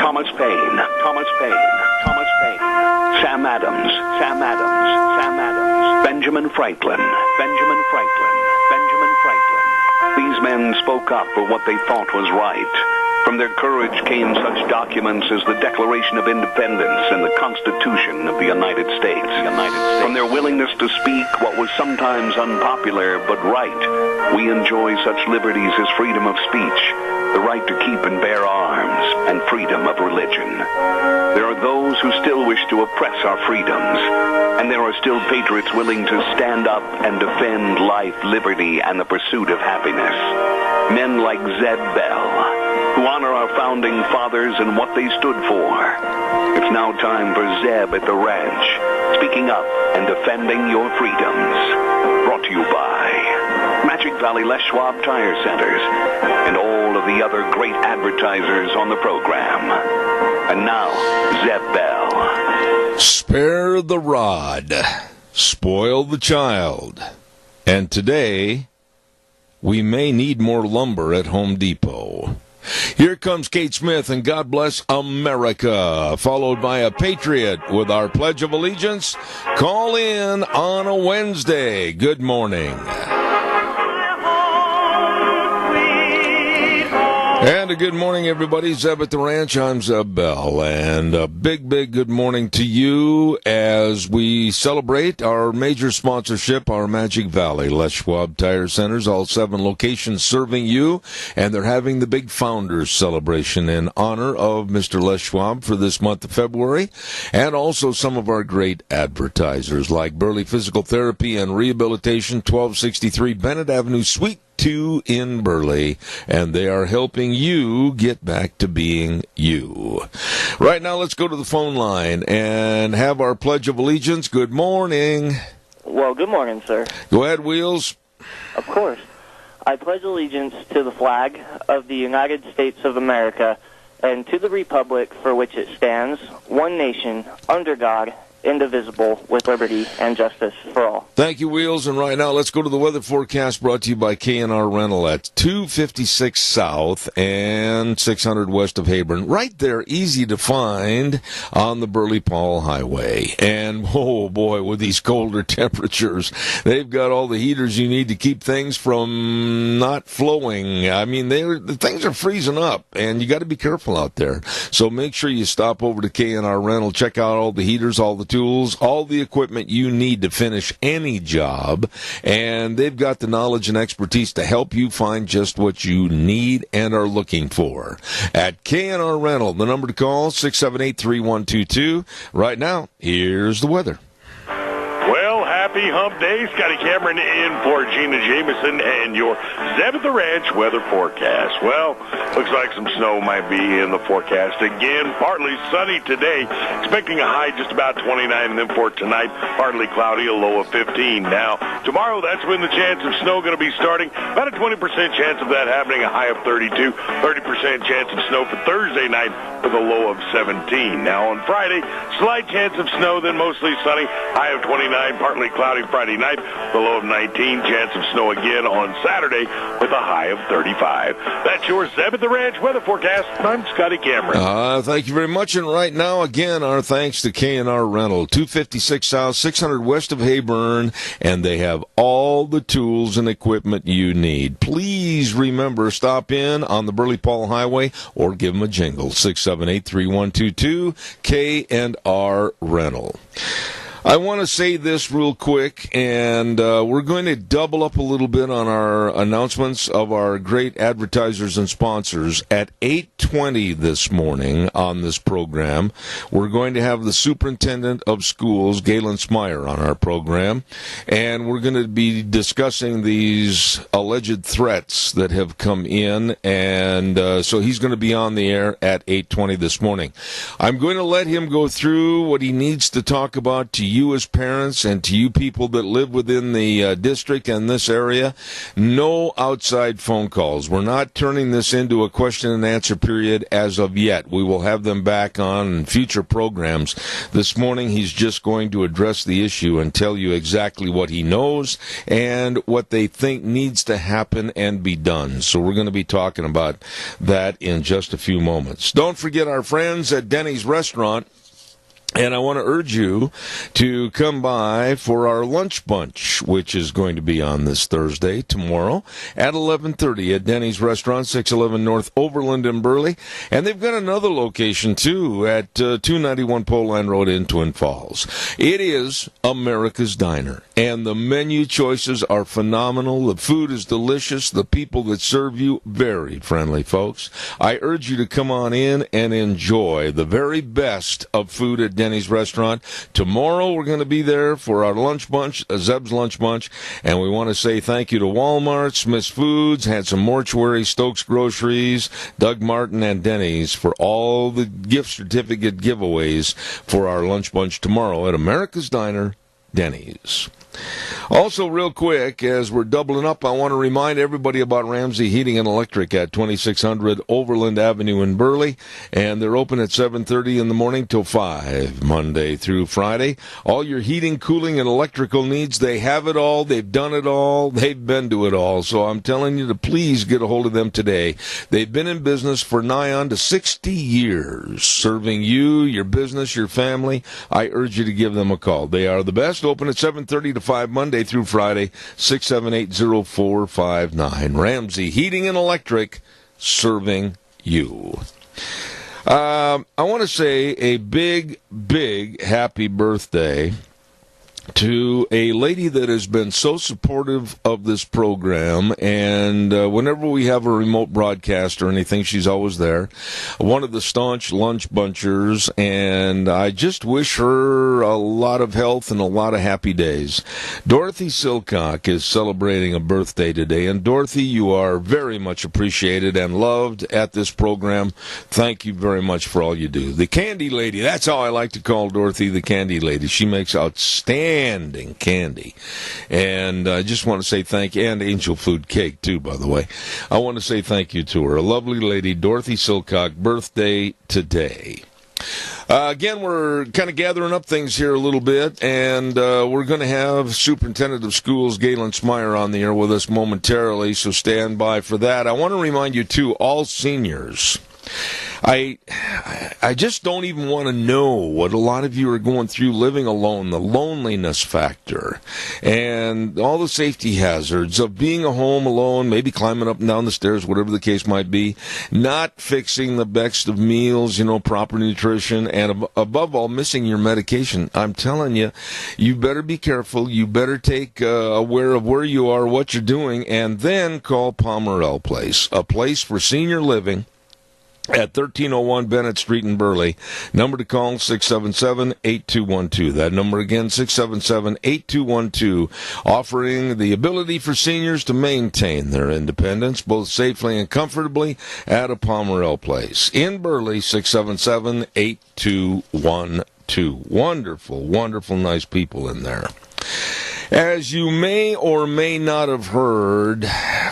Thomas Paine, Thomas Paine, Thomas Paine, Sam Adams, Sam Adams, Sam Adams, Benjamin Franklin, Benjamin Franklin, Benjamin Franklin. These men spoke up for what they thought was right. From their courage came such documents as the Declaration of Independence and the Constitution of the United States. From their willingness to speak what was sometimes unpopular but right, we enjoy such liberties as freedom of speech, the right to keep and bear arms, and freedom of religion. There are those who still wish to oppress our freedoms, and there are still patriots willing to stand up and defend life, liberty, and the pursuit of happiness. Men like Zeb Bell, who honor our founding fathers and what they stood for. It's now time for Zeb at the ranch, speaking up and defending your freedoms. Brought to you by Magic Valley Les Schwab Tire Centers and all of the other great advertisers on the program. And now, Zeb Bell. Spare the rod, spoil the child. And today, we may need more lumber at Home Depot. Here comes Kate Smith and God Bless America, followed by a Patriot with our Pledge of Allegiance. Call in on a Wednesday. Good morning. And a good morning, everybody. Zeb at the Ranch. I'm Zeb Bell. And a big good morning to you as we celebrate our major sponsorship, our Magic Valley Les Schwab Tire Centers, all 7 locations serving you. And they're having the big Founders Celebration in honor of Mr. Les Schwab for this month of February. And also some of our great advertisers like Burley Physical Therapy and Rehabilitation, 1263 Bennett Avenue, Suite 2 in Burley, and they are helping you get back to being you. Right now, let's go to the phone line and have our Pledge of Allegiance. Good morning. Well, good morning, sir. Go ahead, Wheels. Of course. I pledge allegiance to the flag of the United States of America and to the republic for which it stands, one nation, under God, indivisible, with liberty and justice for all. Thank you, Wheels. And right now, let's go to the weather forecast brought to you by K&R Rental at 256 South and 600 west of Hebron. Right there, easy to find on the Burley-Paul Highway. And, oh boy, with these colder temperatures, they've got all the heaters you need to keep things from not flowing. I mean, the things are freezing up, and you got to be careful out there. So make sure you stop over to K&R Rental, check out all the heaters, all the tools, all the equipment you need to finish any job, and they've got the knowledge and expertise to help you find just what you need and are looking for. At K&R Rental, the number to call, 678-3122. Right now, here's the weather. Well, happy hump day. Scotty Cameron in for Gina Jameson and your Zeb at the Ranch weather forecast. Well, looks like some snow might be in the forecast again. Partly sunny today, expecting a high just about 29, and then for tonight, partly cloudy, a low of 15. Now, tomorrow, that's when the chance of snow going to be starting. About a 20% chance of that happening, a high of 32, 30% chance of snow for Thursday night with a low of 17. Now, on Friday, slight chance of snow, then mostly sunny, high of 29, partly cloudy Friday night, the low of 19, chance of snow again on Saturday with a high of 35. That's your Zeb at the Ranch weather forecast. I'm Scotty Cameron. Thank you very much. And right now, again, our thanks to K&R Rental, 256 South, 600 west of Hebron, and they have all the tools and equipment you need. Please remember, stop in on the Burley-Paul Highway or give them a jingle, 678-3122, K&R Rental. I want to say this real quick, and we're going to double up a little bit on our announcements of our great advertisers and sponsors. At 8:20 this morning on this program, we're going to have the Superintendent of Schools, Gaylen Smyer, on our program, and we're going to be discussing these alleged threats that have come in, and so he's going to be on the air at 8:20 this morning. I'm going to let him go through what he needs to talk about to you as parents and to you people that live within the district and this area, no outside phone calls. We're not turning this into a question and answer period as of yet. We will have them back on future programs. This morning, he's just going to address the issue and tell you exactly what he knows and what they think needs to happen and be done. So we're going to be talking about that in just a few moments. Don't forget our friends at Denny's Restaurant. And I want to urge you to come by for our lunch bunch, which is going to be on this Thursday, tomorrow, at 11:30 at Denny's Restaurant, 611 North Overland in Burley. And they've got another location, too, at 291 Pole Line Road in Twin Falls. It is America's Diner, and the menu choices are phenomenal. The food is delicious. The people that serve you, very friendly, folks. I urge you to come on in and enjoy the very best of food at Denny's Restaurant. Tomorrow we're going to be there for our lunch bunch, Zeb's lunch bunch, and we want to say thank you to Walmart, Smith's Foods, Handsome Mortuary, Stokes Groceries, Doug Martin, and Denny's for all the gift certificate giveaways for our lunch bunch tomorrow at America's Diner, Denny's. Also, real quick, as we're doubling up, I want to remind everybody about Ramsey Heating and Electric at 2600 Overland Avenue in Burley, and they're open at 7:30 in the morning till 5, Monday through Friday. All your heating, cooling, and electrical needs, they have it all, they've done it all, they've been to it all, so I'm telling you to please get a hold of them today. They've been in business for nigh on to 60 years, serving you, your business, your family. I urge you to give them a call. They are the best, open at 7:30 to 5 Monday through Friday, 678-0459. Ramsey Heating and Electric, serving you. I want to say a big, big happy birthday to a lady that has been so supportive of this program, and whenever we have a remote broadcast or anything, she's always there. One of the staunch lunch bunchers, and I just wish her a lot of health and a lot of happy days. Dorothy Silcock is celebrating a birthday today, and Dorothy, you are very much appreciated and loved at this program. Thank you very much for all you do. The Candy Lady, that's how I like to call Dorothy, the Candy Lady. She makes outstanding candy, and I just want to say thank you, and Angel Food Cake too, by the way. I want to say thank you to her. A lovely lady, Dorothy Silcock, birthday today. Again, we're kind of gathering up things here a little bit, and we're going to have Superintendent of Schools Gaylen Smyer on the air with us momentarily, so stand by for that. I want to remind you, too, all seniors, I just don't even want to know what a lot of you are going through living alone, the loneliness factor, and all the safety hazards of being at home alone, maybe climbing up and down the stairs, whatever the case might be, not fixing the best of meals, proper nutrition, and above all, missing your medication. I'm telling you, you better be careful. You better take aware of where you are, what you're doing, and then call Pomerell Place, a place for senior living at 1301 Bennett Street in Burley. Number to call, 677-8212. That number again, 677-8212, offering the ability for seniors to maintain their independence, both safely and comfortably, at a Pomerell Place. In Burley, 677-8212. Wonderful, wonderful, nice people in there. As you may or may not have heard,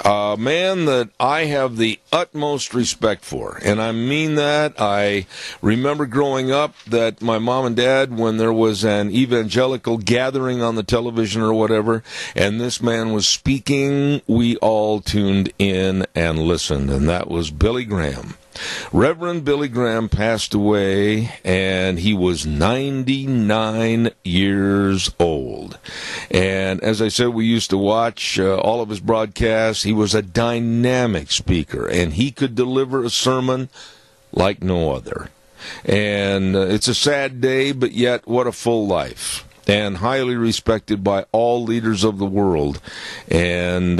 a man that I have the utmost respect for, and I mean that. I remember growing up that my mom and dad, when there was an evangelical gathering on the television or whatever, and this man was speaking, we all tuned in and listened, and that was Billy Graham. Reverend Billy Graham passed away, and he was 99 years old. And as I said, we used to watch all of his broadcasts. He was a dynamic speaker, and he could deliver a sermon like no other. And it's a sad day, but yet what a full life. And highly respected by all leaders of the world. And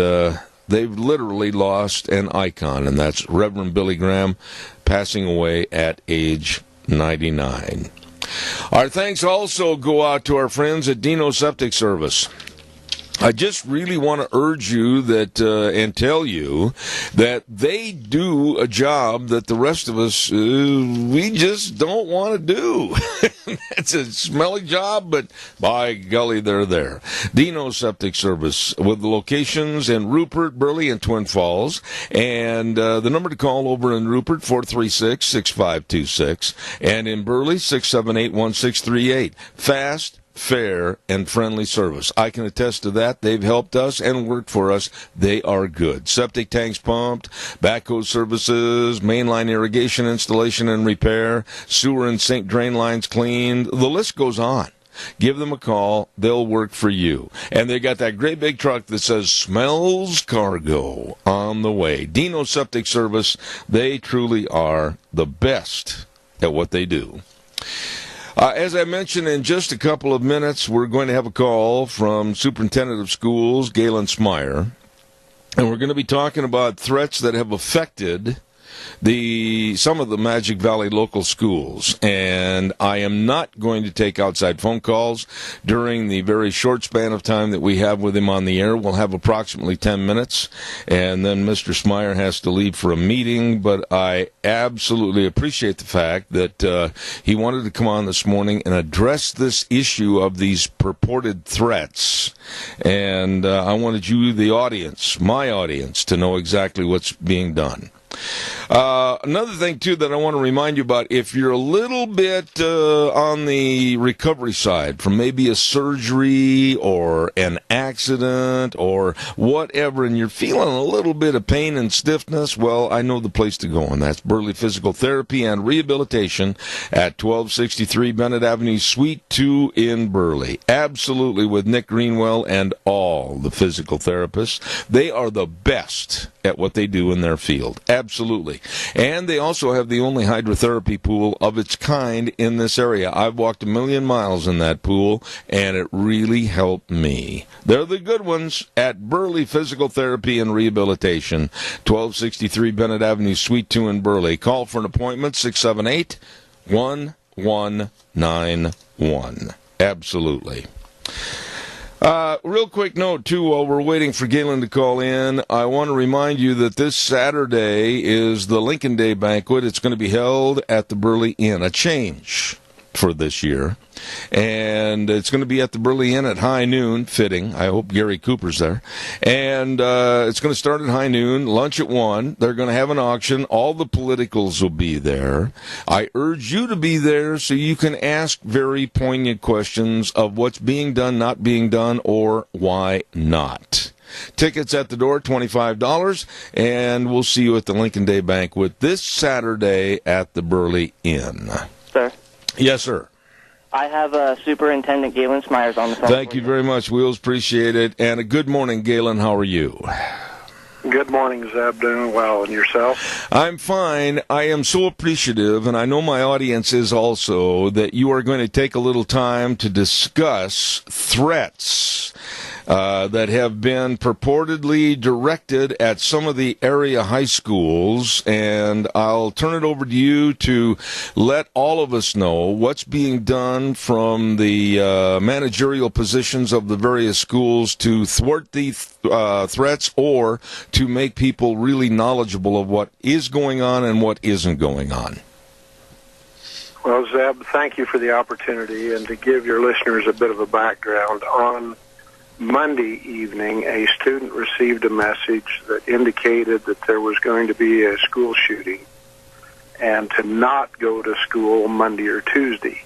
they've literally lost an icon, and that's Reverend Billy Graham, passing away at age 99. Our thanks also go out to our friends at Dino Septic Service. I just really want to urge you that and tell you that they do a job that the rest of us, we just don't want to do. It's a smelly job, but by golly, they're there. Dino Septic Service with the locations in Rupert, Burley, and Twin Falls. And the number to call over in Rupert, 436-6526. And in Burley, 678-1638. Fast, fair, and friendly service. I can attest to that. They've helped us and worked for us. They are good. Septic tanks pumped, backhoe services, mainline irrigation installation and repair, sewer and sink drain lines cleaned. The list goes on. Give them a call. They'll work for you. And they got that great big truck that says Smells Cargo on the way. Dino Septic Service, they truly are the best at what they do. As I mentioned, in just a couple of minutes, we're going to have a call from Superintendent of Schools, Gaylen Smyer, and we're going to be talking about threats that have affected some of the Magic Valley local schools. And I am not going to take outside phone calls during the very short span of time that we have with him on the air. We'll have approximately 10 minutes, and then Mr. Smyer has to leave for a meeting. But I absolutely appreciate the fact that he wanted to come on this morning and address this issue of these purported threats. And I wanted you, the audience, my audience, to know exactly what's being done. Another thing, too, that I want to remind you about, if you're a little bit on the recovery side from maybe a surgery or an accident or whatever, and you're feeling a little bit of pain and stiffness, well, I know the place to go, and that's Burley Physical Therapy and Rehabilitation at 1263 Bennett Avenue, Suite 2 in Burley. Absolutely, with Nick Greenwell and all the physical therapists. They are the best at what they do in their field. Absolutely. And they also have the only hydrotherapy pool of its kind in this area. I've walked 1 million miles in that pool, and it really helped me. They're the good ones at Burley Physical Therapy and Rehabilitation, 1263 Bennett Avenue, Suite 2 in Burley. Call for an appointment, 678-1191. Absolutely. Real quick note, too, while we're waiting for Gaylen to call in, I want to remind you that this Saturday is the Lincoln Day Banquet. It's going to be held at the Burley Inn, a change for this year. And it's going to be at the Burley Inn at high noon, fitting. I hope Gary Cooper's there. And it's going to start at high noon, lunch at 1. They're going to have an auction. All the politicals will be there. I urge you to be there so you can ask very poignant questions of what's being done, not being done, or why not. Tickets at the door, $25, and we'll see you at the Lincoln Day Banquet this Saturday at the Burley Inn. Sir? Yes, sir. I have Superintendent Gaylen Smyer on the phone. Thank you very much, Wheels. Appreciate it. And a good morning, Gaylen. How are you? Good morning, Zeb. Doing well. And yourself? I'm fine. I am so appreciative, and I know my audience is also, that you are going to take a little time to discuss threats that have been purportedly directed at some of the area high schools, and I'll turn it over to you to let all of us know what's being done from the managerial positions of the various schools to thwart the threats or to make people really knowledgeable of what is going on and what isn't going on. Well, Zeb, thank you for the opportunity, and to give your listeners a bit of a background, on Monday evening, a student received a message that indicated that there was going to be a school shooting and to not go to school Monday or Tuesday.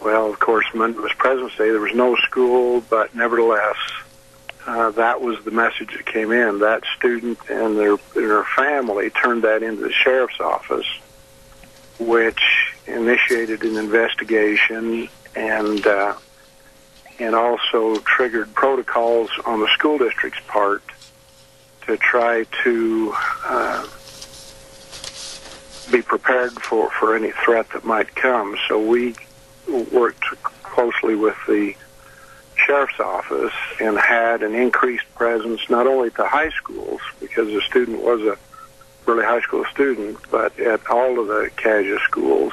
Well, of course, Monday was President's Day. There was no school, but nevertheless, that was the message that came in. That student and their family turned that into the sheriff's office, which initiated an investigation and also triggered protocols on the school district's part to try to be prepared for any threat that might come. So we worked closely with the sheriff's office and had an increased presence not only at the high schools, because the student was a Burley High School student, but at all of the Cassia schools,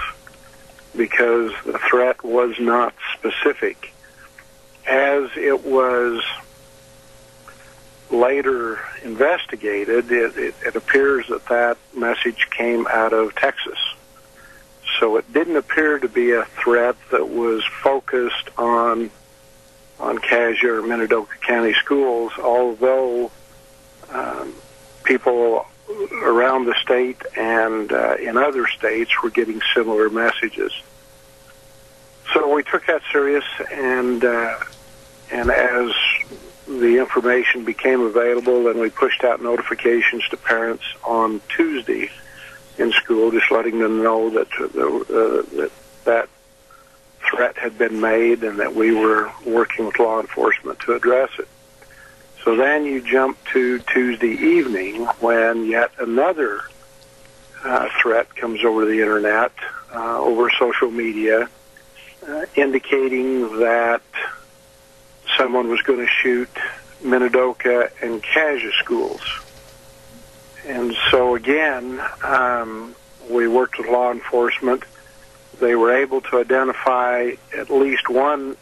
because the threat was not specific. As it was later investigated, it appears that message came out of Texas. So it didn't appear to be a threat that was focused on Cassia or Minidoka County schools, although people around the state and in other states were getting similar messages. So we took that serious, and as the information became available, and we pushed out notifications to parents on Tuesday in school, just letting them know that that threat had been made and that we were working with law enforcement to address it. So then you jump to Tuesday evening when yet another threat comes over the internet, over social media, indicating that someone was going to shoot Minidoka and Cassia schools. And so again, we worked with law enforcement. They were able to identify at least one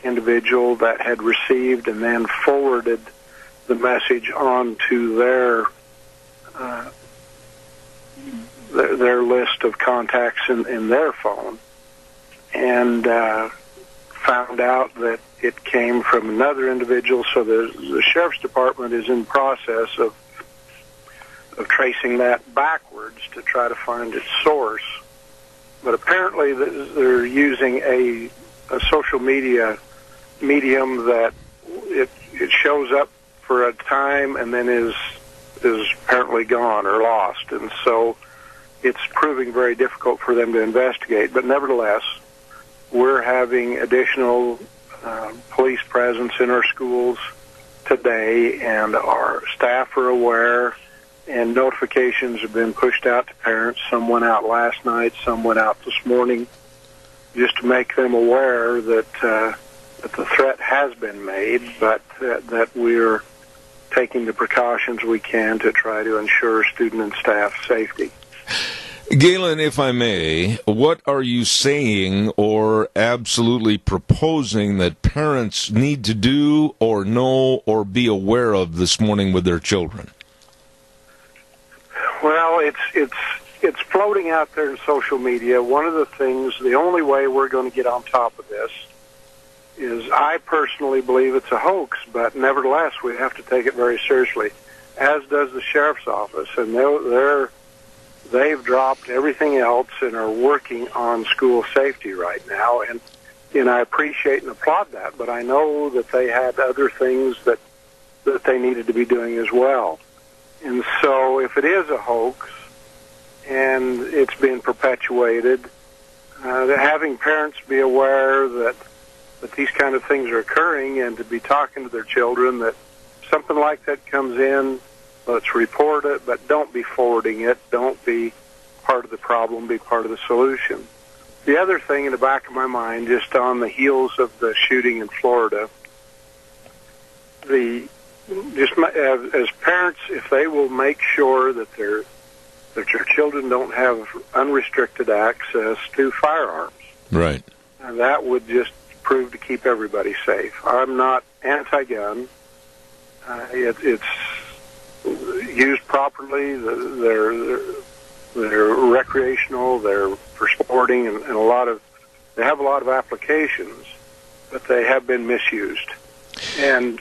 individual that had received and then forwarded the message on to their list of contacts in their phone, and found out that it came from another individual. So the sheriff's department is in process of tracing that backwards to try to find its source. But apparently they're using a social media medium that it shows up for a time and then is apparently gone or lost. And so it's proving very difficult for them to investigate. But nevertheless, we're having additional police presence in our schools today, and our staff are aware, and notifications have been pushed out to parents. Some went out last night, some went out this morning, just to make them aware that the threat has been made, but that we're taking the precautions we can to try to ensure student and staff safety. Gaylen, if I may, what are you saying or absolutely proposing that parents need to do or know or be aware of this morning with their children? Well, it's floating out there in social media. One of the things, the only way we're going to get on top of this is, I personally believe it's a hoax, but nevertheless we have to take it very seriously, as does the sheriff's office, and they've dropped everything else and are working on school safety right now, and I appreciate and applaud that, but I know that they had other things that they needed to be doing as well. And so if it is a hoax and it's being perpetuated, having parents be aware that these kind of things are occurring, and to be talking to their children that something like that comes in, let's report it, but don't be forwarding it. Don't be part of the problem, be part of the solution. The other thing in the back of my mind, just on the heels of the shooting in Florida, as parents, if they will make sure that their children don't have unrestricted access to firearms, right, and that would just prove to keep everybody safe. I'm not anti-gun. It's used properly. They're recreational. They're for sporting, and they have a lot of applications, but they have been misused. And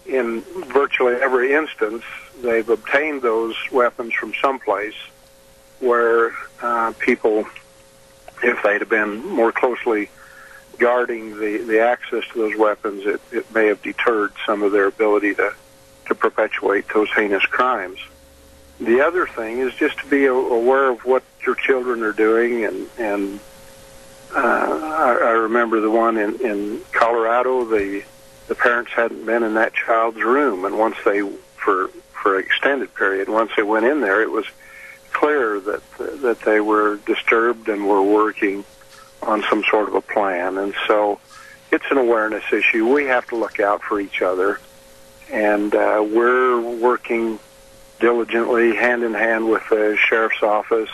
in virtually every instance, they've obtained those weapons from someplace where people, if they'd have been more closely guarding the access to those weapons, it may have deterred some of their ability to perpetuate those heinous crimes. The other thing is just to be aware of what your children are doing, and I remember the one in Colorado, the parents hadn't been in that child's room, and once they, for an extended period, once they went in there, it was clear that they were disturbed and were working on some sort of a plan. And so it's an awareness issue. We have to look out for each other, and we're working diligently, hand in hand with the sheriff's office,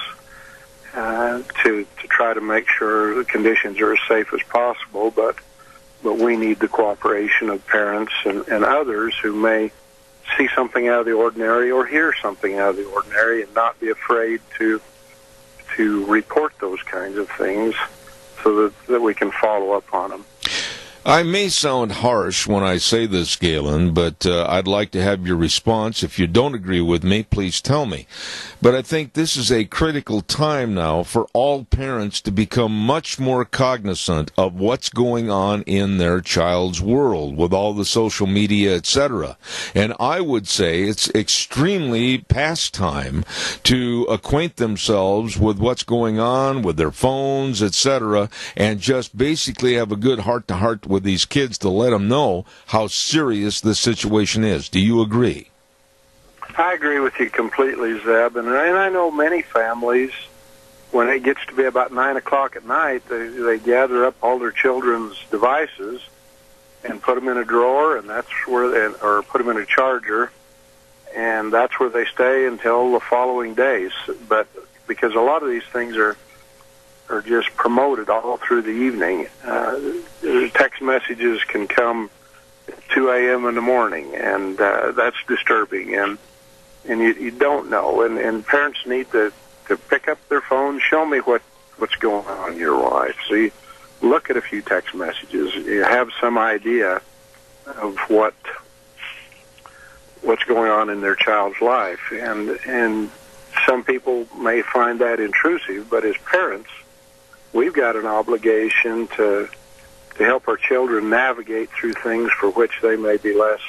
to try to make sure the conditions are as safe as possible. But we need the cooperation of parents and others who may see something out of the ordinary or hear something out of the ordinary and not be afraid to report those kinds of things so that we can follow up on them. I may sound harsh when I say this, Gaylen, but I'd like to have your response. If you don't agree with me, please tell me. But I think this is a critical time now for all parents to become much more cognizant of what's going on in their child's world with all the social media, etc. And I would say it's extremely past time to acquaint themselves with what's going on with their phones, etc., and just basically have a good heart-to-heart with these kids to let them know how serious this situation is. Do you agree? I agree with you completely, Zeb. And I know many families, when it gets to be about 9 o'clock at night, they gather up all their children's devices and put them in a drawer, and that's where or put them in a charger, and that's where they stay until the following days. But because a lot of these things are just promoted all through the evening. Text messages can come at 2 a.m. in the morning, and that's disturbing, and you don't know. And parents need to pick up their phone, show me what's going on in your life. So you look at a few text messages, you have some idea of what's going on in their child's life. And some people may find that intrusive, but as parents, we've got an obligation to help our children navigate through things for which they may be less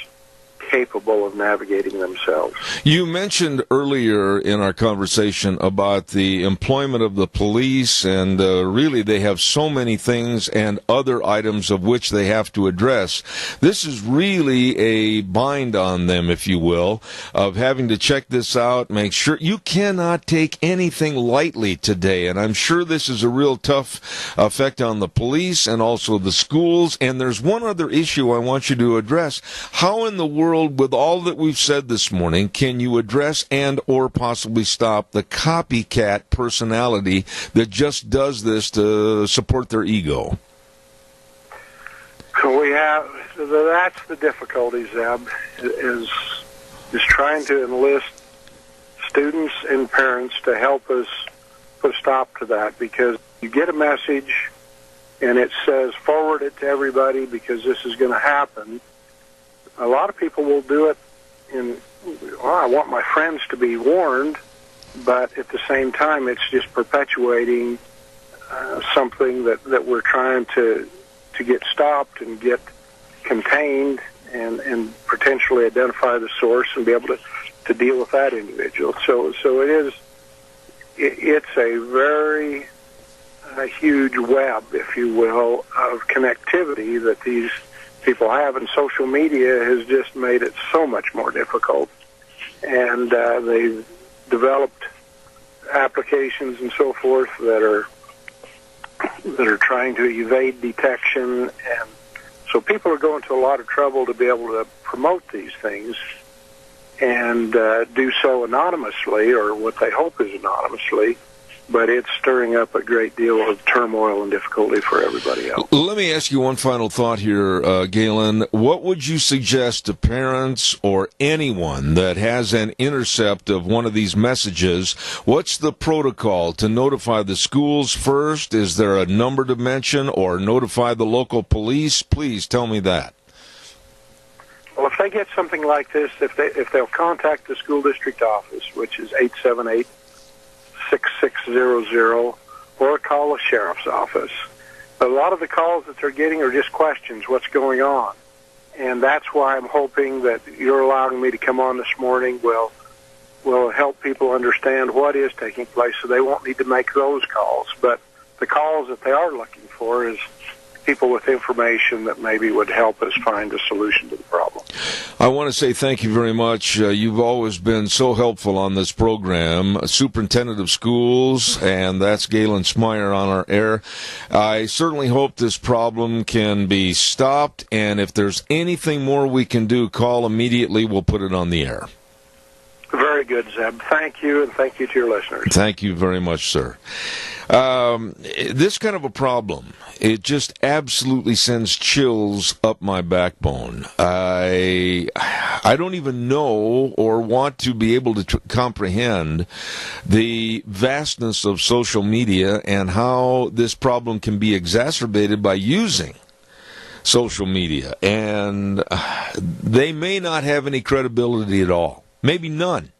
capable of navigating themselves. You mentioned earlier in our conversation about the employment of the police, and really they have so many things and other items of which they have to address. This is really a bind on them, if you will, of having to check this out, make sure. You cannot take anything lightly today, and I'm sure this is a real tough effect on the police and also the schools. And there's one other issue I want you to address. How in the world, with all that we've said this morning, can you address and or possibly stop the copycat personality that just does this to support their ego? That's the difficulty, Zeb, is trying to enlist students and parents to help us put a stop to that, because you get a message and it says forward it to everybody because this is going to happen. A lot of people will do it I want my friends to be warned, but at the same time, it's just perpetuating something that we're trying to get stopped and get contained and potentially identify the source and be able to deal with that individual. So it's a very huge web, if you will, of connectivity that these people have, and social media has just made it so much more difficult. And they've developed applications and so forth that are trying to evade detection, and so people are going to a lot of trouble to be able to promote these things and do so anonymously, or what they hope is anonymously. But it's stirring up a great deal of turmoil and difficulty for everybody else. Let me ask you one final thought here, Gaylen. What would you suggest to parents or anyone that has an intercept of one of these messages? What's the protocol to notify the schools first? Is there a number to mention, or notify the local police? Please tell me that. Well, if they get something like this, if they'll contact the school district office, which is 878-6600, or call the sheriff's office. But a lot of the calls that they're getting are just questions, what's going on? And that's why I'm hoping that you're allowing me to come on this morning will help people understand what is taking place, so they won't need to make those calls. But the calls that they are looking for is people with information that maybe would help us find a solution to the problem. I want to say thank you very much. You've always been so helpful on this program. Superintendent of Schools, and that's Gaylen Smyer on our air. I certainly hope this problem can be stopped, and if there's anything more we can do, call immediately. We'll put it on the air. Very Very good, Zeb. Thank you, and thank you to your listeners. Thank you very much, sir. This kind of a problem, it just absolutely sends chills up my backbone. I don't even know or want to be able to comprehend the vastness of social media and how this problem can be exacerbated by using social media. And they may not have any credibility at all. Maybe none.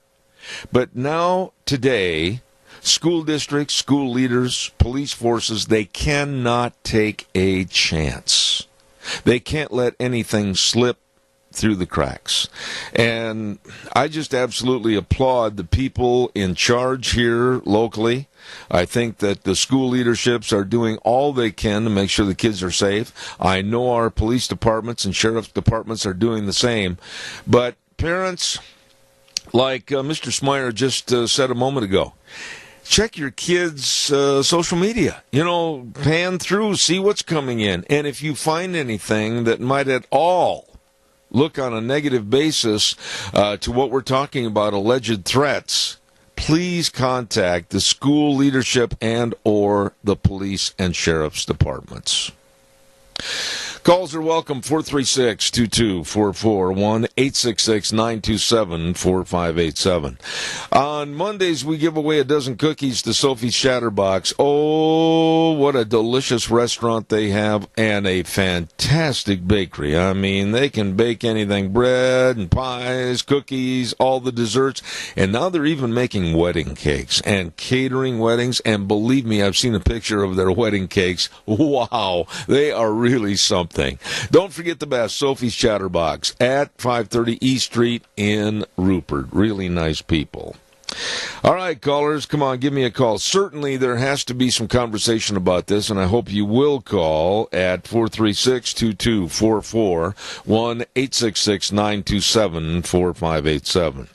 But now, today, school districts, school leaders, police forces, they cannot take a chance. They can't let anything slip through the cracks. And I just absolutely applaud the people in charge here locally. I think that the school leaderships are doing all they can to make sure the kids are safe. I know our police departments and sheriff's departments are doing the same. But parents, like Mr. Smyer just said a moment ago, check your kids' social media. Pan through, see what's coming in. And if you find anything that might at all look on a negative basis to what we're talking about, alleged threats, please contact the school leadership and or the police and sheriff's departments. Calls are welcome, 436-2244, 1-866-927-4587. On Mondays, we give away a dozen cookies to Sophie's Chatterbox. Oh, what a delicious restaurant they have, and a fantastic bakery. I mean, they can bake anything, bread and pies, cookies, all the desserts, and now they're even making wedding cakes and catering weddings, and believe me, I've seen a picture of their wedding cakes. Wow, they are really something. Don't forget the best, Sophie's Chatterbox at 530 East Street in Rupert. Really nice people. All right, callers, come on, give me a call. Certainly there has to be some conversation about this, and I hope you will call at 436-2244, 1-866-927-4587.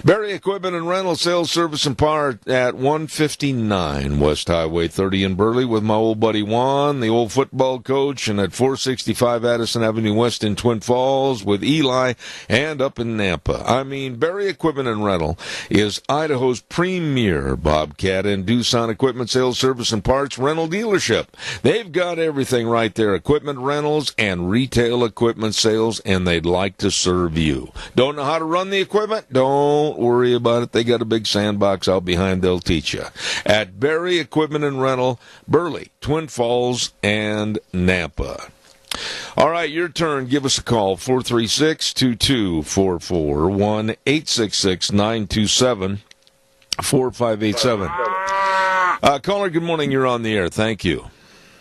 Barry Equipment and Rental, Sales, Service, and Power at 159 West Highway 30 in Burley with my old buddy Juan, the old football coach, and at 465 Addison Avenue West in Twin Falls with Eli, and up in Nampa. I mean, Barry Equipment and Rental is Idaho's premier Bobcat and Doosan equipment sales, service, and parts rental dealership. They've got everything right there, equipment rentals and retail equipment sales, and they'd like to serve you. Don't know how to run the equipment? Don't worry about it. They got a big sandbox out behind. They'll teach you. At Barry Equipment and Rental, Burley, Twin Falls, and Nampa. All right, your turn. Give us a call, 436-2244, 1-866-927-4587. Caller, good morning. You're on the air. Thank you.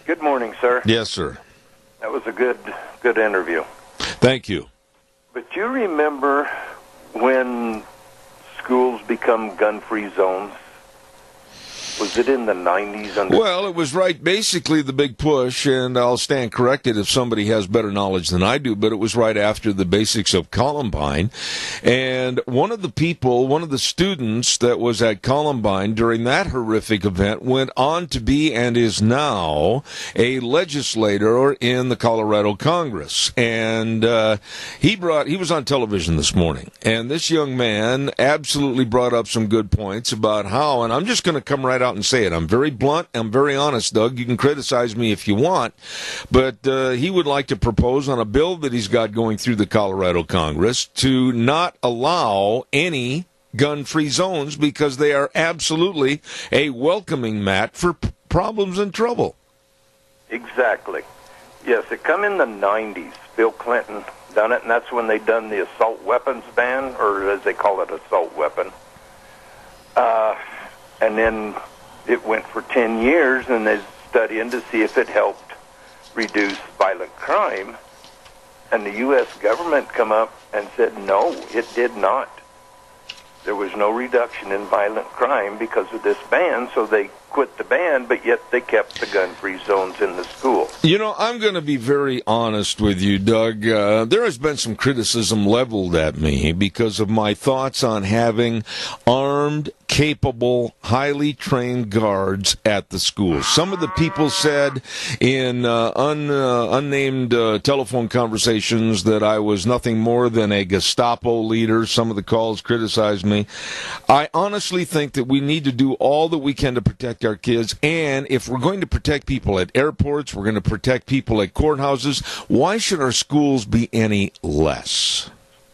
Good morning, sir. Yes, sir. That was a good interview. Thank you. But you remember when schools become gun-free zones? Was it in the 90s? Well, it was right, basically the big push, and I'll stand corrected if somebody has better knowledge than I do, but it was right after the basics of Columbine. And one of the students that was at Columbine during that horrific event went on to be and is now a legislator in the Colorado Congress. And he was on television this morning, and this young man absolutely brought up some good points about how, and I'm just going to come right out and say it. I'm very blunt. I'm very honest, Doug. You can criticize me if you want, but he would like to propose on a bill that he's got going through the Colorado Congress to not allow any gun-free zones because they are absolutely a welcoming mat for problems and trouble. Exactly. Yes, it come in the 90s. Bill Clinton done it, and that's when they done the assault weapons ban, or as they call it, assault weapon. And then it went for 10 years, and they're studying to see if it helped reduce violent crime. And the U.S. government come up and said, no, it did not. There was no reduction in violent crime because of this ban, so they quit the ban, but yet they kept the gun-free zones in the school. You know, I'm going to be very honest with you, Doug. There has been some criticism leveled at me because of my thoughts on having armed capable, highly trained guards at the schools. Some of the people said in unnamed telephone conversations that I was nothing more than a Gestapo leader. Some of the calls criticized me. I honestly think that we need to do all that we can to protect our kids, and if we're going to protect people at airports, we're going to protect people at courthouses, why should our schools be any less?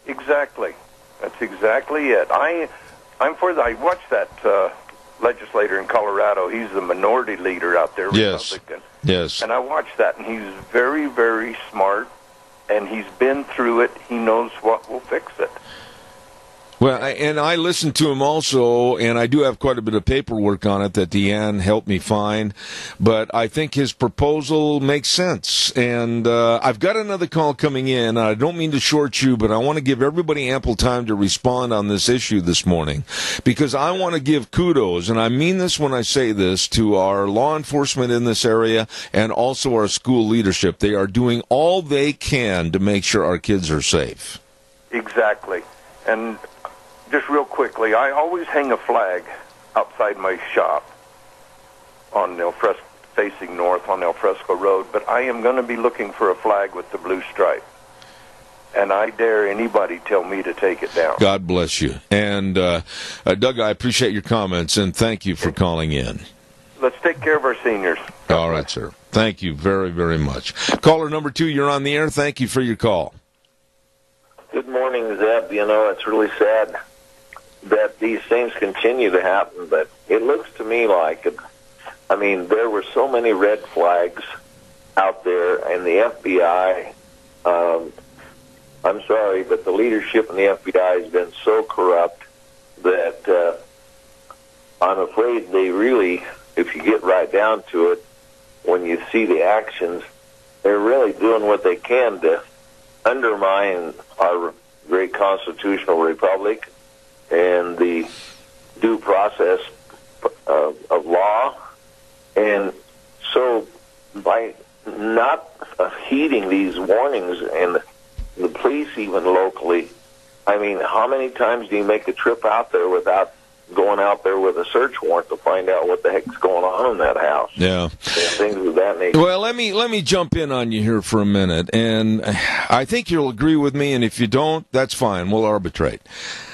Exactly. That's exactly it. I'm for that. I watched that legislator in Colorado. He's the minority leader out there, Republican. Yes. And I watched that, and he's very, very smart, and he's been through it. He knows what will fix it. Well, and I listened to him also, and I do have quite a bit of paperwork on it that Deanne helped me find, but I think his proposal makes sense. And I've got another call coming in. I don't mean to short you, but I want to give everybody ample time to respond on this issue this morning, because I want to give kudos, and I mean this when I say this, to our law enforcement in this area and also our school leadership. They are doing all they can to make sure our kids are safe. Exactly. And just real quickly, I always hang a flag outside my shop on facing north on El Fresco Road, but I am going to be looking for a flag with the blue stripe. And I dare anybody tell me to take it down. God bless you. And, Doug, I appreciate your comments, and thank you for calling in. Let's take care of our seniors. All right, sir. Thank you very, very much. Caller number 2, you're on the air. Thank you for your call. Good morning, Zeb. You know, it's really sad that these things continue to happen, but it looks to me like, there were so many red flags out there, and the FBI, I'm sorry, but the leadership in the FBI has been so corrupt that I'm afraid they really, if you get right down to it, when you see the actions, they're really doing what they can to undermine our great constitutional republic and the due process of law. And so by not heeding these warnings, and the police even locally, how many times do you make a trip out there without going out there with a search warrant to find out what the heck's going on in that house? Yeah. And things of that nature. Well, let me jump in on you here for a minute, and I think you'll agree with me, and if you don't, that's fine. We'll arbitrate.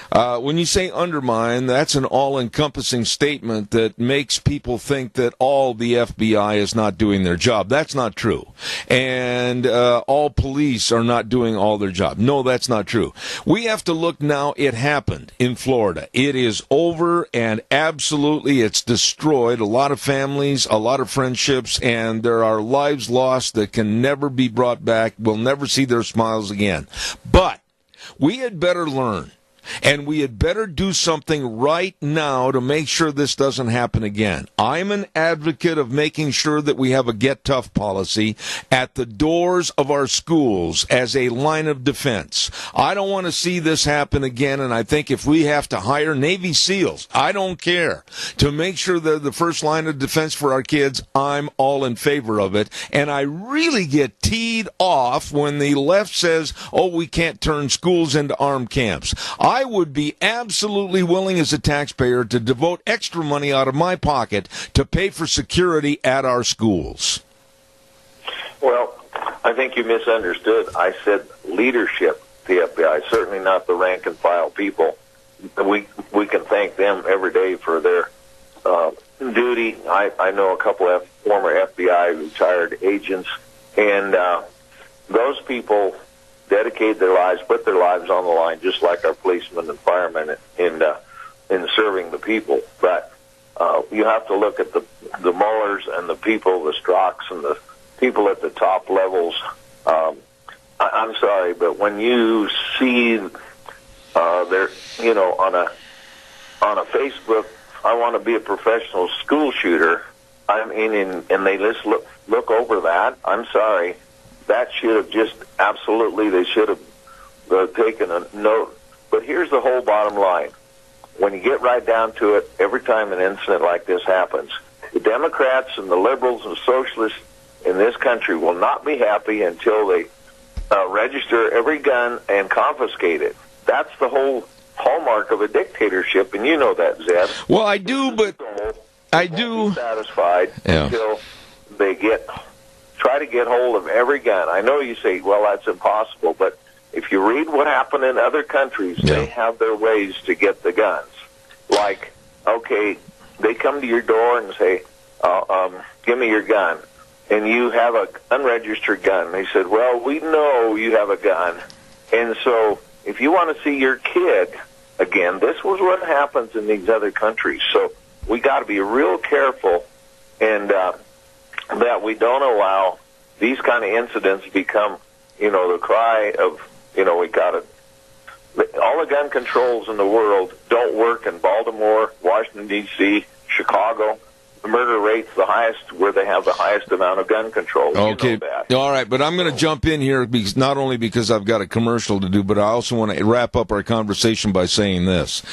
When you say undermine, that's an all-encompassing statement that makes people think that all the FBI is not doing their job. That's not true. And all police are not doing all their job. No, that's not true. We have to look now. It happened in Florida. It is over, and absolutely it's destroyed a lot of families, a lot of friendships, and there are lives lost that can never be brought back. We'll never see their smiles again. But we had better learn. And we had better do something right now to make sure this doesn't happen again. I'm an advocate of making sure that we have a get tough policy at the doors of our schools as a line of defense. I don't want to see this happen again, and I think if we have to hire Navy SEALs, I don't care, to make sure they're the first line of defense for our kids, I'm all in favor of it. And I really get teed off when the left says, oh, we can't turn schools into armed camps. I would be absolutely willing as a taxpayer to devote extra money out of my pocket to pay for security at our schools. Well, I think you misunderstood. I said leadership, the FBI, certainly not the rank and file people. We can thank them every day for their duty. I know a couple of former FBI retired agents, and those people dedicate their lives, put their lives on the line, just like our policemen and firemen in serving the people. But you have to look at the Muellers and the people, the Strocks and the people at the top levels. I'm sorry, but when you see they're on a Facebook, I want to be a professional school shooter. And they just look over that. I'm sorry. That should have just absolutely, they should have taken a note. But here's the whole bottom line. When you get right down to it, every time an incident like this happens, the Democrats and the liberals and socialists in this country will not be happy until they register every gun and confiscate it. That's the whole hallmark of a dictatorship, and you know that, Zeb. Well, I do, but I do. Be satisfied until they try to get hold of every gun. I know you say, well, that's impossible, but if you read what happened in other countries, they have their ways to get the guns. Like, okay, they come to your door and say, give me your gun. And you have an unregistered gun. They said, well, we know you have a gun. And so if you want to see your kid again, this was what happens in these other countries. So we got to be real careful and that we don't allow these kind of incidents become, the cry of, we got to. All the gun controls in the world don't work in Baltimore, Washington, D.C., Chicago. The murder rate's the highest where they have the highest amount of gun control. Okay. You know that. All right, but I'm going to jump in here because not only because I've got a commercial to do, but I also want to wrap up our conversation by saying this.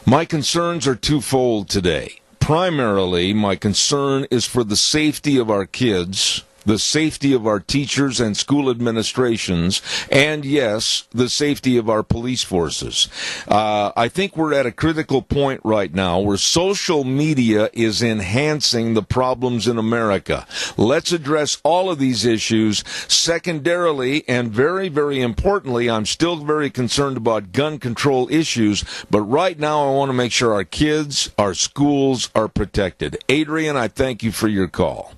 My concerns are twofold today. Primarily, my concern is for the safety of our kids, the safety of our teachers and school administrations, and yes, the safety of our police forces. I think we're at a critical point right now where social media is enhancing the problems in America. Let's address all of these issues. Secondarily, and very, very importantly, I'm still very concerned about gun control issues, but right now I want to make sure our kids, our schools are protected. Adrian, I thank you for your call.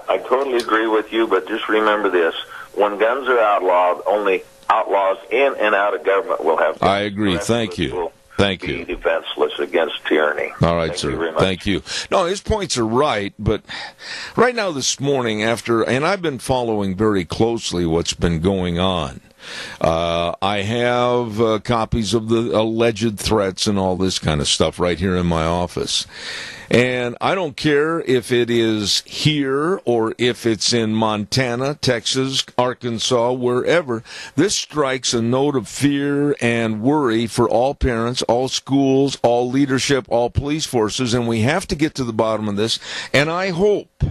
I totally agree with you, but just remember this. When guns are outlawed, only outlaws in and out of government will have guns. I agree. Thank you. Thank you. Be defenseless against tyranny. All right, sir. Thank you. No, his points are right, but right now this morning and I've been following very closely what's been going on. I have copies of the alleged threats and all this kind of stuff right here in my office. And I don't care if it is here or if it's in Montana, Texas, Arkansas, wherever. This strikes a note of fear and worry for all parents, all schools, all leadership, all police forces, and we have to get to the bottom of this. And I hope,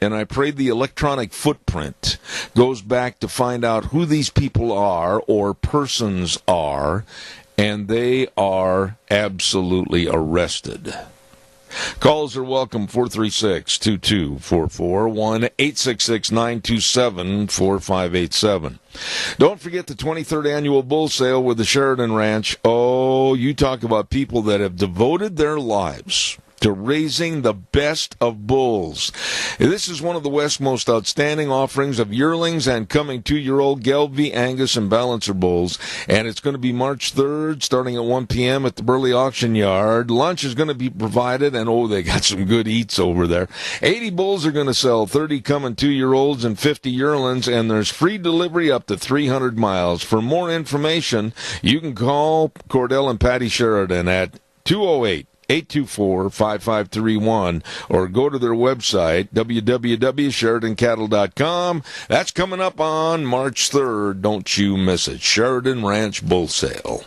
and I pray the electronic footprint goes back to find out who these people are or persons are, and they are absolutely arrested. Calls are welcome, 436-2244, 1-866-927-4587. Don't forget the 23rd Annual Bull Sale with the Sheridan Ranch. Oh, you talk about people that have devoted their lives to raising the best of bulls. This is one of the West's most outstanding offerings of yearlings and coming 2-year-old Gelbvieh, Angus, and Balancer bulls. And it's going to be March 3rd, starting at 1 p.m. at the Burley Auction Yard. Lunch is going to be provided, and they got some good eats over there. 80 bulls are going to sell, 30 coming 2-year-olds and 50 yearlings, and there's free delivery up to 300 miles. For more information, you can call Cordell and Patty Sheridan at 208-824-5531, or go to their website, www.sheridancattle.com. That's coming up on March 3rd. Don't you miss it. Sheridan Ranch Bull Sale.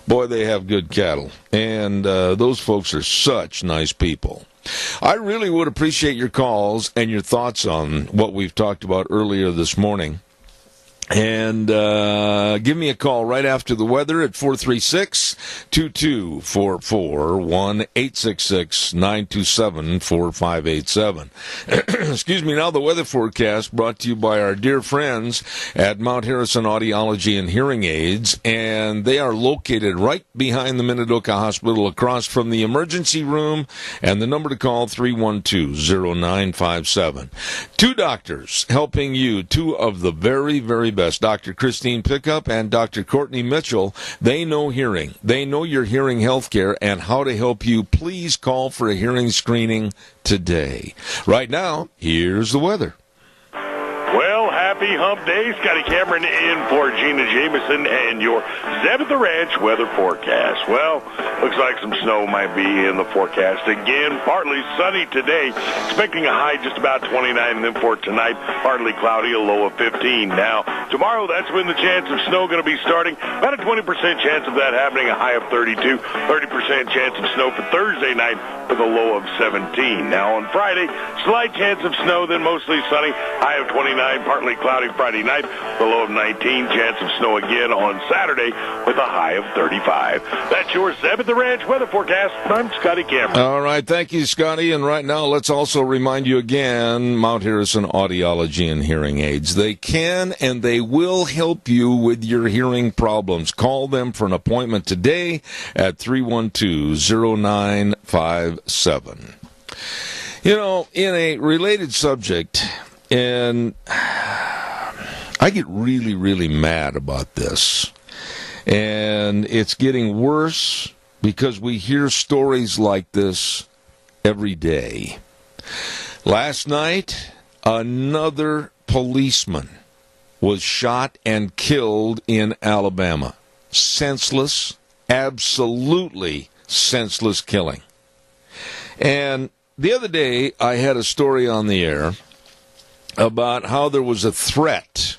Boy, they have good cattle, and those folks are such nice people. I really would appreciate your calls and your thoughts on what we've talked about earlier this morning. And give me a call right after the weather at 436-2244, 1-866-927-4587. Excuse me. Now the weather forecast brought to you by our dear friends at Mount Harrison Audiology and Hearing Aids, and they are located right behind the Minidoka Hospital across from the emergency room, and the number to call, 312-0957. Two doctors helping you, two of the very, very best, Dr. Christine Pickup and Dr. Courtney Mitchell. They know hearing. They know your hearing health care and how to help you. Please call for a hearing screening today. Right now, here's the weather. Well, happy hump day. Scotty Cameron in for Gina Jameson and your Zeb at the Ranch weather forecast. Well, looks like some snow might be in the forecast again. Partly sunny today, expecting a high just about 29, and then for tonight, partly cloudy, a low of 15. Now, tomorrow, that's when the chance of snow going to be starting. About a 20% chance of that happening, a high of 32, 30% chance of snow for Thursday night with a low of 17. Now, on Friday, slight chance of snow, then mostly sunny, high of 29, partly cloudy. cloudy Friday night, the low of 19. Chance of snow again on Saturday with a high of 35. That's your Zeb at the Ranch weather forecast. I'm Scotty Cameron. All right, thank you, Scotty. And right now, let's also remind you again, Mount Harrison Audiology and Hearing Aids. They can and they will help you with your hearing problems. Call them for an appointment today at 312-0957. You know, in a related subject, and I get really, really mad about this, and it's getting worse because we hear stories like this every day. Last night, another policeman was shot and killed in Alabama. Senseless, absolutely senseless killing. And the other day, I had a story on the air about how there was a threat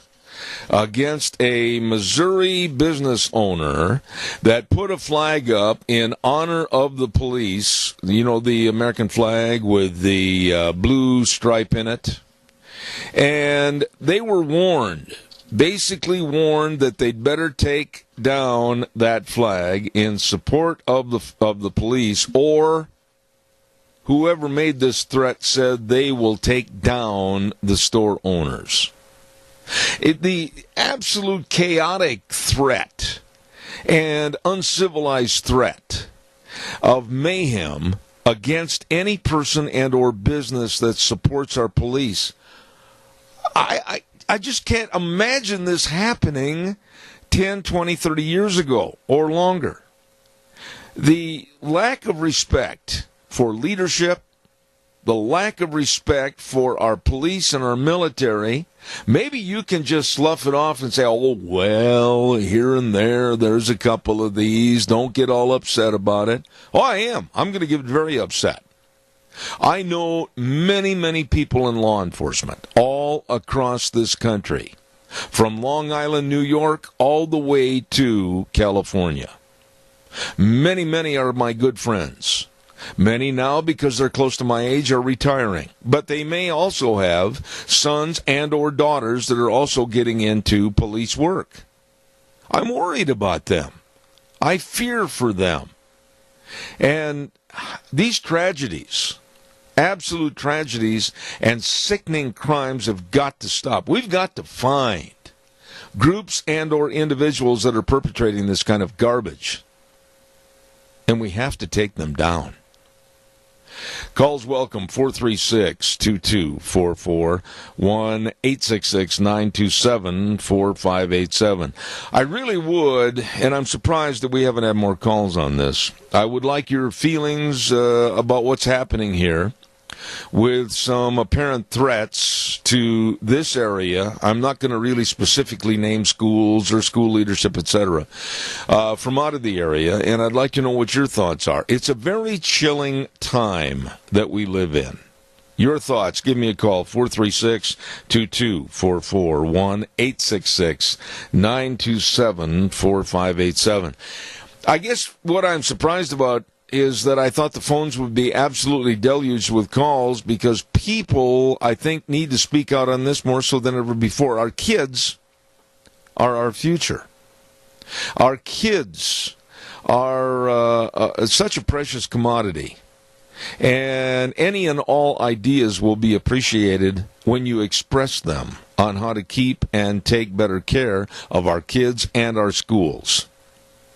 against a Missouri business owner that put a flag up in honor of the police, you know, the American flag with the blue stripe in it. And they were warned, basically warned that they'd better take down that flag in support of the police, or whoever made this threat said they will take down the store owners. The absolute chaotic threat and uncivilized threat of mayhem against any person and or business that supports our police. I just can't imagine this happening 10, 20, 30 years ago or longer. The lack of respect for leadership, the lack of respect for our police and our military. Maybe you can just slough it off and say, oh, well, here and there, there's a couple of these. Don't get all upset about it. Oh, I am. I'm going to get very upset. I know many, many people in law enforcement all across this country, from Long Island, New York, all the way to California. Many, many are my good friends. Many now, because they're close to my age, are retiring. But they may also have sons and or daughters that are also getting into police work. I'm worried about them. I fear for them. And these tragedies, absolute tragedies and sickening crimes have got to stop. We've got to find groups and or individuals that are perpetrating this kind of garbage. And we have to take them down. Calls welcome, 436-2244, 1-866-927-4587. I really would, and I'm surprised that we haven't had more calls on this. I would like your feelings about what's happening here with some apparent threats to this area. I'm not going to really specifically name schools or school leadership, etc., from out of the area, and I'd like to know what your thoughts are. It's a very chilling time that we live in. Your thoughts, give me a call, 436-2244, 1-866-927-4587. I guess what I'm surprised about is that I thought the phones would be absolutely deluged with calls because people, I think, need to speak out on this more so than ever before. Our kids are our future. Our kids are such a precious commodity. And any and all ideas will be appreciated when you express them on how to keep and take better care of our kids and our schools.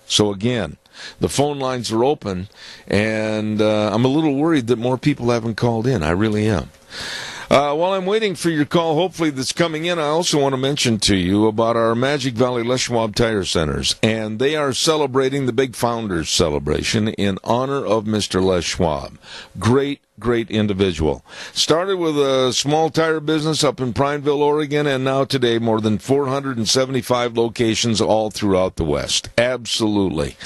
So again, the phone lines are open, and I'm a little worried that more people haven't called in. I really am. While I'm waiting for your call, hopefully that's coming in, I also want to mention to you about our Magic Valley Les Schwab Tire Centers. And they are celebrating the Big Founders Celebration in honor of Mr. Les Schwab. Great individual. Started with a small tire business up in Prineville, Oregon, and now today more than 475 locations all throughout the West. Absolutely.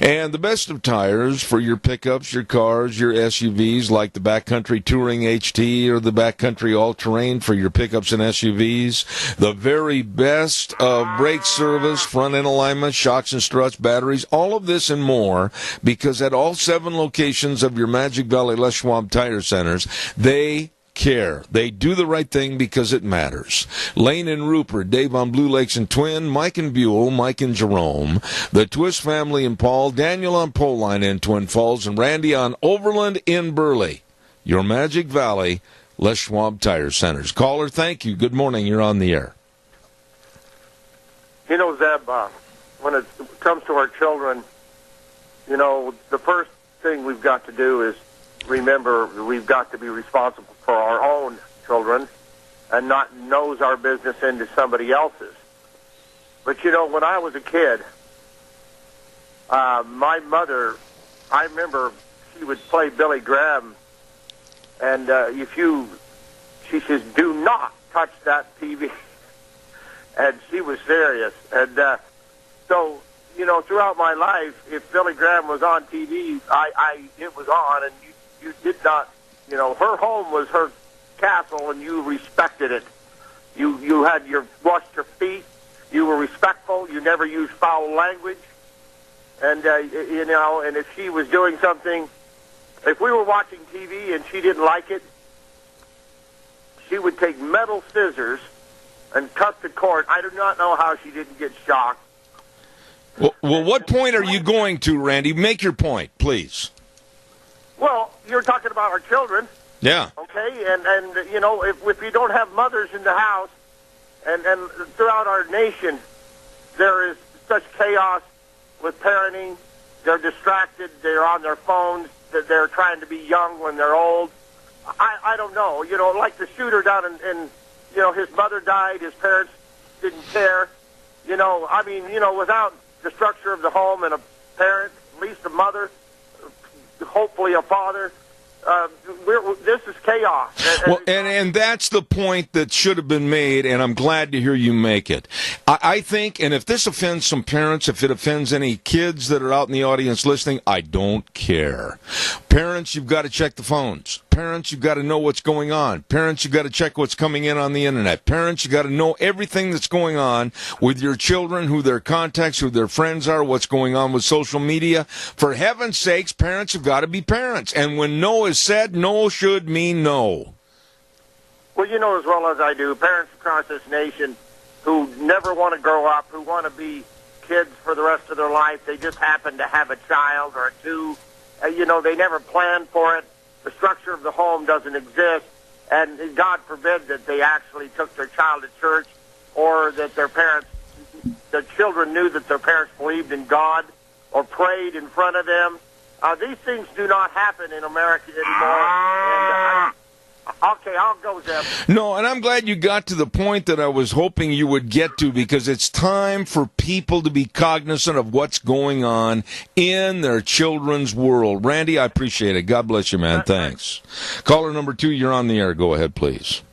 And the best of tires for your pickups, your cars, your SUVs, like the Backcountry Touring HT or the Backcountry All-Terrain for your pickups and SUVs. The very best of brake service, front end alignment, shocks and struts, batteries, all of this and more, because at all 7 locations of your Magic Valley Les Schwab Tire Centers, they care. They do the right thing because it matters. Lane and Rupert, Dave on Blue Lakes and Twin, Mike and Buell, Mike and Jerome, the Twist family and Paul, Daniel on Poline in Twin Falls, and Randy on Overland in Burley. Your Magic Valley, Les Schwab Tire Centers. Caller, thank you. Good morning. You're on the air. You know, Zeb, when it comes to our children, you know, the first thing we've got to do is remember we've got to be responsible for our own children and not nose our business into somebody else's. But, you know, when I was a kid, my mother, I remember she would play Billy Graham, and she says, do not touch that TV. And she was serious. And so, you know, throughout my life, if Billy Graham was on TV, it was on, and you did not, you know, her home was her castle, and you respected it. You washed your feet. You were respectful. You never used foul language. And, you know, and if she was doing something, if we were watching TV and she didn't like it, she would take metal scissors and cut the cord. I do not know how she didn't get shocked. Well, what point are you going to, Randy? Make your point, please. Well, you're talking about our children. Yeah. Okay, and you know, if you don't have mothers in the house, and throughout our nation, there is such chaos with parenting. They're distracted. They're on their phones. They're trying to be young when they're old. I don't know. You know, like the shooter down in you know, his mother died. His parents didn't care. You know, I mean, you know, without the structure of the home and a parent, at least a mother, hopefully a father, this is chaos. And that's the point that should have been made, and I'm glad to hear you make it. I think, and if this offends some parents, if it offends any kids that are out in the audience listening, I don't care. Parents, you've got to check the phones. Parents, you've got to know what's going on. Parents, you've got to check what's coming in on the internet. Parents, you've got to know everything that's going on with your children, who their contacts, who their friends are, what's going on with social media. For heaven's sakes, parents have got to be parents. And when no is said, no should mean no. Well, you know as well as I do, parents across this nation who never want to grow up, who want to be kids for the rest of their life. They just happen to have a child or two. You know, they never planned for it. The structure of the home doesn't exist. And God forbid that they actually took their child to church, or that their parents, the children knew that their parents believed in God or prayed in front of them. These things do not happen in America anymore. Okay, I'll go, Zeb. No, and I'm glad you got to the point that I was hoping you would get to, because it's time for people to be cognizant of what's going on in their children's world. Randy, I appreciate it. God bless you, man. Thanks. Caller number 2, you're on the air. Go ahead, please.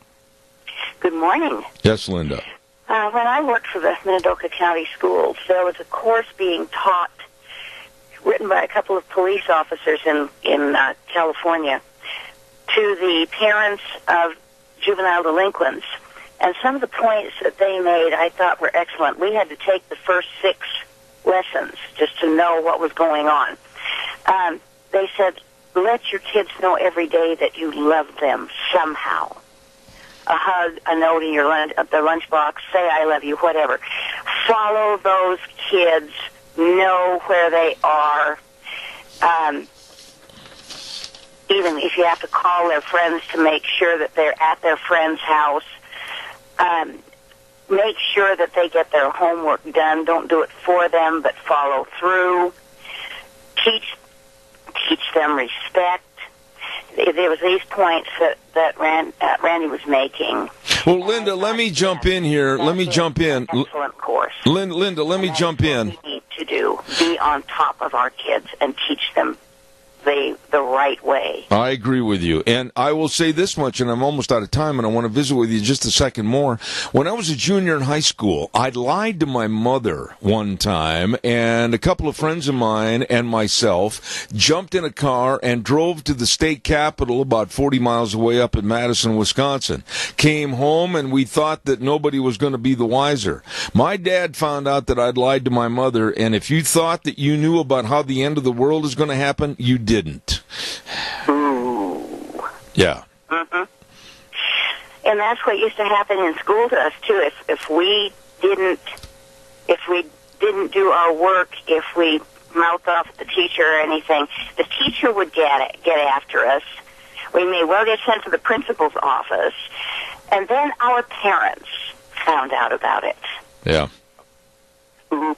Good morning. Yes, Linda. When I worked for the Minidoka County Schools, there was a course being taught, written by a couple of police officers in California, to the parents of juvenile delinquents. And some of the points that they made I thought were excellent. We had to take the first 6 lessons just to know what was going on. They said, let your kids know every day that you love them somehow. A hug, a note in your the lunchbox, say I love you, whatever. Follow those kids, know where they are. Even if you have to call their friends to make sure that they're at their friend's house, make sure that they get their homework done. Don't do it for them, but follow through. Teach them respect. There was these points that Randy was making. Well, Linda, let me jump in here. Let me jump in. Excellent course. Linda, let me jump in. What we need to do, be on top of our kids and teach them the right way. I agree with you. And I will say this much, and I'm almost out of time, and I want to visit with you just a second more. When I was a junior in high school, I lied to my mother one time, and a couple of friends of mine and myself jumped in a car and drove to the state capitol about 40 miles away up in Madison, Wisconsin. Came home, and we thought that nobody was going to be the wiser. My dad found out that I'd lied to my mother, and if you thought that you knew about how the end of the world is going to happen, you didn't. Ooh. Yeah. Mm-hmm. And that's what used to happen in school to us too. If we didn't do our work, if we mouthed off at the teacher or anything, the teacher would get after us. We may well get sent to the principal's office, and then our parents found out about it. Yeah. Mm-hmm.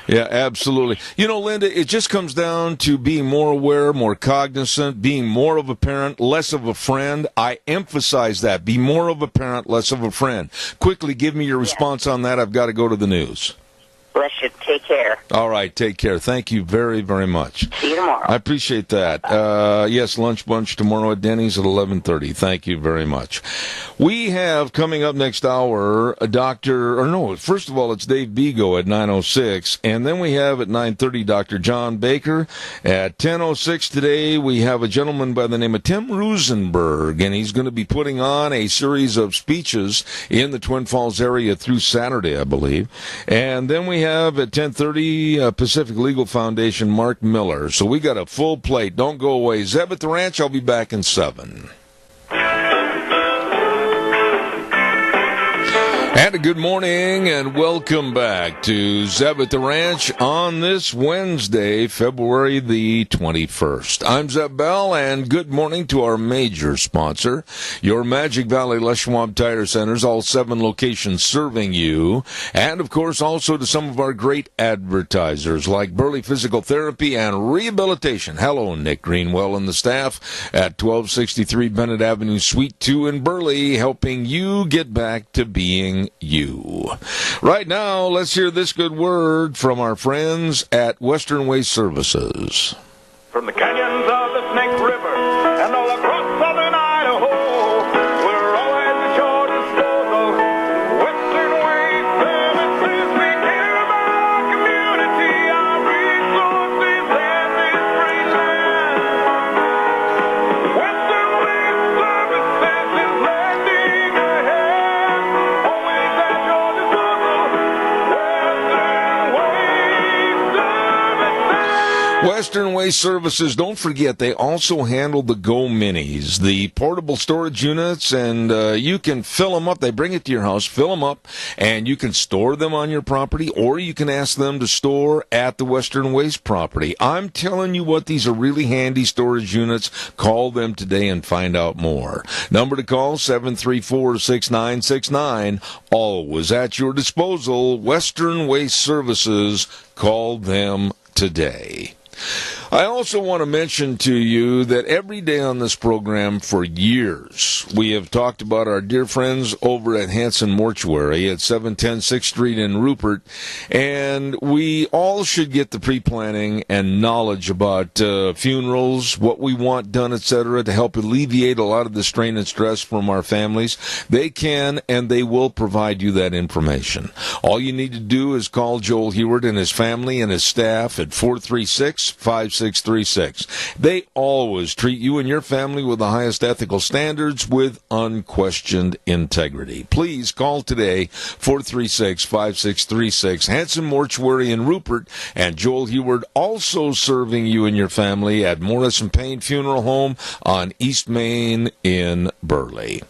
Yeah, absolutely. You know, Linda, it just comes down to being more aware, more cognizant, being more of a parent, less of a friend. I emphasize that. Be more of a parent, less of a friend. Quickly, give me your response on that. I've got to go to the news. Bless you. Take care. All right, take care. Thank you very, very much. See you tomorrow. I appreciate that. Yes, lunch bunch tomorrow at Denny's at 11:30. Thank you very much. We have coming up next hour first of all, it's Dave Bigo at 9:06, and then we have at 9:30 Dr. John Baker. At 10:06 today, we have a gentleman by the name of Tim Rosenberg, and he's going to be putting on a series of speeches in the Twin Falls area through Saturday, I believe. And then we have at 10:30 Pacific Legal Foundation, Mark Miller. So we got a full plate. Don't go away. Zeb at the Ranch, I'll be back in 7. And a good morning and welcome back to Zeb at the Ranch on this Wednesday, February the 21st. I'm Zeb Bell, and good morning to our major sponsor, your Magic Valley Les Schwab Tire Centers, all 7 locations serving you, and of course also to some of our great advertisers like Burley Physical Therapy and Rehabilitation. Hello, Nick Greenwell and the staff at 1263 Bennett Avenue, Suite 2 in Burley, helping you get back to being you. Right now, let's hear this good word from our friends at Western Waste Services. From the canyons of the Snake River and all across southern Idaho, we're always at your disposal. Western Waste Services, we care about our community, our resources, and this great land. Western Waste Services is lending a hand, always at your disposal. Western Waste Services, don't forget, they also handle the Go Minis, the portable storage units, and you can fill them up. They bring it to your house, fill them up, and you can store them on your property, or you can ask them to store at the Western Waste property. I'm telling you what, these are really handy storage units. Call them today and find out more. Number to call, 734-6969. Always at your disposal. Western Waste Services. Call them today. I also want to mention to you that every day on this program for years, we have talked about our dear friends over at Hanson Mortuary at 710 6th Street in Rupert, and we all should get the pre-planning and knowledge about funerals, what we want done, etc., to help alleviate a lot of the strain and stress from our families. They can and they will provide you that information. All you need to do is call Joel Heward and his family and his staff at 436-5636. They always treat you and your family with the highest ethical standards with unquestioned integrity. Please call today, 436-5636. Hanson Mortuary in Rupert, and Joel Heward also serving you and your family at Morris and Payne Funeral Home on East Main in Burley.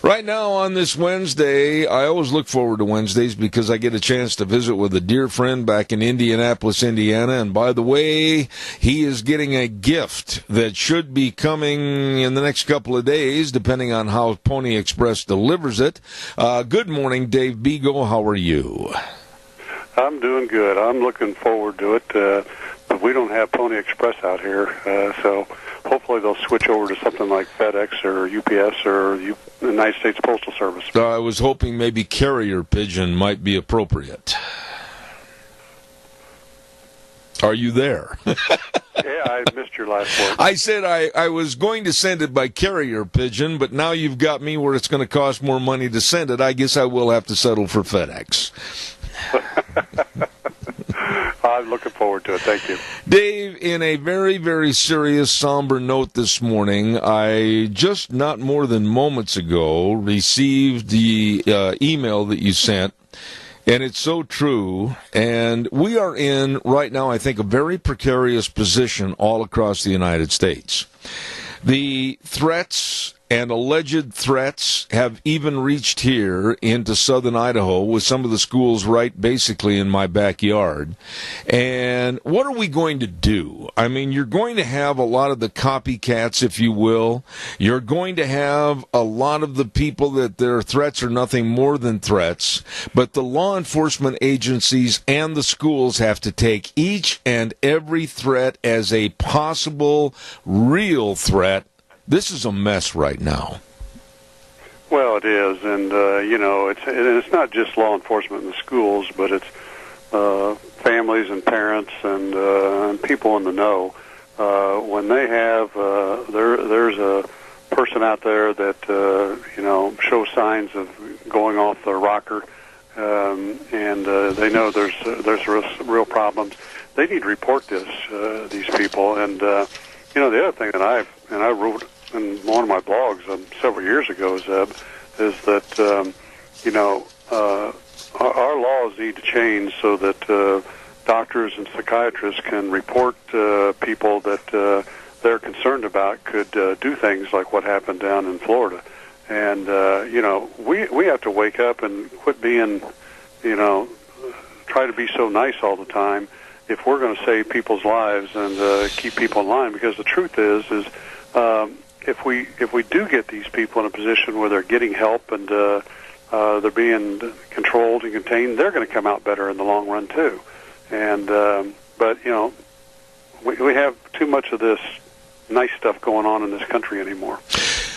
Right now on this Wednesday, I always look forward to Wednesdays because I get a chance to visit with a dear friend back in Indianapolis, Indiana. And by the way, he is getting a gift that should be coming in the next couple of days, depending on how Pony Express delivers it. Good morning, Dave Bigo. How are you? I'm doing good. I'm looking forward to it. But we don't have Pony Express out here, so hopefully they'll switch over to something like FedEx or UPS or the United States Postal Service. I was hoping maybe carrier pigeon might be appropriate. Are you there? Yeah, I missed your last word. I said I was going to send it by carrier pigeon, but now you've got me where it's going to cost more money to send it. I guess I will have to settle for FedEx. I'm looking forward to it. Thank you. Dave, in a very, very serious, somber note this morning, I just not more than moments ago received the email that you sent, and it's so true. And we are in, right now, I think, a very precarious position all across the United States. The threats and alleged threats have even reached here into southern Idaho with some of the schools right basically in my backyard. And what are we going to do? I mean, you're going to have a lot of the copycats, if you will. You're going to have a lot of the people that their threats are nothing more than threats. But the law enforcement agencies and the schools have to take each and every threat as a possible real threat. This is a mess right now. Well, it is, and it's not just law enforcement in the schools, but it's families and parents and people in the know. When they have there's a person out there that shows signs of going off the rocker, and they know there's real problems. They need to report these people, and the other thing that I wrote in one of my blogs several years ago, Zeb, is that our laws need to change so that doctors and psychiatrists can report people that they're concerned about could do things like what happened down in Florida. And we have to wake up and quit being try to be so nice all the time if we're going to save people's lives and keep people in line. Because the truth is if we do get these people in a position where they're getting help and they're being controlled and contained, they're going to come out better in the long run too. And but we have too much of this nice stuff going on in this country anymore.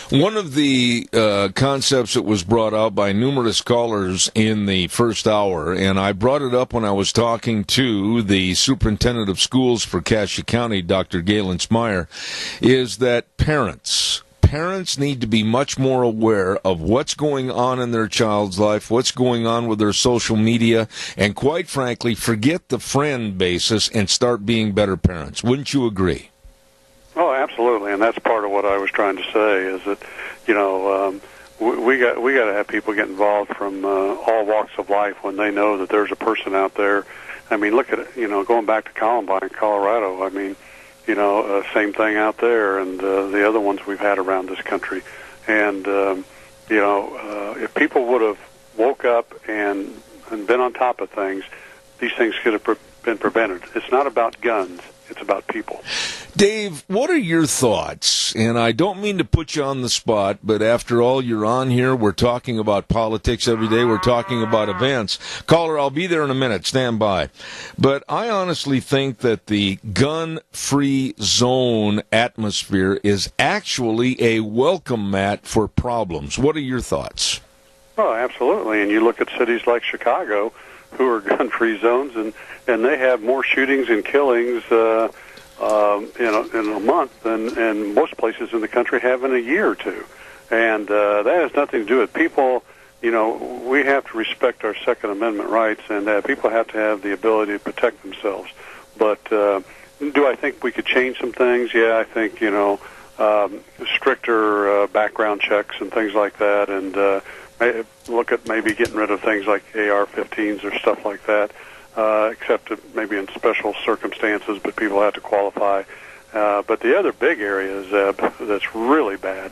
One of the concepts that was brought out by numerous callers in the first hour, and I brought it up when I was talking to the superintendent of schools for Cassia County, Dr. Gaylen Smyer, is that parents need to be much more aware of what's going on in their child's life, what's going on with their social media, and quite frankly, forget the friend basis and start being better parents. Wouldn't you agree? Oh, absolutely, and that's part of what I was trying to say. Is that we got to have people get involved from all walks of life when they know that there's a person out there. I mean, look at it. Going back to Columbine, Colorado. I mean, same thing out there, and the other ones we've had around this country. And if people would have woke up and been on top of things, these things could have been prevented. It's not about guns. It's about people. Dave, what are your thoughts? And I don't mean to put you on the spot, but after all, you're on here. We're talking about politics every day. We're talking about events. Caller, I'll be there in a minute. Stand by. But I honestly think that the gun-free zone atmosphere is actually a welcome mat for problems. What are your thoughts? Oh, absolutely. And you look at cities like Chicago, who are gun-free zones, and they have more shootings and killings in a month than most places in the country have in a year or two. And that has nothing to do with people. We have to respect our Second Amendment rights, and people have to have the ability to protect themselves. But do I think we could change some things? Yeah, I think, stricter background checks and things like that, and look at maybe getting rid of things like AR-15s or stuff like that, except maybe in special circumstances, but people have to qualify. But the other big area, Zeb, that's really bad,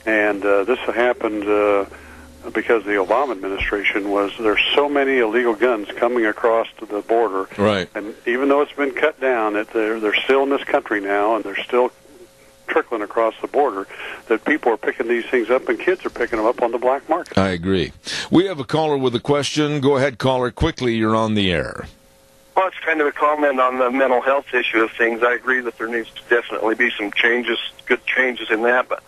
and this happened because the Obama administration there's so many illegal guns coming across to the border. Right. And even though it's been cut down, they're still in this country now, and they're still trickling across the border, that people are picking these things up and kids are picking them up on the black market. I agree. We have a caller with a question. Go ahead, caller. Quickly, you're on the air. Well, it's kind of a comment on the mental health issue of things. I agree that there needs to definitely be some changes, good changes in that, but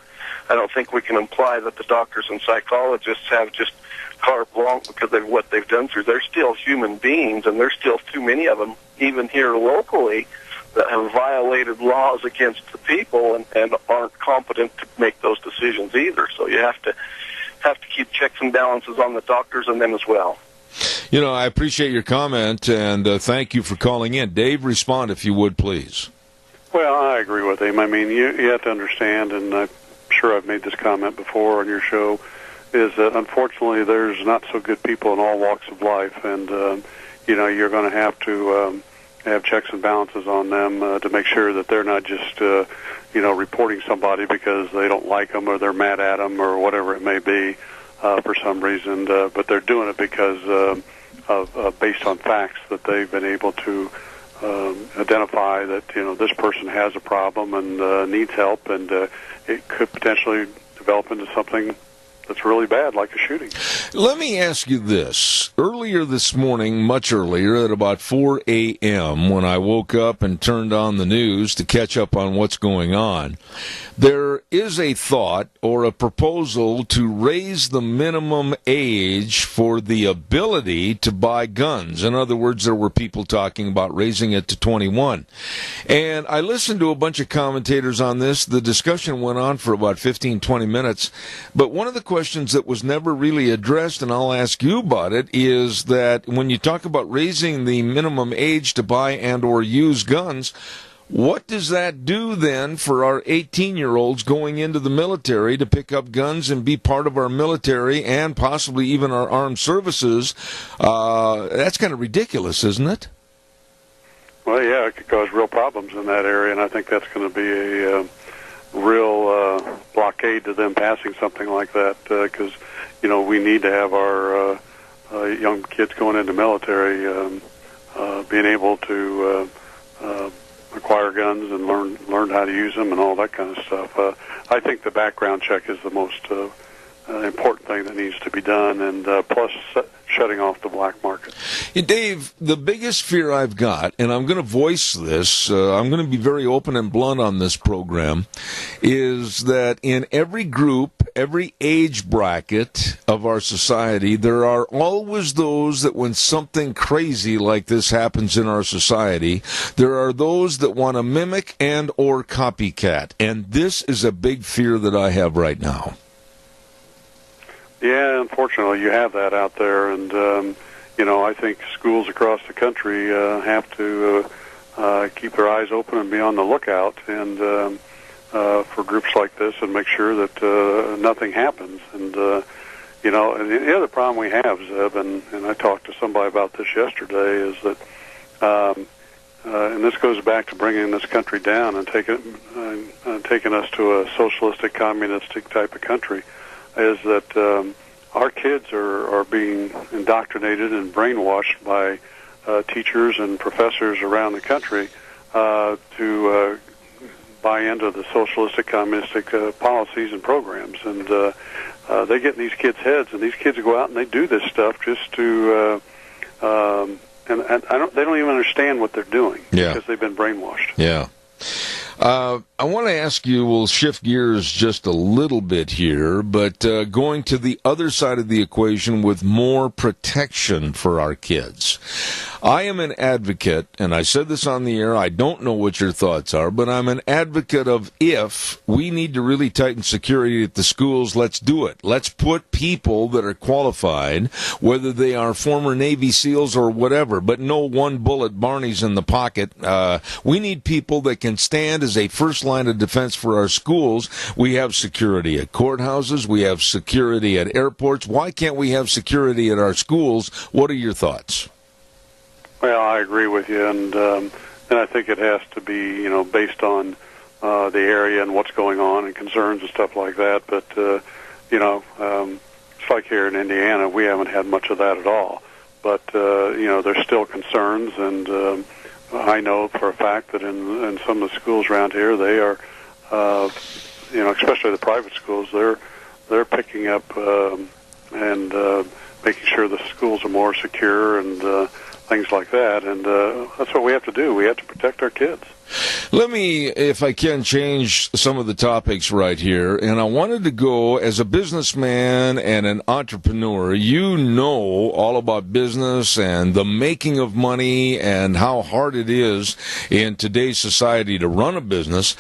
I don't think we can imply that the doctors and psychologists have just carte blanche because of what they've done through. They're still human beings, and there's still too many of them, even here locally, that have violated laws against the people and aren't competent to make those decisions either. So you have to keep checks and balances on the doctors and them as well. I appreciate your comment, and thank you for calling in. Dave, respond if you would, please. Well, I agree with him. I mean, you have to understand, and I'm sure I've made this comment before on your show, is that unfortunately there's not so good people in all walks of life, and you're going to have to have checks and balances on them to make sure that they're not just reporting somebody because they don't like them or they're mad at them or whatever it may be for some reason, but they're doing it because of based on facts that they've been able to identify that this person has a problem and needs help, and it could potentially develop into something that's really bad, like a shooting. Let me ask you this. Earlier this morning, much earlier, at about 4 a.m., when I woke up and turned on the news to catch up on what's going on, there is a thought or a proposal to raise the minimum age for the ability to buy guns. In other words, there were people talking about raising it to 21. And I listened to a bunch of commentators on this. The discussion went on for about 15, 20 minutes. But one of the questions that was never really addressed, and I'll ask you about it, is that when you talk about raising the minimum age to buy and or use guns, what does that do then for our 18-year-olds going into the military to pick up guns and be part of our military and possibly even our armed services? That's kind of ridiculous, isn't it? Well, yeah, it could cause real problems in that area, and I think that's going to be a real blockade to them passing something like that, because we need to have our young kids going into military being able to acquire guns and learn how to use them and all that kind of stuff. I think the background check is the most important thing that needs to be done, and plus shutting off the black market. Hey, Dave, the biggest fear I've got, and I'm going to voice this, I'm going to be very open and blunt on this program, is that in every group, every age bracket of our society, there are always those that when something crazy like this happens in our society, there are those that want to mimic and or copycat. And this is a big fear that I have right now. Yeah, unfortunately, you have that out there, and I think schools across the country have to keep their eyes open and be on the lookout, and for groups like this, and make sure that nothing happens. And and the other problem we have, Zeb, and I talked to somebody about this yesterday, is that, and this goes back to bringing this country down and taking us to a socialistic, communistic type of country, is that our kids are being indoctrinated and brainwashed by teachers and professors around the country to buy into the socialistic, communistic policies and programs. And they get in these kids' heads, and these kids go out and they do this stuff just to, and they don't even understand what they're doing, because they've been brainwashed. Yeah. I want to ask you, we'll shift gears just a little bit here, but going to the other side of the equation with more protection for our kids. I am an advocate, and I said this on the air, I don't know what your thoughts are, but I'm an advocate of, if we need to really tighten security at the schools, let's do it. Let's put people that are qualified, whether they are former Navy SEALs or whatever, but no one bullet Barneys in the pocket. We need people that can stand as a first line of defense for our schools. We have security at courthouses. We have security at airports. Why can't we have security at our schools? What are your thoughts? Well, I agree with you, and I think it has to be, based on the area and what's going on and concerns and stuff like that. But it's like here in Indiana, we haven't had much of that at all. But there's still concerns, and I know for a fact that in some of the schools around here, they are, especially the private schools, they're picking up and making sure the schools are more secure and things like that, and that's what we have to do. We have to protect our kids. Let me, if I can, change some of the topics right here, and I wanted to go, as a businessman and an entrepreneur, you know all about business and the making of money and how hard it is in today's society to run a business.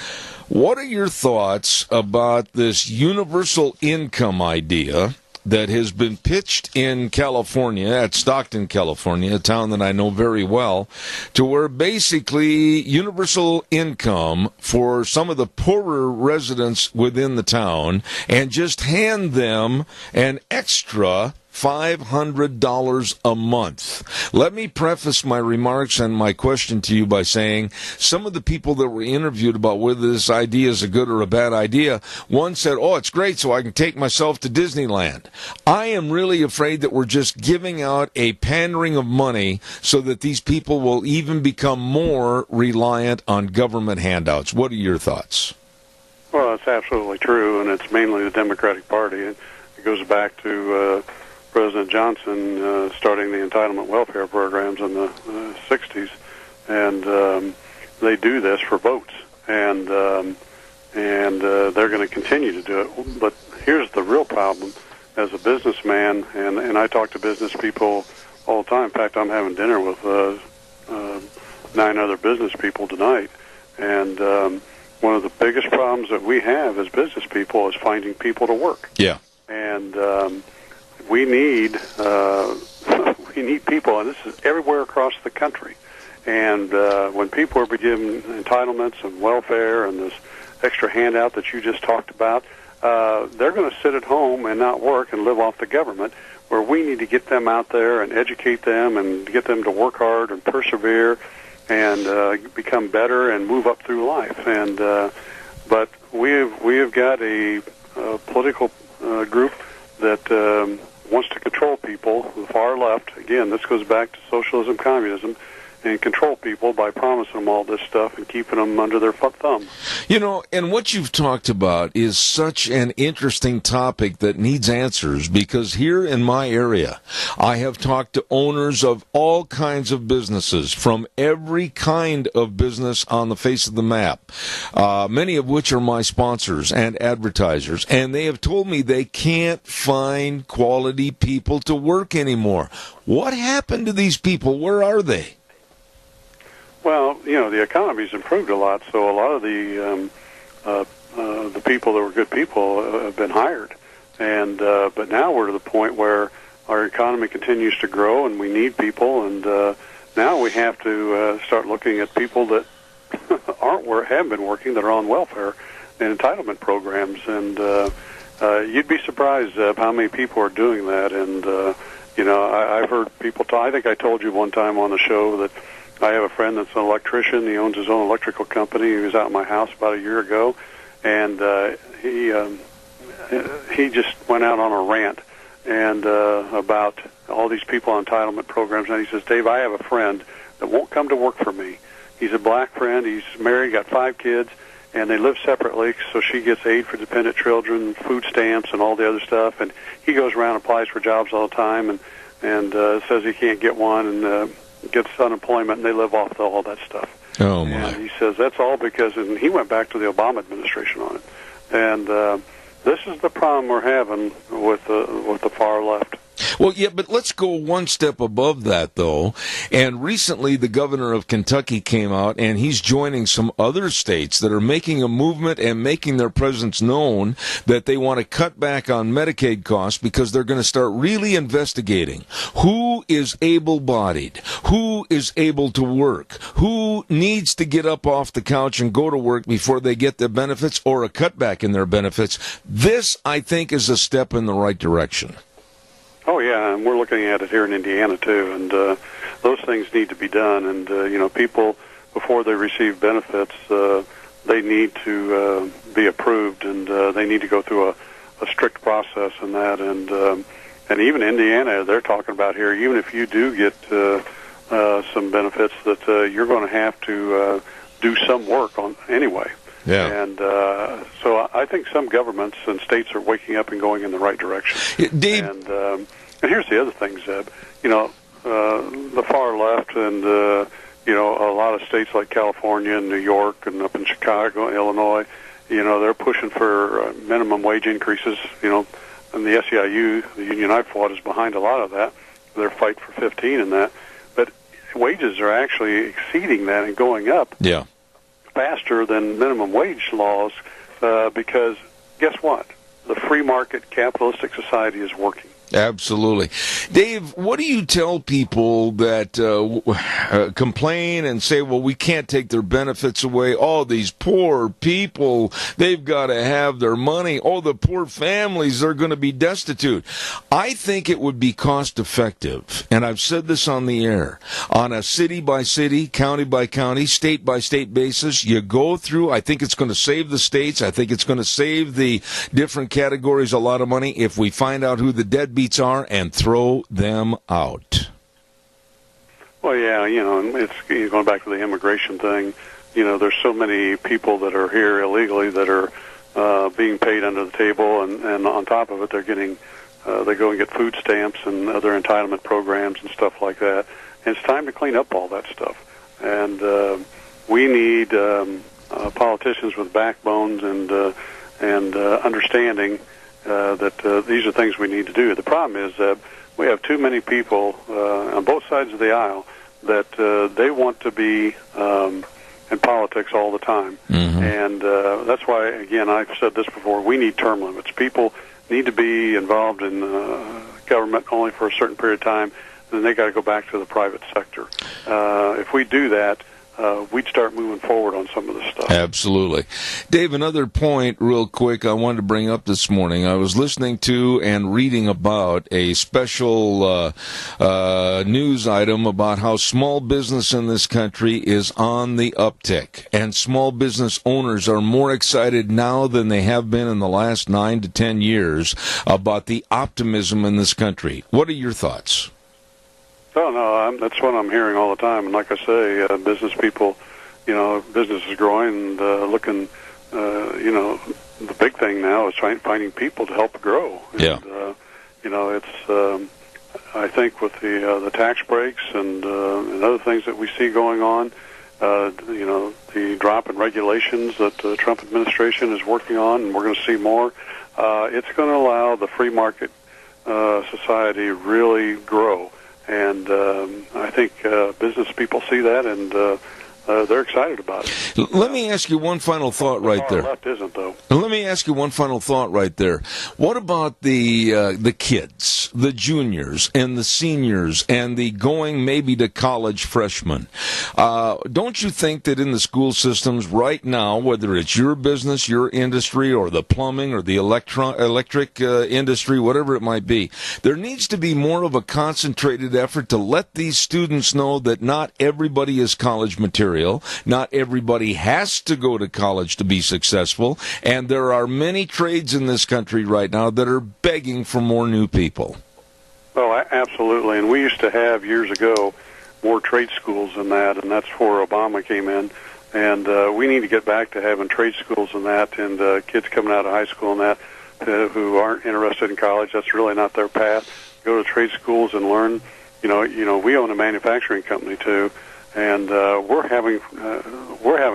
What are your thoughts about this universal income idea that has been pitched in California, at Stockton, California, a town that I know very well, to where basically universal income for some of the poorer residents within the town, and just hand them an extra $500 a month. Let me preface my remarks and my question to you by saying some of the people that were interviewed about whether this idea is a good or a bad idea, one said, oh, it's great so I can take myself to Disneyland. I am really afraid that we're just giving out a pandering of money so that these people will even become more reliant on government handouts. What are your thoughts? Well, that's absolutely true, and it's mainly the Democratic Party. It goes back to President Johnson starting the entitlement welfare programs in the 60s, and they do this for votes, and they're going to continue to do it. But here's the real problem. As a businessman, and I talk to business people all the time. In fact, I'm having dinner with 9 other business people tonight, and one of the biggest problems that we have as business people is finding people to work. Yeah. And we need people, and this is everywhere across the country. And when people are given entitlements and welfare and this extra handout that you just talked about, they're going to sit at home and not work and live off the government, where we need to get them out there and educate them and get them to work hard and persevere and become better and move up through life. And but we have got a political group that wants to control people, the far left. Again, this goes back to socialism, communism, and control people by promising them all this stuff and keeping them under their thumb. You know, and what you've talked about is such an interesting topic that needs answers, because here in my area, I have talked to owners of all kinds of businesses, from every kind of business on the face of the map, many of which are my sponsors and advertisers, and they have told me they can't find quality people to work anymore. What happened to these people? Where are they? Well, you know, the economy's improved a lot, so a lot of the people that were good people have been hired, and but now we're to the point where our economy continues to grow, and we need people, and now we have to start looking at people that have been working, that are on welfare and entitlement programs, and you'd be surprised how many people are doing that. And you know, I've heard people talk. I think I told you one time on the show that I have a friend that's an electrician. He owns his own electrical company. He was out at my house about a year ago, and he just went out on a rant and about all these people on entitlement programs. And he says, Dave, I have a friend that won't come to work for me. He's a black friend. He's married, got 5 kids, and they live separately, so she gets aid for dependent children, food stamps, and all the other stuff. And he goes around and applies for jobs all the time and says he can't get one, and gets unemployment, and they live off all that stuff. Oh, my. And he says that's all because, and he went back to the Obama administration on it. And this is the problem we're having with the far left. Well, yeah, but let's go one step above that, though. And recently, the governor of Kentucky came out, and he's joining some other states that are making a movement and making their presence known that they want to cut back on Medicaid costs because they're going to start really investigating who is able-bodied, who is able to work, who needs to get up off the couch and go to work before they get their benefits or a cutback in their benefits. This, I think, is a step in the right direction. Oh, yeah, and we're looking at it here in Indiana, too, and those things need to be done. And, you know, people, before they receive benefits, they need to be approved, and they need to go through a strict process in that. And even Indiana, they're talking about here, even if you do get some benefits, that you're going to have to do some work on anyway. Yeah. And so I think some governments and states are waking up and going in the right direction. Dave, and here's the other thing, Zeb. You know, the far left and, you know, a lot of states like California and New York and up in Chicago, Illinois, you know, they're pushing for minimum wage increases, you know, and the SEIU, the union I fought, is behind a lot of that. They're fighting for 15 in that. But wages are actually exceeding that and going up. Yeah. Faster than minimum wage laws because guess what? The free market capitalistic society is working. Absolutely. Dave, what do you tell people that complain and say, well, we can't take their benefits away? Oh, these poor people, they've got to have their money. Oh, the poor families, they're going to be destitute. I think it would be cost effective, and I've said this on the air, on a city by city, county by county, state by state basis. You go through, I think it's going to save the states. I think it's going to save the different categories a lot of money if we find out who the deadbeats are and throw them out. Well, yeah, and it's going back to the immigration thing. There's so many people that are here illegally that are being paid under the table, and on top of it, they're getting they go and get food stamps and other entitlement programs and stuff like that. And it's time to clean up all that stuff. And we need politicians with backbones and understanding that these are things we need to do. The problem is that we have too many people on both sides of the aisle that they want to be in politics all the time. Mm-hmm. And that's why, again, I've said this before, we need term limits. People need to be involved in government only for a certain period of time, and then they got to go back to the private sector. If we do that, we'd start moving forward on some of this stuff. Absolutely. Dave, another point real quick I wanted to bring up this morning. I was listening to and reading about a special news item about how small business in this country is on the uptick, and small business owners are more excited now than they have been in the last 9 to 10 years about the optimism in this country. What are your thoughts? Oh, no, that's what I'm hearing all the time. And like I say, business people, business is growing and looking, the big thing now is finding people to help grow. Yeah. And, it's, I think with the tax breaks and other things that we see going on, the drop in regulations that the Trump administration is working on, and we're going to see more, it's going to allow the free market society really grow. And I think business people see that, and they're excited about it. Let me ask you one final thought right there. Left isn't, though. Let me ask you one final thought right there. What about the kids, the juniors and the seniors, and the going maybe to college freshmen? Don't you think that in the school systems right now, whether it's your business, your industry, or the plumbing or the electric industry, whatever it might be, there needs to be more of a concentrated effort to let these students know that not everybody is college material. Not everybody has to go to college to be successful, and there are many trades in this country right now that are begging for more new people. Well, absolutely, and we used to have years ago more trade schools than that, and that's where Obama came in, and we need to get back to having trade schools and that, and kids coming out of high school and that who aren't interested in college, that's really not their path. Go to trade schools and learn. We own a manufacturing company too. And we're having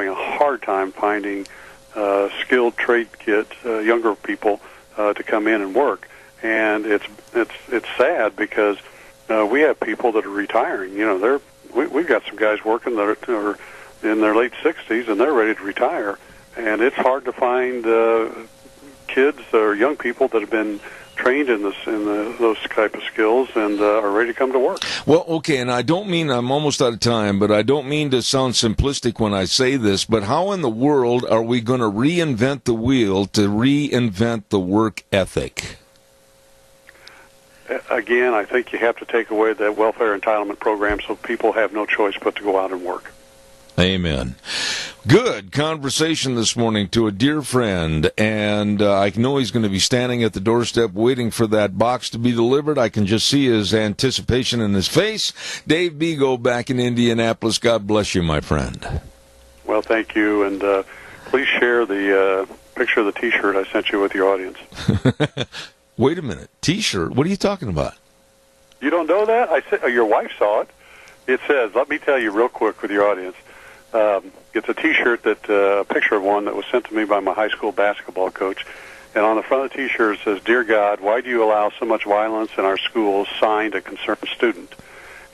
a hard time finding skilled trade kids, younger people, to come in and work. And it's sad because we have people that are retiring. We've got some guys working that are in their late 60s and they're ready to retire. And it's hard to find kids or young people that have been trained in those type of skills and are ready to come to work. Well, okay, and I don't mean, I'm almost out of time, but I don't mean to sound simplistic when I say this, but how in the world are we going to reinvent the wheel to reinvent the work ethic? Again, I think you have to take away that welfare entitlement program so people have no choice but to go out and work. Amen. Good conversation this morning to a dear friend, and I know he's going to be standing at the doorstep waiting for that box to be delivered. I can just see his anticipation in his face. Dave Bego back in Indianapolis. God bless you, my friend. Well, thank you, and please share the picture of the T-shirt I sent you with your audience. Wait a minute. T-shirt? What are you talking about? You don't know that? I said your wife saw it. It says, let me tell you real quick with your audience. It's a T-shirt a picture of one that was sent to me by my high school basketball coach. And on the front of the T-shirt it says, "Dear God, why do you allow so much violence in our schools?" Signed, a concerned student.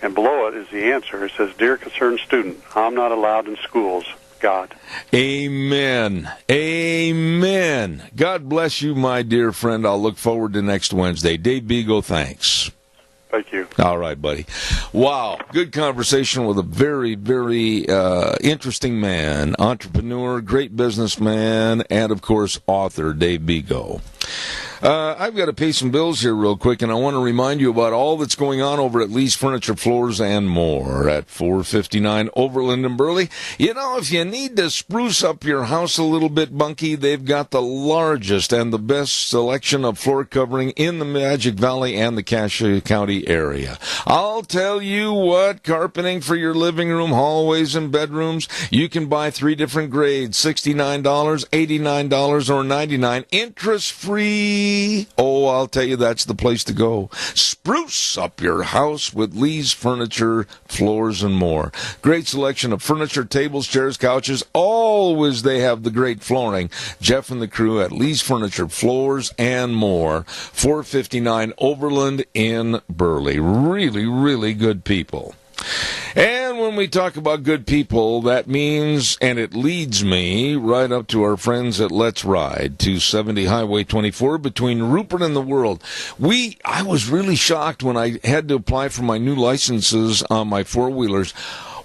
And below it is the answer. It says, "Dear concerned student, I'm not allowed in schools. God. Amen. Amen. God bless you, my dear friend. I'll look forward to next Wednesday. Dave Bigo, thanks. Thank you. All right, buddy. Wow. Good conversation with a very, very interesting man, entrepreneur, great businessman, and, of course, author, Dave Bigo. I've got to pay some bills here real quick, and I want to remind you about all that's going on over at Lee's Furniture, Floors, and More at 459 Overland in Burley. You know, if you need to spruce up your house a little bit, Bunky, they've got the largest and the best selection of floor covering in the Magic Valley and the Cassia County area. I'll tell you what, carpeting for your living room, hallways, and bedrooms, you can buy 3 different grades, $69, $89, or $99, interest-free. Oh, I'll tell you, that's the place to go. Spruce up your house with Lee's Furniture, Floors, and More. Great selection of furniture, tables, chairs, couches. Always they have the great flooring. Jeff and the crew at Lee's Furniture, Floors, and More. 459 Overland in Burley. Really, really good people. And when we talk about good people, that means, and it leads me right up to our friends at Let's Ride, 270 Highway 24 between Rupert and the World. I was really shocked when I had to apply for my new licenses on my four-wheelers.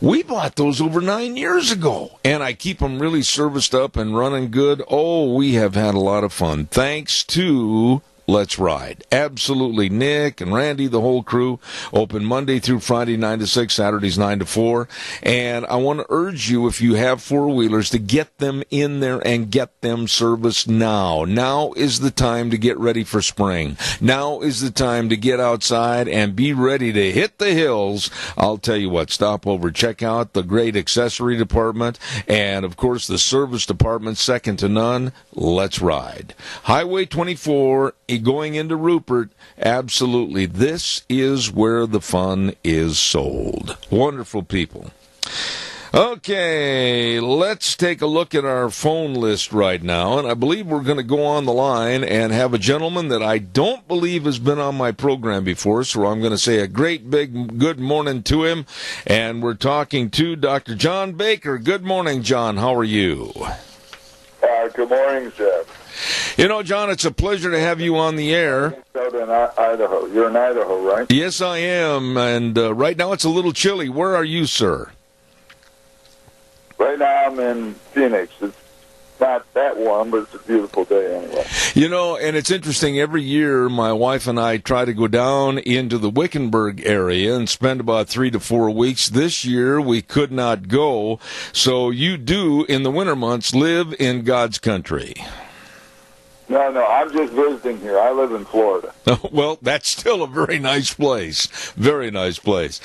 We bought those over 9 years ago, and I keep them really serviced up and running good. Oh, we have had a lot of fun. Thanks to Let's Ride. Absolutely. Nick and Randy, the whole crew, open Monday through Friday, 9 to 6, Saturdays, 9 to 4. And I want to urge you, if you have four-wheelers, to get them in there and get them serviced now. Now is the time to get ready for spring. Now is the time to get outside and be ready to hit the hills. I'll tell you what, stop over, check out the great accessory department, and, of course, the service department, second to none. Let's Ride. Highway 24, going into Rupert, absolutely. This is where the fun is sold. Wonderful people. Okay, let's take a look at our phone list right now, and I believe we're going to go on the line and have a gentleman that I don't believe has been on my program before, so I'm going to say a great big good morning to him, and we're talking to Dr. John Baker. Good morning, John. How are you? Good morning, Zeb. You know, John, it's a pleasure to have you on the air. In Idaho. You're in Idaho, right? Yes, I am, and right now it's a little chilly. Where are you, sir? Right now I'm in Phoenix. It's not that warm, but it's a beautiful day anyway. You know, and it's interesting, every year my wife and I try to go down into the Wickenburg area and spend about 3 to 4 weeks. This year we could not go, so you do, in the winter months, live in God's country. No, I'm just visiting here. I live in Florida. Well, that's still a very nice place. Very nice place.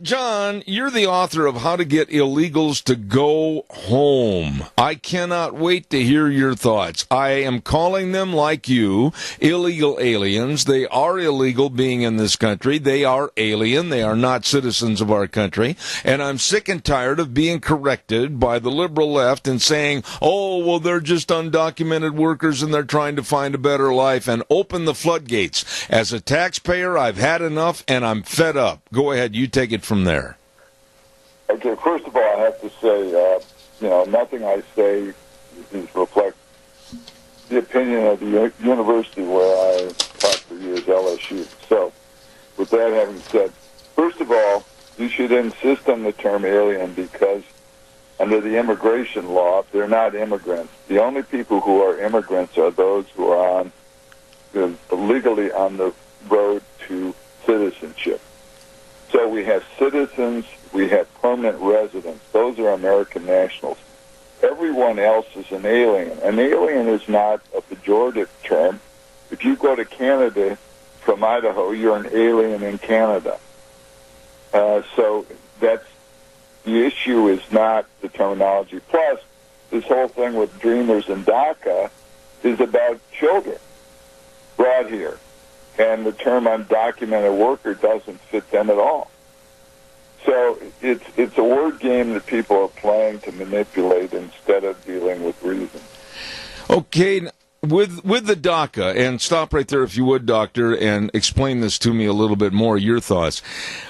John, you're the author of How to Get Illegals to Go Home. I cannot wait to hear your thoughts. I am calling them, like you, illegal aliens. They are illegal being in this country. They are alien. They are not citizens of our country. And I'm sick and tired of being corrected by the liberal left and saying, oh, well, they're just undocumented workers and they're trying to find a better life, and open the floodgates. As a taxpayer, I've had enough, and I'm fed up. Go ahead. You take it from there. Okay, first of all, I have to say, nothing I say reflects the opinion of the university where I taught for years, LSU. So, with that having said, first of all, you should insist on the term alien because under the immigration law, they're not immigrants. The only people who are immigrants are those who are legally on the road to citizenship. So we have citizens, we have permanent residents. Those are American nationals. Everyone else is an alien. An alien is not a pejorative term. If you go to Canada from Idaho, you're an alien in Canada. So that's the issue is not the terminology. Plus, this whole thing with Dreamers and DACA is about children brought here. And the term undocumented worker doesn't fit them at all. So it's a word game that people are playing to manipulate instead of dealing with reason. Okay, with the DACA, and stop right there if you would, Doctor, and explain this to me a little bit more, your thoughts.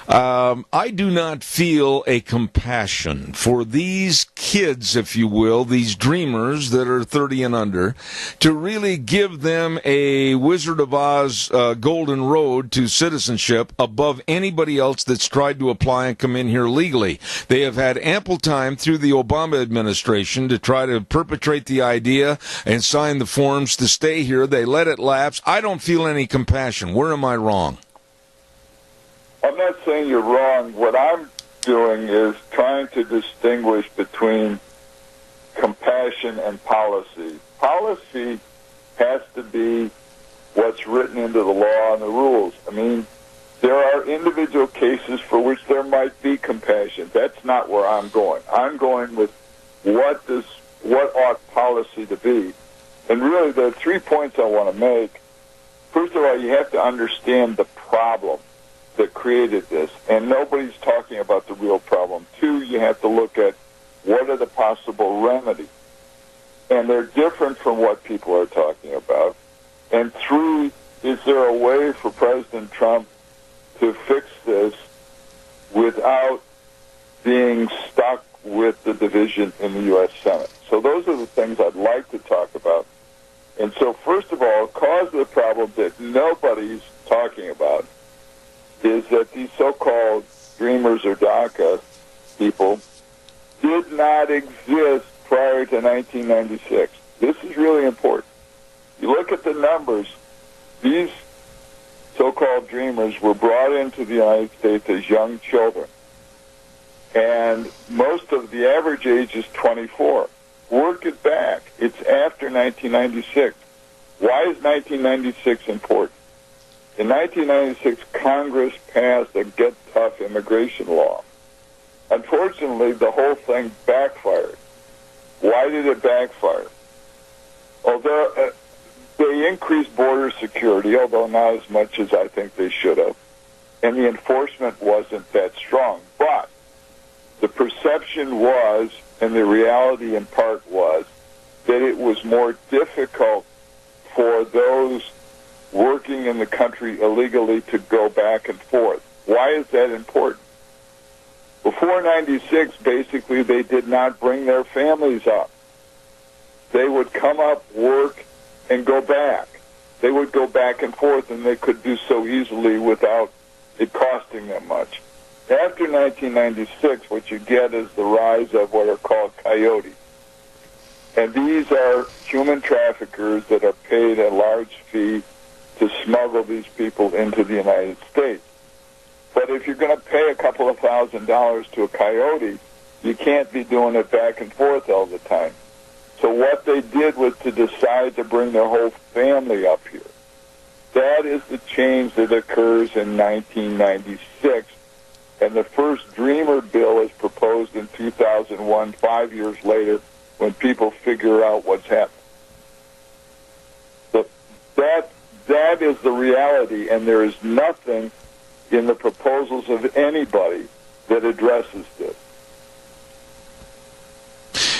I do not feel a compassion for these kids, if you will, these dreamers that are 30 and under, to really give them a Wizard of Oz golden road to citizenship above anybody else that's tried to apply and come in here legally. They have had ample time through the Obama administration to try to perpetrate the idea and sign the forms to stay here. They let it lapse. I don't feel any compassion. Where am I wrong? I'm not saying you're wrong. What I'm doing is trying to distinguish between compassion and policy. Policy has to be what's written into the law and the rules. I mean, there are individual cases for which there might be compassion. That's not where I'm going. I'm going with what ought policy to be. And really, there are 3 points I want to make. First of all, you have to understand the problem that created this, and nobody's talking about the real problem. 2, you have to look at what are the possible remedies, and they're different from what people are talking about. And 3, is there a way for President Trump to fix this without being stuck with the division in the U.S. Senate? So those are the things I'd like to talk about. And so, first of all, cause of the problem that nobody's talking about is that these so-called dreamers or DACA people did not exist prior to 1996. This is really important. You look at the numbers, these so-called dreamers were brought into the United States as young children. And most of the average age is 24. Work it back. It's after 1996. Why is 1996 important? In 1996, Congress passed a get-tough immigration law. Unfortunately, the whole thing backfired. Why did it backfire? Although they increased border security, although not as much as I think they should have, and the enforcement wasn't that strong. But the perception was, and the reality in part was, that it was more difficult for those working in the country illegally to go back and forth. Why is that important? Before 96, basically, they did not bring their families up. They would come up, work, and go back. They would go back and forth, and they could do so easily without it costing them much. After 1996, what you get is the rise of what are called coyotes. And these are human traffickers that are paid a large fee to smuggle these people into the United States. But if you're going to pay a couple of $1,000s to a coyote, you can't be doing it back and forth all the time. So what they did was to decide to bring their whole family up here. That is the change that occurs in 1996. And the first Dreamer bill is proposed in 2001, 5 years later, when people figure out what's happening. So that is the reality, and there is nothing in the proposals of anybody that addresses this.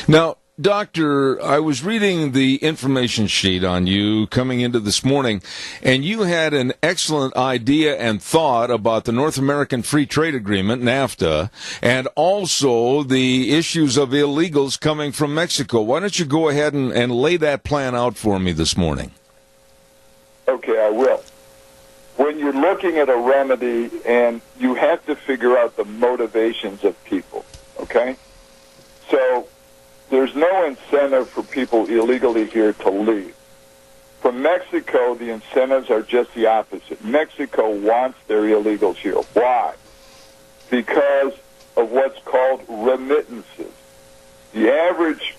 Now, Doctor, I was reading the information sheet on you coming into this morning, and you had an excellent idea and thought about the North American Free Trade Agreement, NAFTA, and also the issues of illegals coming from Mexico. Why don't you go ahead and lay that plan out for me this morning? Okay, I will. When you're looking at a remedy, and you have to figure out the motivations of people, okay? So there's no incentive for people illegally here to leave. From Mexico, the incentives are just the opposite. Mexico wants their illegals here. Why? Because of what's called remittances. The average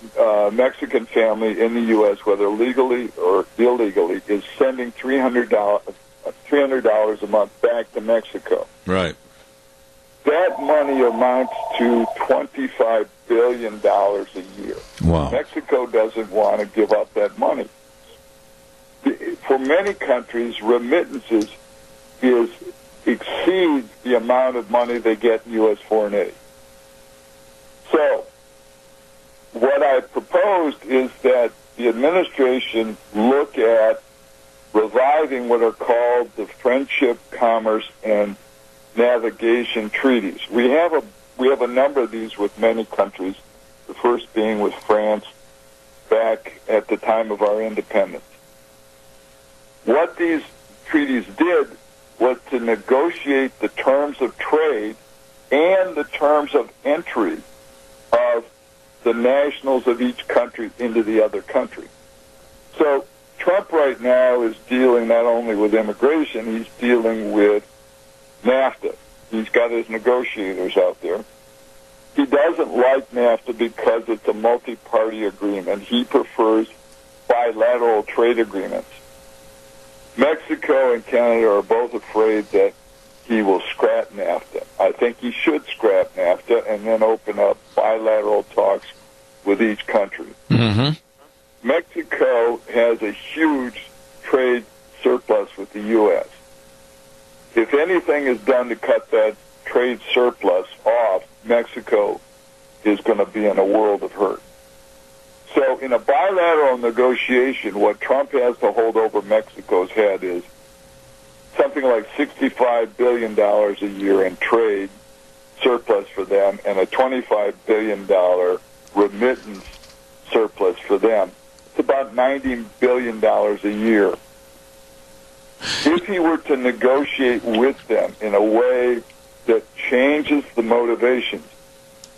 Mexican family in the U.S., whether legally or illegally, is sending $300 a month back to Mexico. Right. That money amounts to $25 billion a year. Wow. Mexico doesn't want to give up that money. For many countries, remittances exceeds the amount of money they get in U.S. foreign aid. So what I proposed is that the administration look at reviving what are called the Friendship, Commerce, and Navigation Treaties. We have a number of these with many countries, the first being with France back at the time of our independence. What these treaties did was to negotiate the terms of trade and the terms of entry of the nationals of each country into the other country. So Trump right now is dealing not only with immigration, he's dealing with NAFTA. He's got his negotiators out there. He doesn't like NAFTA because it's a multi-party agreement. He prefers bilateral trade agreements. Mexico and Canada are both afraid that he will scrap NAFTA. I think he should scrap NAFTA and then open up bilateral talks with each country. Mm-hmm. Mexico has a huge trade surplus with the U.S. If anything is done to cut that trade surplus off, Mexico is going to be in a world of hurt. So in a bilateral negotiation, what Trump has to hold over Mexico's head is something like $65 billion a year in trade surplus for them and a $25 billion remittance surplus for them. It's about $90 billion a year. If he were to negotiate with them in a way that changes the motivations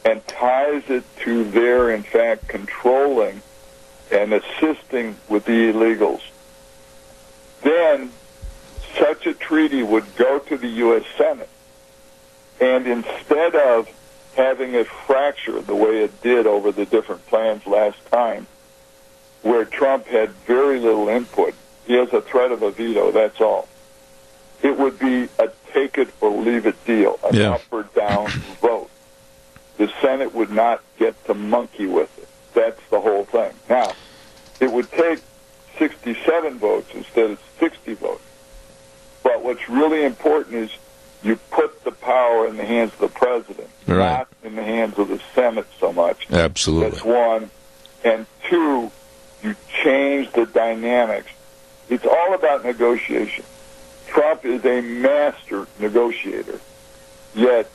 and ties it to their, in fact, controlling and assisting with the illegals, then such a treaty would go to the U.S. Senate. And instead of having it fracture the way it did over the different plans last time, where Trump had very little input, he has a threat of a veto, that's all. It would be a take it or leave it deal, an up or down vote. The Senate would not get to monkey with it. That's the whole thing. Now, it would take 67 votes instead of 60 votes. But what's really important is you put the power in the hands of the president, not in the hands of the Senate so much. Absolutely. That's one. And two, you change the dynamics. It's all about negotiation. Trump is a master negotiator, yet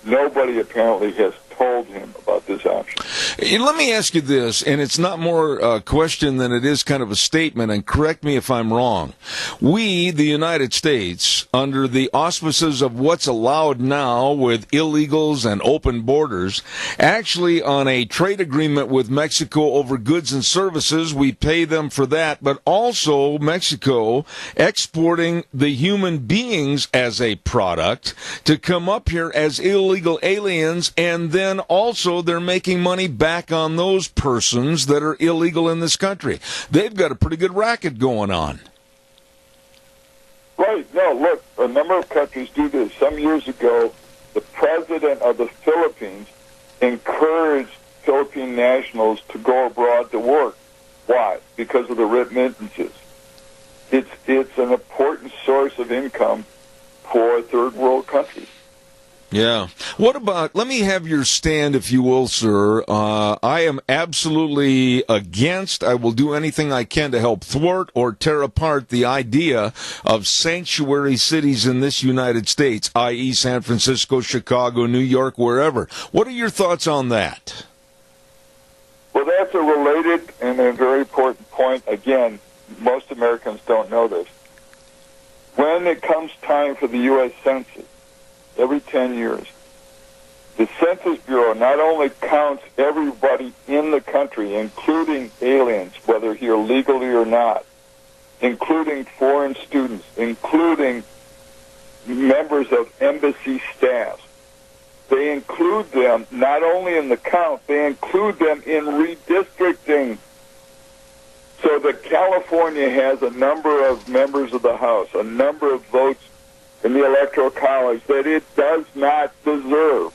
nobody apparently has told him about this option. Let me ask you this, and it's not more a question than it is kind of a statement, and correct me if I'm wrong. We, the United States, under the auspices of what's allowed now with illegals and open borders, actually on a trade agreement with Mexico over goods and services, we pay them for that, but also Mexico exporting the human beings as a product to come up here as illegal aliens, and then also they're making money back on those persons that are illegal in this country. They've got a pretty good racket going on. Right. No, look, a number of countries do this. Some years ago, the president of the Philippines encouraged Philippine nationals to go abroad to work. Why? Because of the remittances. It's an important source of income for third world countries. Yeah. What about, let me have your stand, if you will, sir. I am absolutely against, I will do anything I can to help thwart or tear apart the idea of sanctuary cities in this United States, i.e. San Francisco, Chicago, New York, wherever. What are your thoughts on that? Well, that's a related and a very important point. Again, most Americans don't know this. When it comes time for the U.S. Census, every 10 years, the Census Bureau not only counts everybody in the country, including aliens, whether here legally or not, including foreign students, including members of embassy staffs. They include them not only in the count, they include them in redistricting. So that California has a number of members of the House, a number of votes in the Electoral College that it does not deserve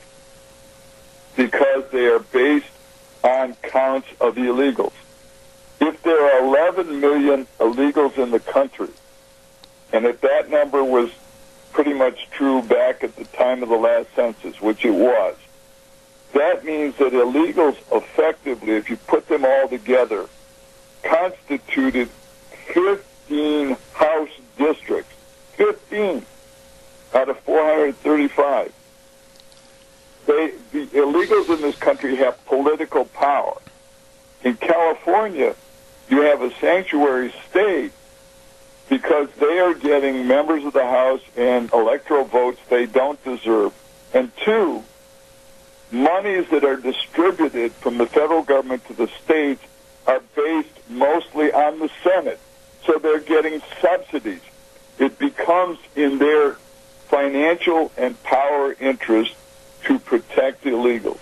because they are based on counts of the illegals. If there are 11 million illegals in the country, and if that number was pretty much true back at the time of the last census, which it was, that means that illegals effectively, if you put them all together, constituted 15 House districts. 15 out of 435. The illegals in this country have political power. In California, you have a sanctuary state because they are getting members of the House and electoral votes they don't deserve. And two, monies that are distributed from the federal government to the states are based mostly on the Senate. So they're getting subsidies. It becomes in their financial and power interest to protect illegals.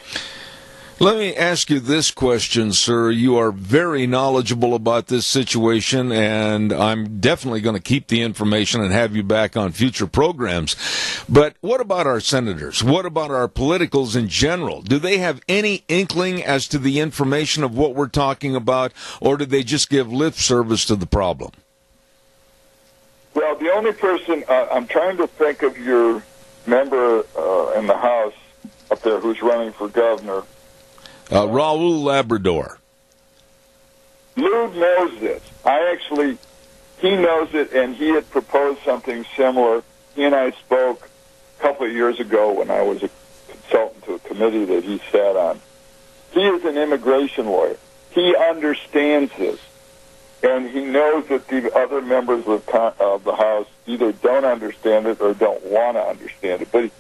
Let me ask you this question, sir. You are very knowledgeable about this situation, and I'm definitely going to keep the information and have you back on future programs. But what about our senators? What about our politicals in general? Do they have any inkling as to the information of what we're talking about, or do they just give lip service to the problem? Well, the only person, I'm trying to think of your member in the House up there who's running for governor. Raul Labrador. Lou knows this. He knows it, and he had proposed something similar. He and I spoke a couple of years ago when I was a consultant to a committee that he sat on. He is an immigration lawyer. He understands this, and he knows that the other members of the House either don't understand it or don't want to understand it. But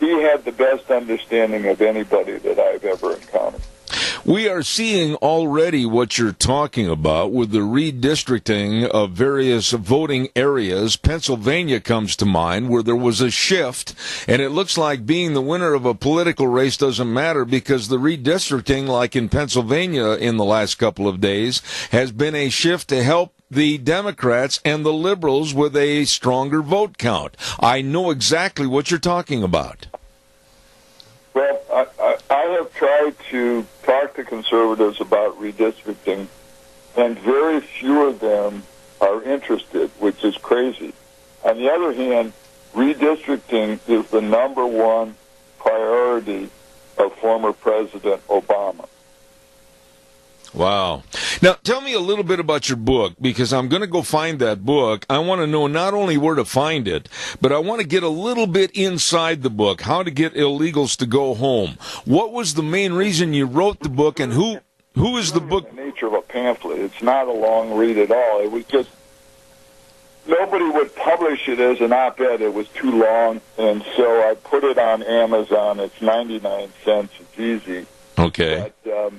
he had the best understanding of anybody that I've ever encountered. We are seeing already what you're talking about with the redistricting of various voting areas. Pennsylvania comes to mind, where there was a shift, and it looks like being the winner of a political race doesn't matter because the redistricting, like in Pennsylvania in the last couple of days, has been a shift to help the Democrats and the liberals with a stronger vote count. I know exactly what you're talking about. Well, I have tried to talk to conservatives about redistricting, and very few of them are interested, which is crazy. On the other hand, redistricting is the number one priority of former President Obama. Wow. Now, tell me a little bit about your book, because I'm going to go find that book. I want to know not only where to find it, but I want to get a little bit inside the book, how to get illegals to go home. What was the main reason you wrote the book, and who is the book? The nature of a pamphlet. It's not a long read at all. It was just, nobody would publish it as an op-ed. It was too long, and so I put it on Amazon. It's 99 cents. It's easy. Okay. But,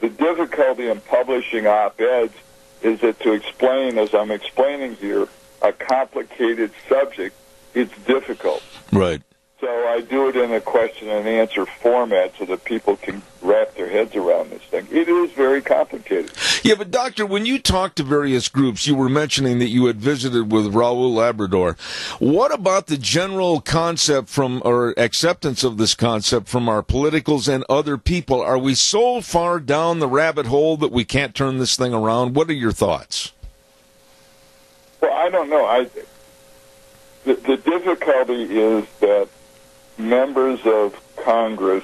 the difficulty in publishing op-eds is that to explain, as I'm explaining here, a complicated subject, it's difficult. Right. So I do it in a question and answer format so that people can wrap their heads around this thing. It is very complicated. Yeah, but Doctor, when you talk to various groups, you were mentioning that you had visited with Raul Labrador. What about the general concept or acceptance of this concept from our politicals and other people? Are we so far down the rabbit hole that we can't turn this thing around? What are your thoughts? Well, I don't know. The difficulty is that members of Congress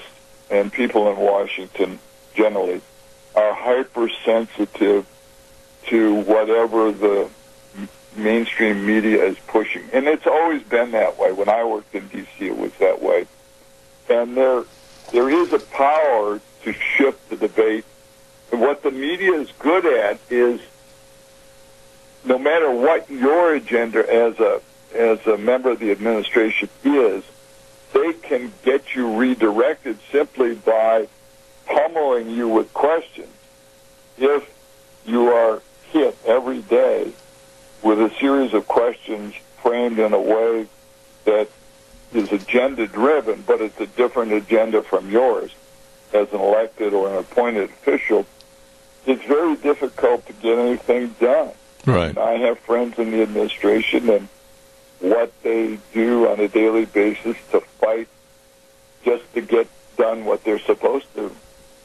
and people in Washington generally are hypersensitive to whatever the mainstream media is pushing. And it's always been that way. When I worked in D.C., it was that way. And there is a power to shift the debate. And what the media is good at is, no matter what your agenda as a member of the administration is, they can get you redirected simply by pummeling you with questions. If you are hit every day with a series of questions framed in a way that is agenda-driven, but it's a different agenda from yours as an elected or an appointed official, it's very difficult to get anything done. Right. And I have friends in the administration, and what they do on a daily basis to fight just to get done what they're supposed to.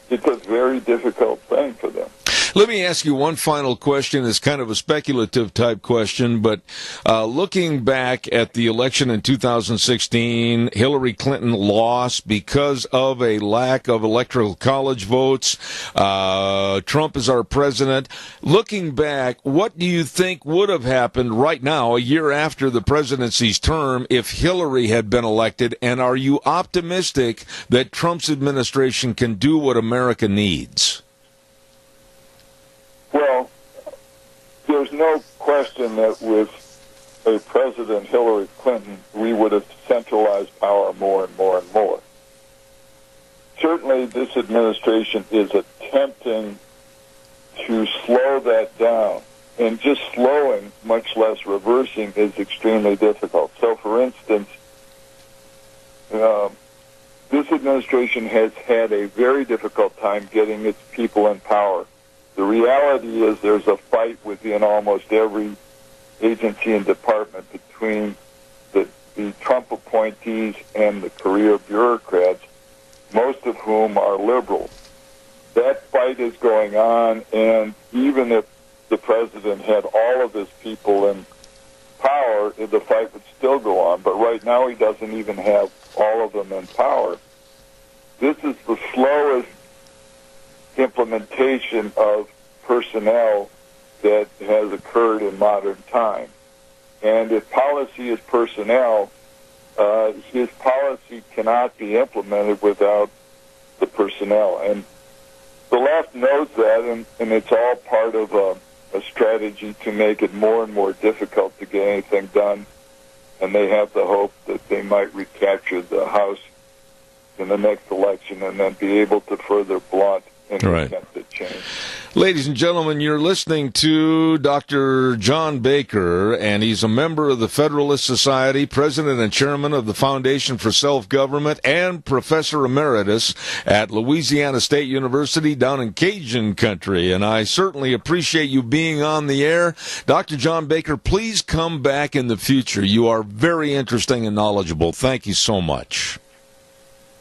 It's a very difficult thing for them. Let me ask you one final question. It's kind of a speculative type question, but looking back at the election in 2016, Hillary Clinton lost because of a lack of electoral college votes. Trump is our president. Looking back, what do you think would have happened right now, a year after the presidency's term, if Hillary had been elected? And are you optimistic that Trump's administration can do what America needs? Well, there's no question that with a President Hillary Clinton, we would have centralized power more and more and more. Certainly, this administration is attempting to slow that down. And just slowing, much less reversing, is extremely difficult. So, for instance, this administration has had a very difficult time getting its people in power. The reality is there's a fight within almost every agency and department between the Trump appointees and the career bureaucrats, most of whom are liberals. That fight is going on, and even if the president had all of his people in power, the fight would still go on. But right now he doesn't even have all of them in power. This is the slowest implementation of personnel that has occurred in modern time. And if policy is personnel, his policy cannot be implemented without the personnel. And the left knows that, and it's all part of a strategy to make it more and more difficult to get anything done. And they have the hope that they might recapture the House in the next election and then be able to further blunt any attempt at change. Ladies and gentlemen, you're listening to Dr. John Baker, and he's a member of the Federalist Society, president and chairman of the Foundation for Self-Government, and professor emeritus at Louisiana State University down in Cajun country. And I certainly appreciate you being on the air. Dr. John Baker, please come back in the future. You are very interesting and knowledgeable. Thank you so much.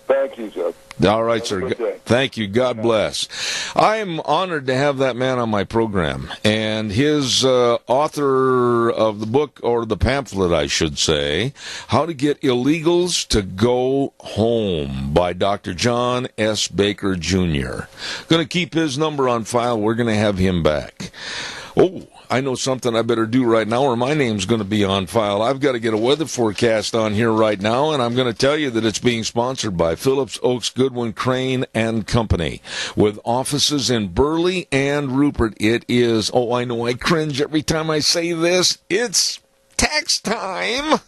Thank you, Jeff. All right, sir. Thank you. God bless. I am honored to have that man on my program. And his author of the book, or the pamphlet, I should say, How to Get Illegals to Go Home, by Dr. John S. Baker, Jr. Going to keep his number on file. We're going to have him back. Oh, I know something I better do right now, or my name's going to be on file. I've got to get a weather forecast on here right now, and I'm going to tell you that it's being sponsored by Phillips, Oaks, Goodwin, Crane, and Company, with offices in Burley and Rupert. It is, I know I cringe every time I say this, it's tax time.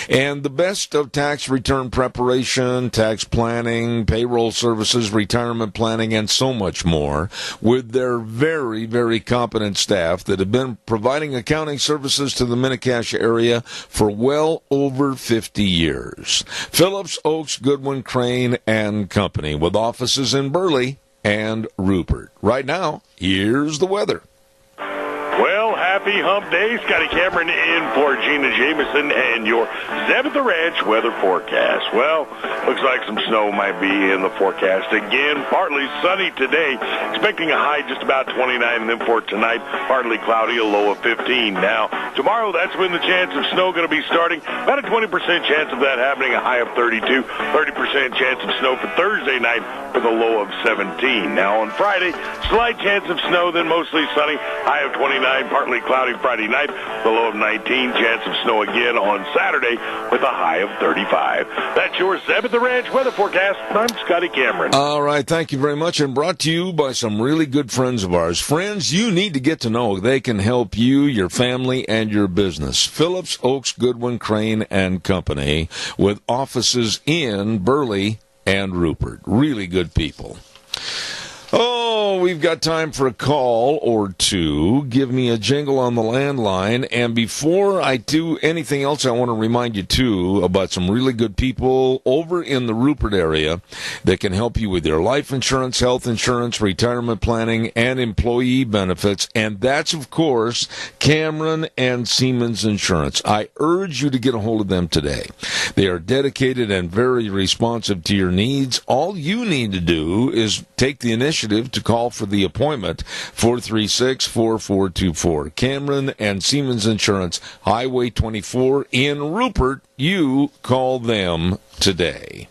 And the best of tax return preparation, tax planning, payroll services, retirement planning, and so much more, with their very, very competent staff that have been providing accounting services to the Mini-Cassia area for well over 50 years. Phillips, Oaks, Goodwin, Crane, and Company, with offices in Burley and Rupert. Right now, here's the weather. Well, happy hump day. Scotty Cameron in for Gina Jameson and your Zeb at the Ranch weather forecast. Well, looks like some snow might be in the forecast again. Partly sunny today, expecting a high just about 29, and then for tonight, partly cloudy, a low of 15. Now, tomorrow, that's when the chance of snow going to be starting. About a 20% chance of that happening, a high of 32. 30% chance of snow for Thursday night with a low of 17. Now, on Friday, slight chance of snow, then mostly sunny, high of 29. Partly cloudy Friday night, the low of 19. Chance of snow again on Saturday with a high of 35. That's your Zeb at the Ranch weather forecast. I'm Scotty Cameron. All right, thank you very much, and brought to you by some really good friends of ours. Friends you need to get to know. They can help you, your family, and your business. Phillips, Oaks, Goodwin, Crane, and Company, with offices in Burley and Rupert. Really good people. Oh, we've got time for a call or two. Give me a jingle on the landline. And before I do anything else, I want to remind you, too, about some really good people over in the Rupert area that can help you with your life insurance, health insurance, retirement planning, and employee benefits. And that's, of course, Cameron and Siemens Insurance. I urge you to get a hold of them today. They are dedicated and very responsive to your needs. All you need to do is take the initiative to call call for the appointment, 436-4424. Cameron and Siemens Insurance, Highway 24 in Rupert. You call them today.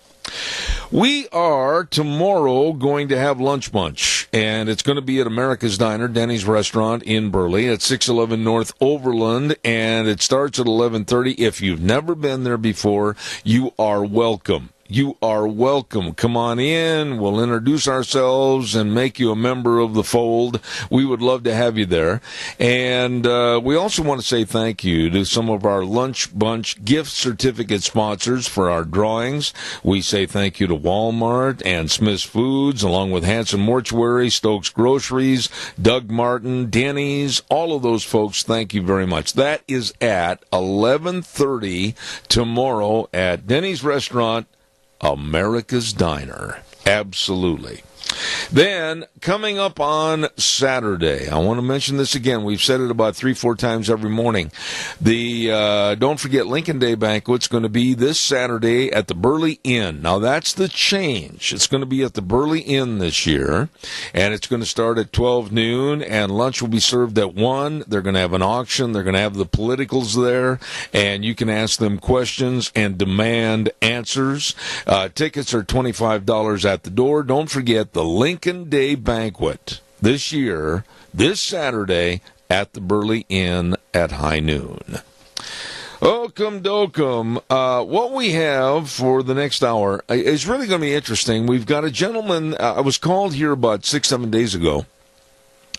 We are tomorrow going to have Lunch Bunch, and it's going to be at America's Diner, Denny's Restaurant in Burley at 611 North Overland, and it starts at 11:30. If you've never been there before, you are welcome. You are welcome. Come on in. We'll introduce ourselves and make you a member of the fold. We would love to have you there. And we also want to say thank you to some of our Lunch Bunch gift certificate sponsors for our drawings. We say thank you to Walmart and Smith's Foods, along with Hanson Mortuary, Stokes Groceries, Doug Martin, Denny's, all of those folks. Thank you very much. That is at 11:30 tomorrow at Denny's Restaurant, America's Diner. Absolutely. Then, coming up on Saturday, I want to mention this again. We've said it about 3-4 times every morning. The don't forget, Lincoln Day Banquet's going to be this Saturday at the Burley Inn. Now, that's the change. It's going to be at the Burley Inn this year, and it's going to start at 12 noon, and lunch will be served at 1. They're going to have an auction. They're going to have the politicals there, and you can ask them questions and demand answers. Tickets are $25 at the door. Don't forget the Lincoln Day Banquet this year, this Saturday, at the Burley Inn at high noon. Okum dokum. What we have for the next hour is really going to be interesting. We've got a gentleman, I was called here about 6-7 days ago,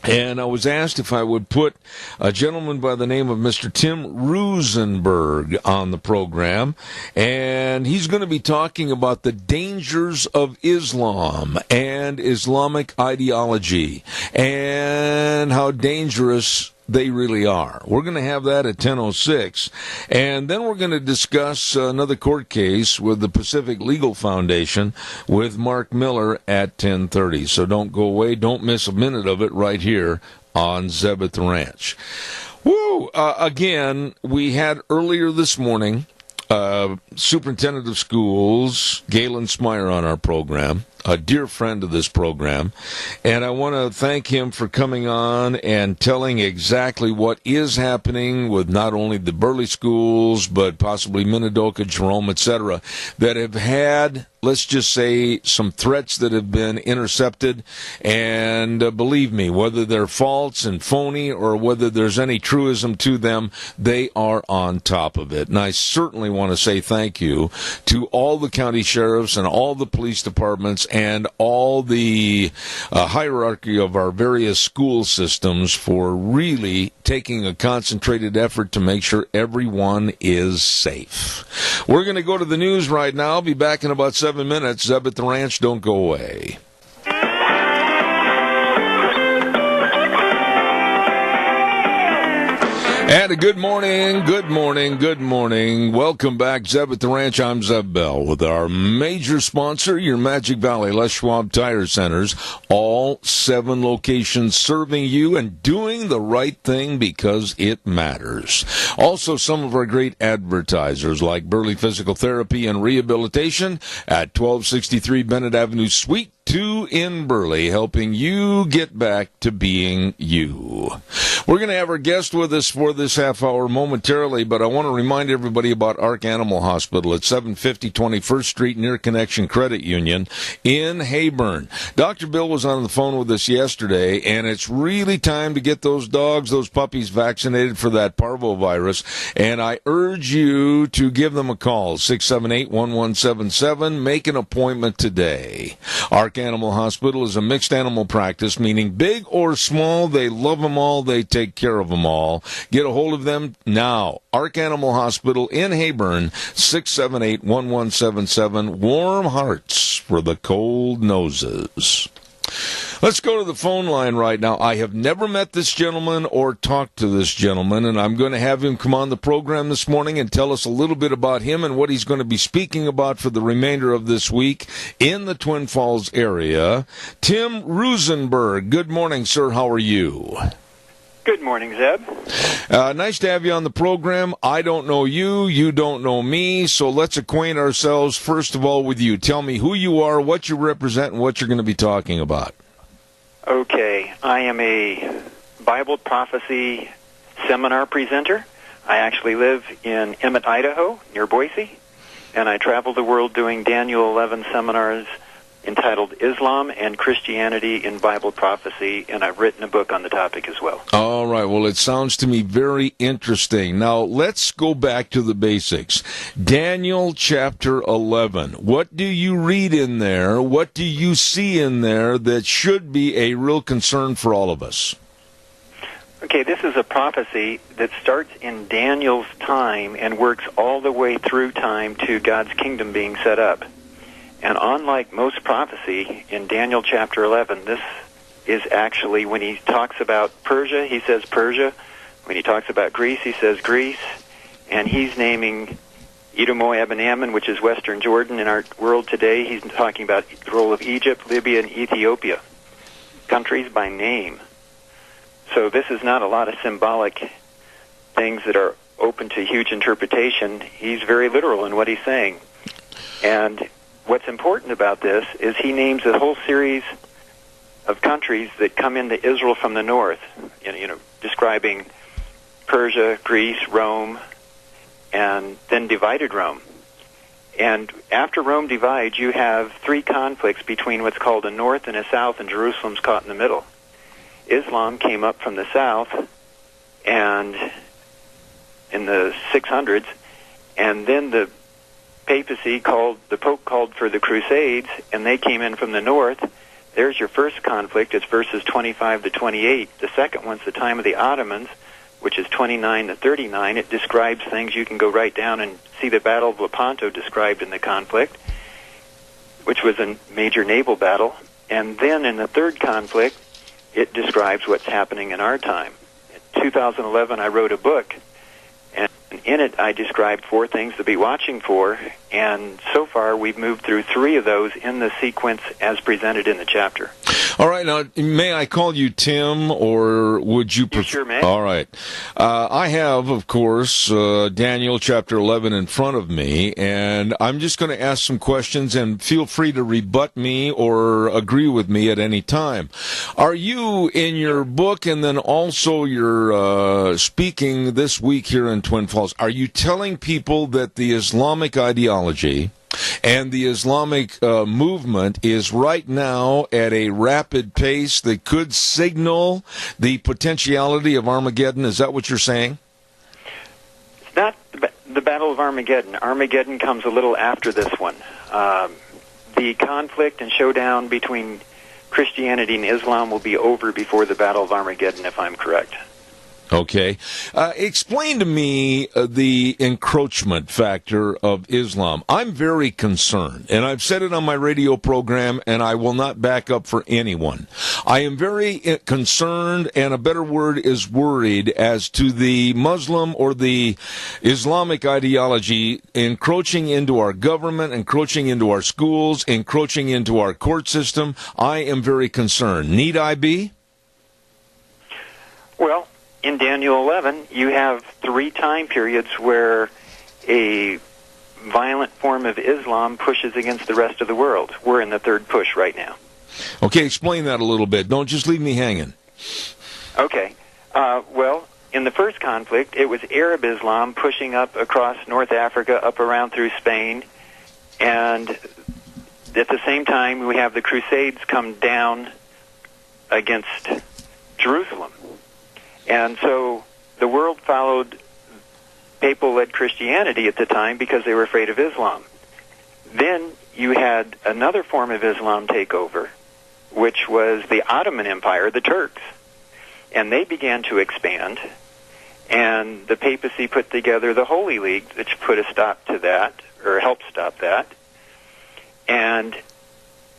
and I was asked if I would put a gentleman by the name of Mr. Tim Rosenberg on the program, and he's going to be talking about the dangers of Islam and Islamic ideology and how dangerous they really are. We're going to have that at 10:06, and then we're going to discuss another court case with the Pacific Legal Foundation with Mark Miller at 10:30. So don't go away. Don't miss a minute of it right here on Zeb at the Ranch. Woo! Again, we had earlier this morning Superintendent of Schools Gaylen Smyer on our program, a dear friend of this program, and I want to thank him for coming on and telling exactly what is happening with not only the Burley schools, but possibly Minidoka, Jerome, etc., that have had, let's just say, some threats that have been intercepted, and believe me, whether they're false and phony or whether there's any truism to them, they are on top of it. And I certainly want to say thank you to all the county sheriffs and all the police departments and all the hierarchy of our various school systems for really taking a concentrated effort to make sure everyone is safe. We're going to go to the news right now. I'll be back in about 7 minutes. Zeb at the Ranch, don't go away. And a good morning, good morning, good morning. Welcome back, Zeb at the Ranch. I'm Zeb Bell with our major sponsor, your Magic Valley Les Schwab Tire Centers. All 7 locations serving you and doing the right thing because it matters. Also, some of our great advertisers like Burley Physical Therapy and Rehabilitation at 1263 Bennett Avenue, Suite 2 in Burley, helping you get back to being you. We're going to have our guest with us for this half hour momentarily, but I want to remind everybody about Ark Animal Hospital at 750 21st Street near Connection Credit Union in Hayburn. Dr. Bill was on the phone with us yesterday, and it's really time to get those dogs, those puppies vaccinated for that parvovirus, and I urge you to give them a call, 678-1177. Make an appointment today. Ark Animal Hospital is a mixed animal practice, meaning big or small, they love them all, they take care of them all. Get a hold of them now. Ark Animal Hospital in Hayburn, 678-1177. Warm hearts for the cold noses. Let's go to the phone line right now. I have never met this gentleman or talked to this gentleman, and I'm going to have him come on the program this morning and tell us a little bit about him and what he's going to be speaking about for the remainder of this week in the Twin Falls area. Tim Rosenberg. Good morning, sir. How are you? Good morning, Zeb. Nice to have you on the program. I don't know you. You don't know me. So let's acquaint ourselves, first of all, with you. Tell me who you are, what you represent, and what you're going to be talking about. Okay, I am a Bible prophecy seminar presenter. I actually live in Emmett, Idaho, near Boise, and I travel the world doing Daniel 11 seminars entitled Islam and Christianity in Bible Prophecy, and I've written a book on the topic as well. All right. Well, it sounds to me very interesting. Now, let's go back to the basics. Daniel chapter 11. What do you read in there? What do you see in there that should be a real concern for all of us? Okay, this is a prophecy that starts in Daniel's time and works all the way through time to God's kingdom being set up. And unlike most prophecy, in Daniel chapter 11, this is actually, when he talks about Persia, he says Persia. When he talks about Greece, he says Greece. And he's naming Edom, Moab, and Ammon, which is western Jordan in our world today. He's talking about the role of Egypt, Libya, and Ethiopia, countries by name. So this is not a lot of symbolic things that are open to huge interpretation. He's very literal in what he's saying. And what's important about this is he names a whole series of countries that come into Israel from the north, describing Persia, Greece, Rome, and then divided Rome. And after Rome divides, you have three conflicts between what's called a north and a south, and Jerusalem's caught in the middle. Islam came up from the south and in the 600s, and then the Pope called for the Crusades, and they came in from the north. There's your first conflict. It's verses 25 to 28. The second one's the time of the Ottomans, which is 29 to 39. It describes things. You can go right down and see the Battle of Lepanto described in the conflict, which was a major naval battle. And then in the third conflict, it describes what's happening in our time. In 2011, I wrote a book, and in it I described 4 things to be watching for, and so far we've moved through 3 of those in the sequence as presented in the chapter. All right, now, may I call you Tim, or would you prefer? You sure may. All right. I have, of course, Daniel chapter 11 in front of me, and I'm just going to ask some questions, and feel free to rebut me or agree with me at any time. Are you, in your book and then also your speaking this week here in Twin Falls, are you telling people that the Islamic ideology and the Islamic movement is right now at a rapid pace that could signal the potentiality of Armageddon? Is that what you're saying? It's not the Battle of Armageddon. Armageddon comes a little after this one. The conflict and showdown between Christianity and Islam will be over before the Battle of Armageddon, if I'm correct. Okay. Explain to me the encroachment factor of Islam. I'm very concerned, and I've said it on my radio program, and I will not back up for anyone. I am very concerned, and a better word is worried, as to the Muslim or the Islamic ideology encroaching into our government, encroaching into our schools, encroaching into our court system. I am very concerned. Need I be? Well, in Daniel 11, you have 3 time periods where a violent form of Islam pushes against the rest of the world. We're in the third push right now. Okay, explain that a little bit. Don't just leave me hanging. Okay. Well, in the first conflict, it was Arab Islam pushing up across North Africa, up around through Spain, and at the same time, we have the Crusades come down against Jerusalem. And so the world followed papal-led Christianity at the time because they were afraid of Islam. Then you had another form of Islam take over, which was the Ottoman Empire, the Turks. And they began to expand, and the papacy put together the Holy League, which put a stop to that, or helped stop that. And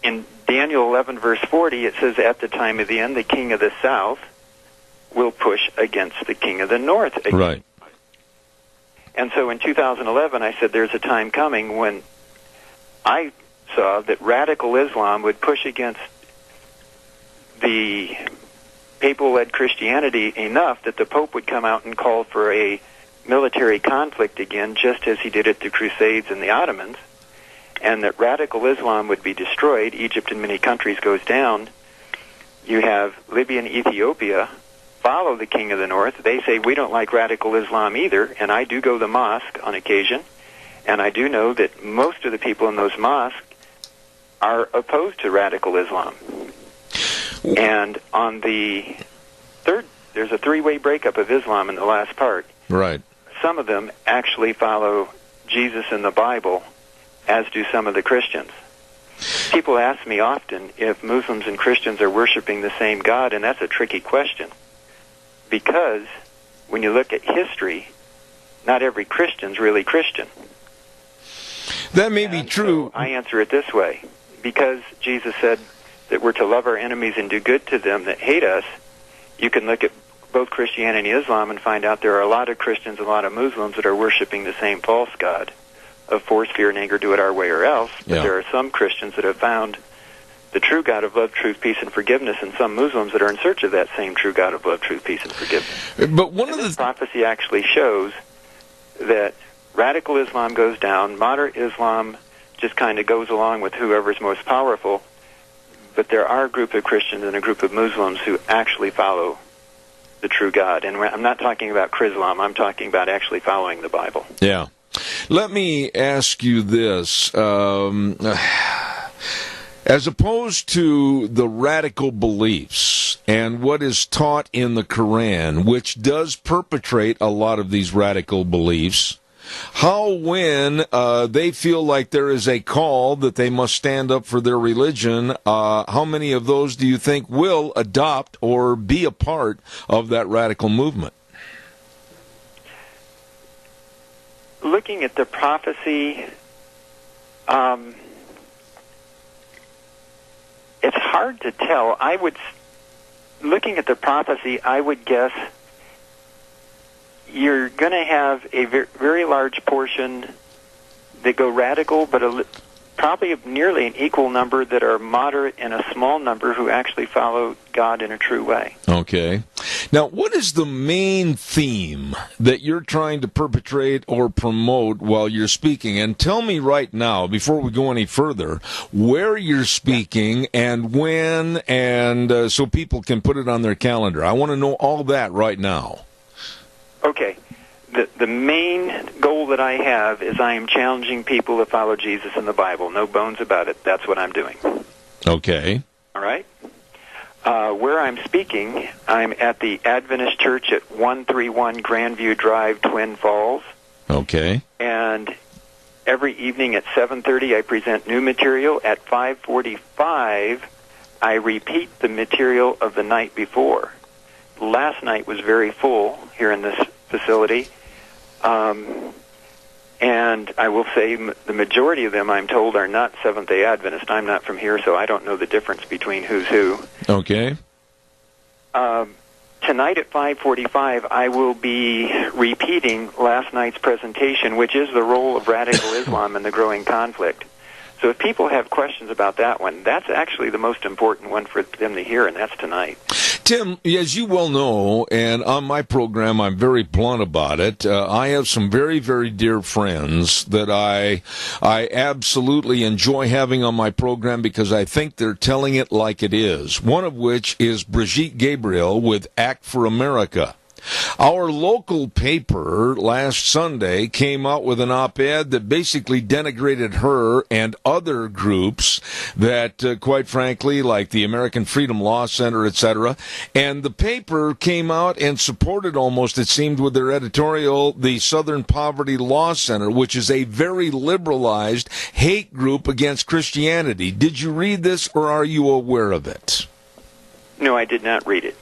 in Daniel 11, verse 40, it says, at the time of the end, the king of the south will push against the king of the north again. Right. And so in 2011, I said there's a time coming when I saw that radical Islam would push against the papal-led Christianity enough that the Pope would come out and call for a military conflict again, just as he did at the Crusades and the Ottomans, and that radical Islam would be destroyed. Egypt and many countries goes down. you have Libya and Ethiopia follow the King of the North. They say, we don't like radical Islam either, and I do go to the mosque on occasion, and I do know that most of the people in those mosques are opposed to radical Islam. And on the third, there's a three-way breakup of Islam in the last part. Right. Some of them actually follow Jesus in the Bible, as do some of the Christians. People ask me often if Muslims and Christians are worshiping the same God, and that's a tricky question. Because when you look at history, not every Christian's really Christian. That may be true. So I answer it this way. Because Jesus said that we're to love our enemies and do good to them that hate us, you can look at both Christianity and Islam and find out there are a lot of Christians and a lot of Muslims that are worshiping the same false god of force, fear, and anger, do it our way or else. But there are some Christians that have found the true God of love, truth, peace, and forgiveness, and some Muslims that are in search of that same true God of love, truth, peace, and forgiveness. But one of this prophecy actually shows that radical Islam goes down, moderate Islam just kind of goes along with whoever's most powerful, but there are a group of Christians and a group of Muslims who actually follow the true God. And I'm not talking about Chrislam, I'm talking about actually following the Bible. Yeah. Let me ask you this. As opposed to the radical beliefs and what is taught in the Quran, which does perpetrate a lot of these radical beliefs, how, when they feel like there is a call that they must stand up for their religion, how many of those do you think will adopt or be a part of that radical movement? Looking at the prophecy, it's hard to tell. Looking at the prophecy, I would guess you're going to have a very large portion that go radical, but probably nearly an equal number that are moderate and a small number who actually follow God in a true way. Okay. Now, what is the main theme that you're trying to perpetrate or promote while you're speaking? And tell me right now, before we go any further, where you're speaking and when, and so people can put it on their calendar. I want to know all that right now. Okay. The main goal that I have is I am challenging people to follow Jesus in the Bible. No bones about it. That's what I'm doing. Okay. All right? Where I'm speaking, I'm at the Adventist Church at 131 Grandview Drive, Twin Falls. Okay. And every evening at 7:30, I present new material. At 5:45, I repeat the material of the night before. Last night was very full here in this facility. And I will say the majority of them, I'm told, are not Seventh-day Adventist. I'm not from here, so I don't know the difference between who's who. Okay. Tonight at 5:45, I will be repeating last night's presentation, which is the role of radical Islam in the growing conflict. So if people have questions about that one, that's actually the most important one for them to hear, and that's tonight. Tim, as you well know, and on my program I'm very blunt about it, I have some very, very dear friends that I absolutely enjoy having on my program because I think they're telling it like it is, one of which is Brigitte Gabriel with Act for America. Our local paper last Sunday came out with an op-ed that basically denigrated her and other groups that, quite frankly, like the American Freedom Law Center, etc. And the paper came out and supported almost, it seemed, with their editorial, the Southern Poverty Law Center, which is a very liberalized hate group against Christianity. Did you read this, or are you aware of it? No, I did not read it.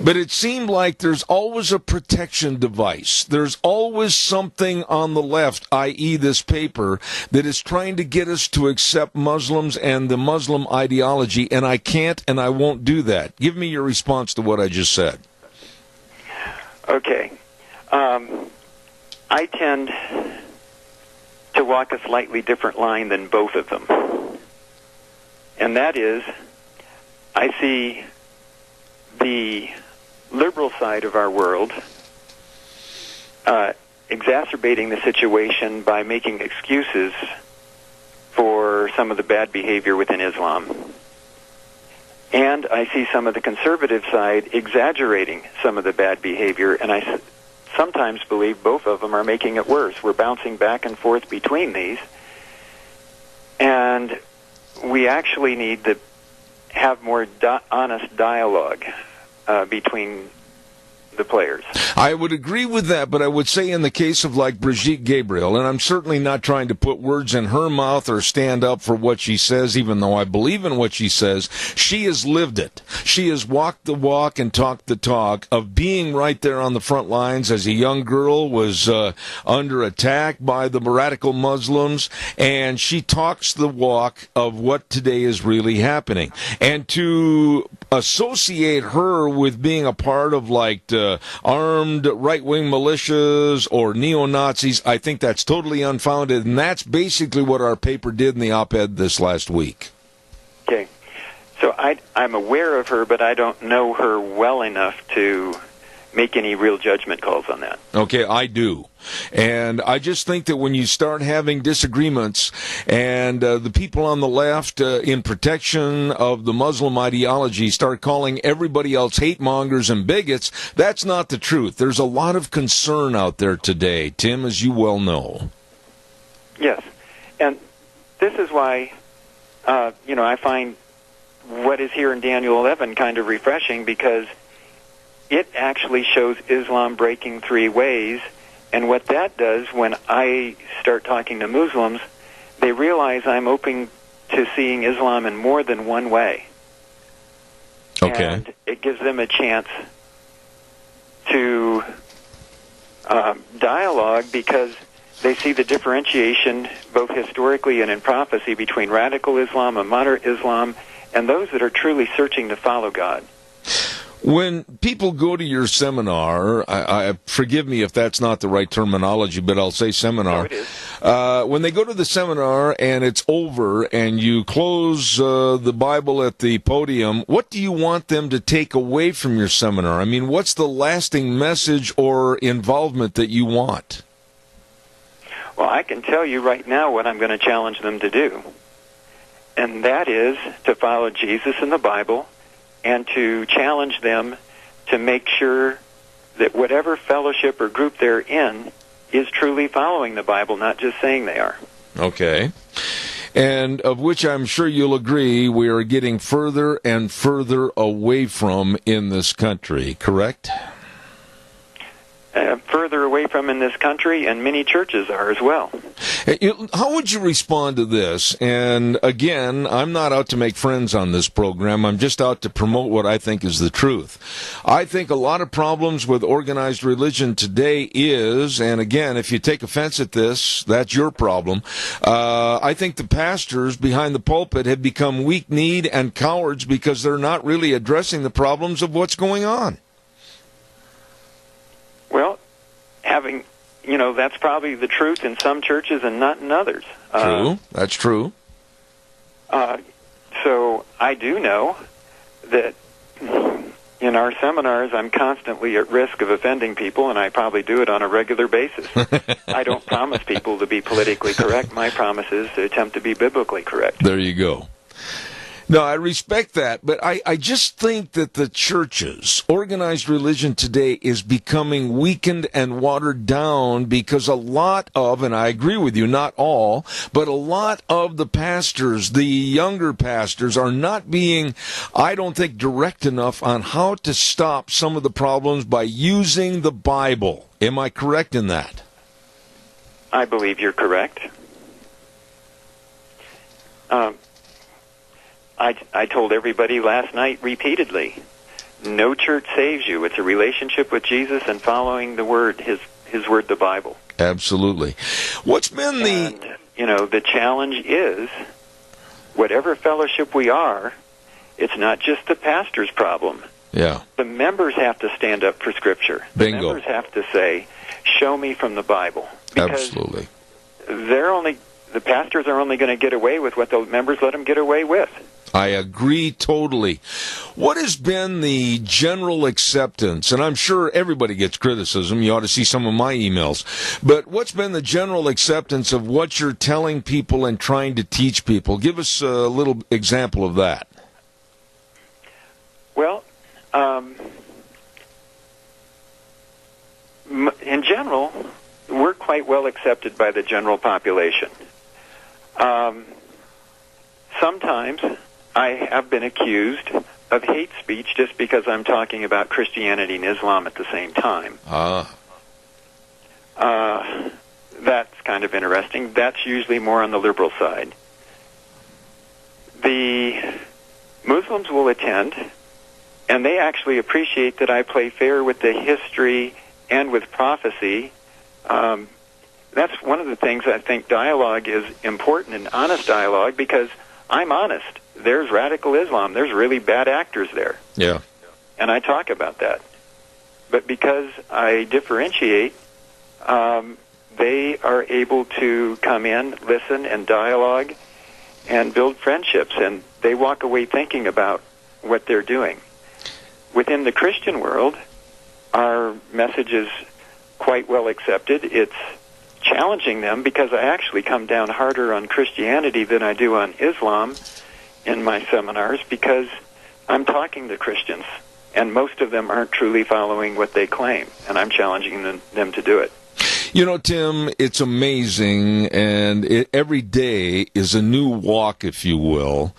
But it seemed like there's always a protection device. There's always something on the left, i.e. this paper, that is trying to get us to accept Muslims and the Muslim ideology, and I can't and I won't do that. Give me your response to what I just said. Okay. I tend to walk a slightly different line than both of them. And that is, I see the liberal side of our world exacerbating the situation by making excuses for some of the bad behavior within Islam. And I see some of the conservative side exaggerating some of the bad behavior, and I sometimes believe both of them are making it worse. We're bouncing back and forth between these, and we actually need to have more honest dialogue between the players. I would agree with that, but I would say in the case of like Brigitte Gabriel, and I'm certainly not trying to put words in her mouth or stand up for what she says, even though I believe in what she says, she has lived it. She has walked the walk and talked the talk of being right there on the front lines as a young girl, was under attack by the radical Muslims, and she talks the walk of what today is really happening. And to associate her with being a part of like armed right-wing militias or neo-Nazis, I think that's totally unfounded, and that's basically what our paper did in the op-ed this last week. Okay. So I'm aware of her, but I don't know her well enough to make any real judgment calls on that. Okay, I do. And I just think that when you start having disagreements and the people on the left in protection of the Muslim ideology start calling everybody else hate mongers and bigots, that's not the truth. There's a lot of concern out there today, Tim, as you well know. Yes. And this is why, I find what is here in Daniel 11 kind of refreshing, because it actually shows Islam breaking three ways. And what that does, when I start talking to Muslims, they realize I'm open to seeing Islam in more than one way. Okay. And it gives them a chance to dialogue, because they see the differentiation both historically and in prophecy between radical Islam and moderate Islam and those that are truly searching to follow God. When people go to your seminar, I forgive me if that's not the right terminology, but I'll say seminar. No, it is. When they go to the seminar and it's over and you close the Bible at the podium, what do you want them to take away from your seminar? I mean, what's the lasting message or involvement that you want? Well, I can tell you right now what I'm going to challenge them to do, and that is to follow Jesus in the Bible, and to challenge them to make sure that whatever fellowship or group they're in is truly following the Bible, not just saying they are. Okay. And of which I'm sure you'll agree we are getting further and further away from in this country, correct? Further away from in this country, and many churches are as well. How would you respond to this? And again, I'm not out to make friends on this program. I'm just out to promote what I think is the truth. I think a lot of problems with organized religion today is, and again, if you take offense at this, that's your problem. I think the pastors behind the pulpit have become weak-kneed and cowards because they're not really addressing the problems of what's going on. Well, that's probably the truth in some churches and not in others. True, that's true. So I do know that in our seminars I'm constantly at risk of offending people, and I probably do it on a regular basis. I don't promise people to be politically correct. My promise is to attempt to be biblically correct. There you go. No, I respect that, but I just think that the churches, organized religion today, is becoming weakened and watered down because a lot of, and I agree with you, not all, but a lot of the pastors, the younger pastors, are not being, I don't think, direct enough on how to stop some of the problems by using the Bible. Am I correct in that? I believe you're correct. I told everybody last night repeatedly, no church saves you. It's a relationship with Jesus and following the Word, His Word, the Bible. Absolutely. What's been the challenge is, whatever fellowship we are, it's not just the pastor's problem. Yeah. The members have to stand up for Scripture. Bingo. The members have to say, show me from the Bible. Because absolutely. The pastors are only going to get away with what the members let them get away with. I agree totally. What has been the general acceptance? And I'm sure everybody gets criticism. You ought to see some of my emails. But what's been the general acceptance of what you're telling people and trying to teach people? Give us a little example of that. in general, we're quite well accepted by the general population. Sometimes I have been accused of hate speech just because I'm talking about Christianity and Islam at the same time. That's kind of interesting. That's usually more on the liberal side. The Muslims will attend, and they actually appreciate that I play fair with the history and with prophecy. That's one of the things I think dialogue is important, and honest dialogue, because I'm honest. There's radical Islam. There's really bad actors there. Yeah. And I talk about that. But because I differentiate, they are able to come in, listen, and dialogue, and build friendships, and they walk away thinking about what they're doing. Within the Christian world, our message is quite well accepted. It's challenging them because I actually come down harder on Christianity than I do on Islam in my seminars, because I'm talking to Christians, and most of them aren't truly following what they claim, and I'm challenging them to do it. You know, Tim, it's amazing, and every day is a new walk, if you will.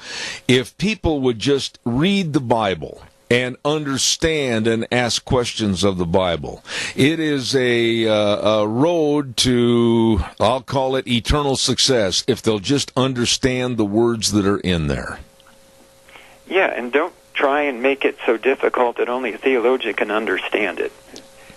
If people would just read the Bible and understand and ask questions of the Bible, it is a road to, I'll call it eternal success, if they'll just understand the words that are in there. Yeah, and don't try and make it so difficult that only a theologian can understand it.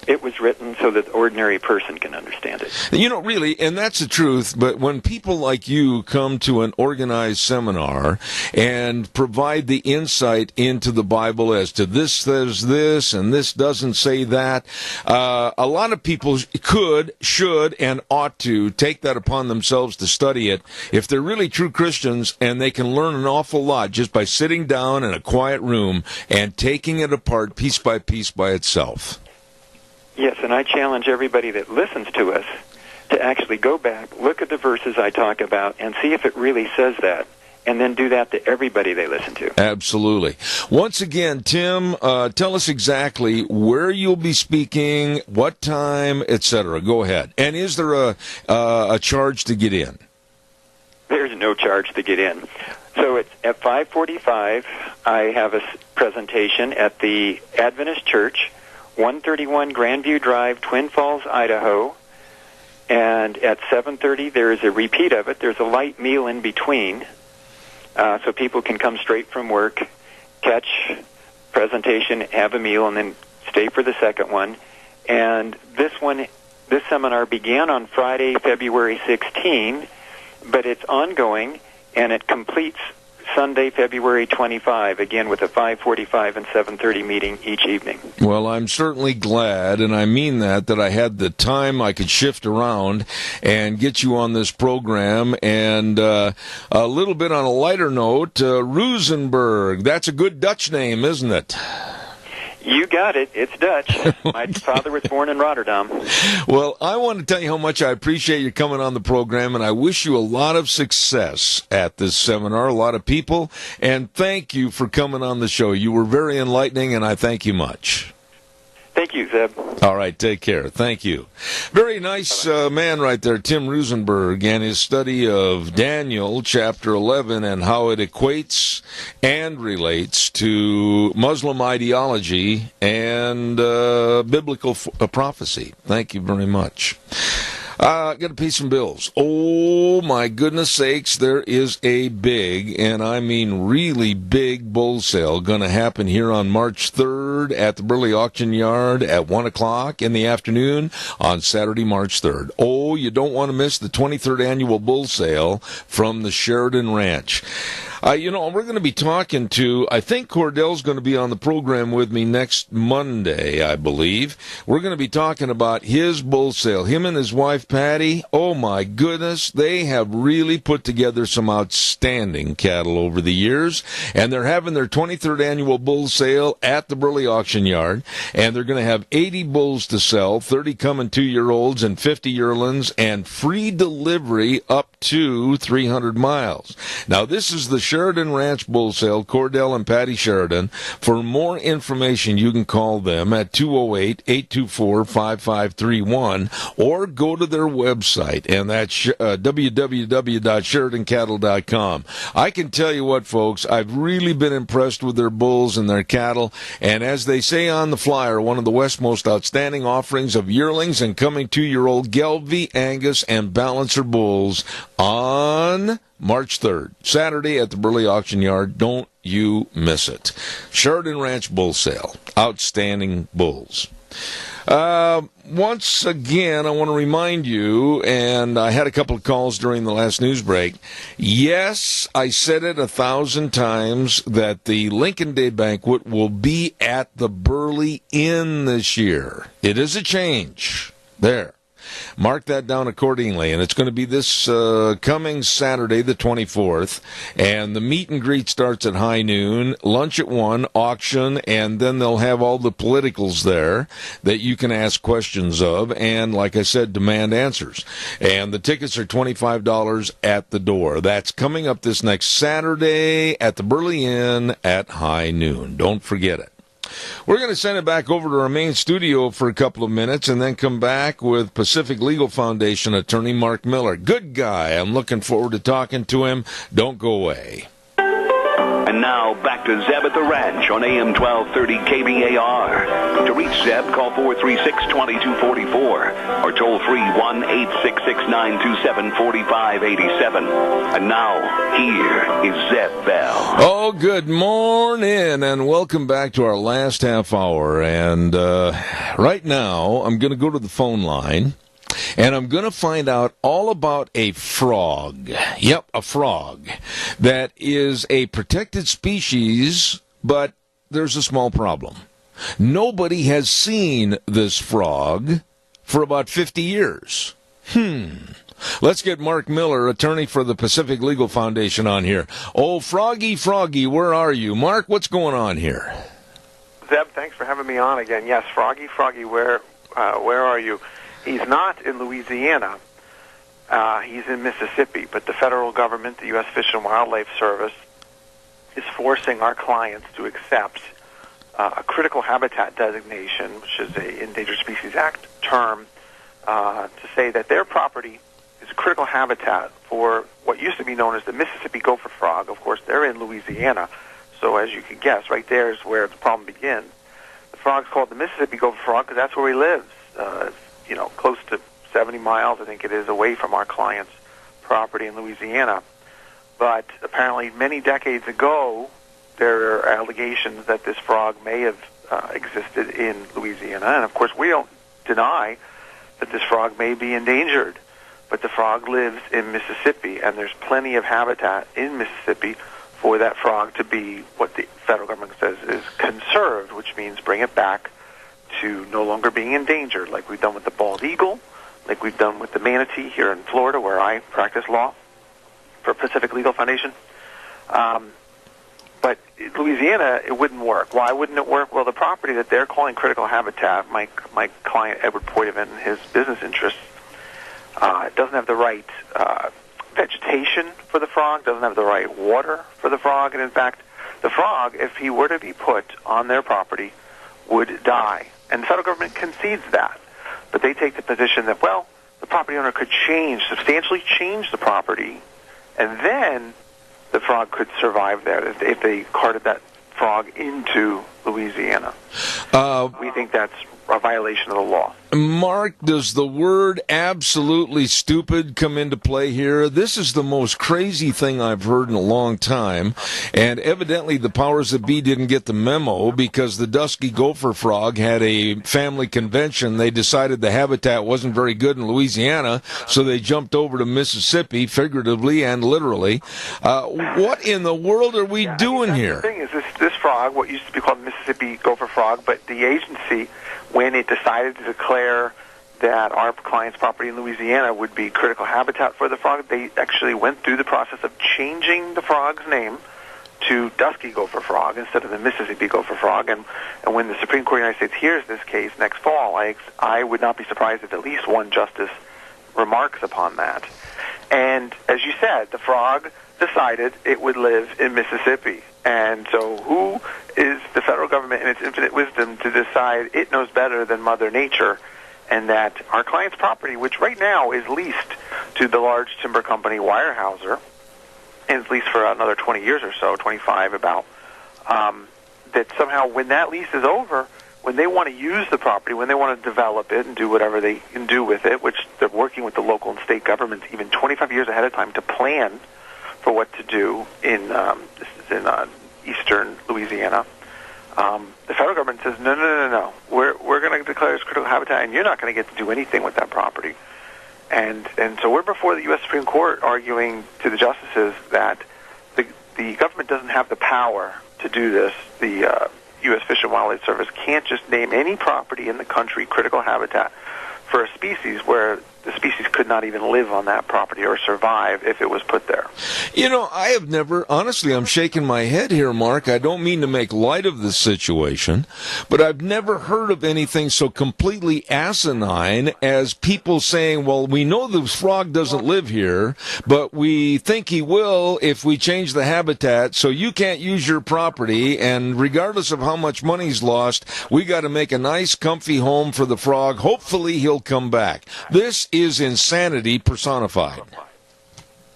It was written so that the ordinary person can understand it. You know, really, and that's the truth, but when people like you come to an organized seminar and provide the insight into the Bible as to this says this and this doesn't say that, a lot of people could, should, and ought to take that upon themselves to study it if they're really true Christians, and they can learn an awful lot just by sitting down in a quiet room and taking it apart piece by itself. Yes, and I challenge everybody that listens to us to actually go back, look at the verses I talk about, and see if it really says that, and then do that to everybody they listen to. Absolutely. Once again, Tim, tell us exactly where you'll be speaking, what time, etc. Go ahead. And is there a charge to get in? There's no charge to get in. So it's at 5:45. I have a presentation at the Adventist Church, 131 Grandview Drive, Twin Falls, Idaho. And at 7:30, there is a repeat of it. There's a light meal in between, so people can come straight from work, catch presentation, have a meal, and then stay for the second one. And this seminar began on Friday, February 16, but it's ongoing, and it completes Sunday, February 25, again with a 5:45 and 7:30 meeting each evening. Well, I'm certainly glad, and I mean that I had the time I could shift around and get you on this program. And a little bit on a lighter note, Rosenberg, that's a good Dutch name, isn't it? You got it. It's Dutch. My father was born in Rotterdam. Well, I want to tell you how much I appreciate you coming on the program, and I wish you a lot of success at this seminar, a lot of people, and thank you for coming on the show. You were very enlightening, and I thank you much. Thank you, Zeb. All right, take care. Thank you. Very nice man right there, Tim Rosenberg, and his study of Daniel chapter 11 and how it equates and relates to Muslim ideology and biblical prophecy. Thank you very much. Got to pay some bills. Oh, my goodness sakes, there is a big, and I mean really big, bull sale going to happen here on March 3rd at the Burley Auction Yard at 1 o'clock in the afternoon on Saturday, March 3rd. Oh, you don't want to miss the 23rd annual bull sale from the Sheridan Ranch. We're going to be talking to, I think Cordell's going to be on the program with me next Monday, I believe. We're going to be talking about his bull sale. Him and his wife, Patty, oh my goodness, they have really put together some outstanding cattle over the years. And they're having their 23rd annual bull sale at the Burley Auction Yard. And they're going to have 80 bulls to sell, 30 coming 2-year-olds and 50 yearlings, and free delivery up to 300 miles. Now, this is the Sheridan Ranch Bull Sale, Cordell and Patty Sheridan. For more information, you can call them at 208-824-5531 or go to their website, and that's www.sheridancattle.com. I can tell you what, folks, I've really been impressed with their bulls and their cattle, and as they say on the flyer, one of the West's most outstanding offerings of yearlings and coming 2-year-old Gelbvieh, Angus, and Balancer bulls on March 3rd, Saturday at the Burley Auction Yard. Don't you miss it. Sheridan Ranch Bull Sale. Outstanding bulls. Once again, I want to remind you, and I had a couple of calls during the last news break. Yes, I said it 1,000 times that the Lincoln Day Banquet will be at the Burley Inn this year. It is a change. There. Mark that down accordingly, and it's going to be this coming Saturday, the 24th, and the meet and greet starts at high noon, lunch at 1, auction, and then they'll have all the politicals there that you can ask questions of, and like I said, demand answers. And the tickets are $25 at the door. That's coming up this next Saturday at the Burley Inn at high noon. Don't forget it. We're going to send it back over to our main studio for a couple of minutes and then come back with Pacific Legal Foundation attorney Mark Miller. Good guy. I'm looking forward to talking to him. Don't go away. And now back to Zeb at the Ranch on AM 1230 KBAR. To reach Zeb, call 436-2244 or toll free 1-866-927-4587. And now, here is Zeb Bell. Oh, good morning, and welcome back to our last half hour. And right now, I'm going to go to the phone line. And I'm going to find out all about a frog. Yep, a frog. That is a protected species, but there's a small problem. Nobody has seen this frog for about 50 years. Let's get Mark Miller, attorney for the Pacific Legal Foundation, on here. Oh, Froggy, where are you? Mark, what's going on here? Zeb, thanks for having me on again. Yes, Froggy, where are you? He's not in Louisiana. He's in Mississippi, but the federal government, the U.S. Fish and Wildlife Service, is forcing our clients to accept a critical habitat designation, which is a Endangered Species Act term, to say that their property is critical habitat for what used to be known as the Mississippi gopher frog. Of course, they're in Louisiana, so as you can guess, right there is where the problem begins. The frog's called the Mississippi gopher frog because that's where he lives. Close to 70 miles, I think it is, away from our client's property in Louisiana. But apparently many decades ago, there are allegations that this frog may have existed in Louisiana. And, of course, we don't deny that this frog may be endangered. But the frog lives in Mississippi, and there's plenty of habitat in Mississippi for that frog to be what the federal government says is conserved, which means bring it back to no longer being endangered, like we've done with the bald eagle, like we've done with the manatee here in Florida, where I practice law for Pacific Legal Foundation. But in Louisiana, it wouldn't work. Why wouldn't it work? Well, the property that they're calling critical habitat, my client Edward Poitevin and his business interests, doesn't have the right vegetation for the frog, doesn't have the right water for the frog, and in fact, the frog, if he were to be put on their property, would die. And the federal government concedes that. But they take the position that, well, the property owner could substantially change the property, and then the frog could survive there if they carted that frog into Louisiana. We think that's a violation of the law. Mark, does the word absolutely stupid come into play here? This is the most crazy thing I've heard in a long time, and evidently the powers that be didn't get the memo because the dusky gopher frog had a family convention. They decided the habitat wasn't very good in Louisiana, so they jumped over to Mississippi, figuratively and literally. What in the world are we doing here? The thing is, this frog, what used to be called Mississippi gopher frog, but the agency, when it decided to declare that our client's property in Louisiana would be critical habitat for the frog, they actually went through the process of changing the frog's name to dusky gopher frog instead of the Mississippi gopher frog. And when the Supreme Court of the United States hears this case next fall, I would not be surprised if at least one justice remarks upon that. And as you said, the frog decided it would live in Mississippi. And so who is the federal government in its infinite wisdom to decide it knows better than Mother Nature, and that our client's property, which right now is leased to the large timber company Weyerhaeuser, and it's leased for another 20 years or so, 25 about, that somehow when that lease is over, when they want to use the property, when they want to develop it and do whatever they can do with it, which they're working with the local and state governments even 25 years ahead of time to plan for what to do in this is in eastern Louisiana. The federal government says, no. We're going to declare this critical habitat, and you're not going to get to do anything with that property. And so we're before the U.S. Supreme Court arguing to the justices that the government doesn't have the power to do this. The U.S. Fish and Wildlife Service can't just name any property in the country critical habitat for a species where the species could not even live on that property or survive if it was put there. You know, I have never, honestly, I'm shaking my head here, Mark. I don't mean to make light of this situation, but I've never heard of anything so completely asinine as people saying, well, we know the frog doesn't live here, but we think he will if we change the habitat, so you can't use your property, and regardless of how much money's lost, we got to make a nice, comfy home for the frog. Hopefully he'll come back. This is insanity personified.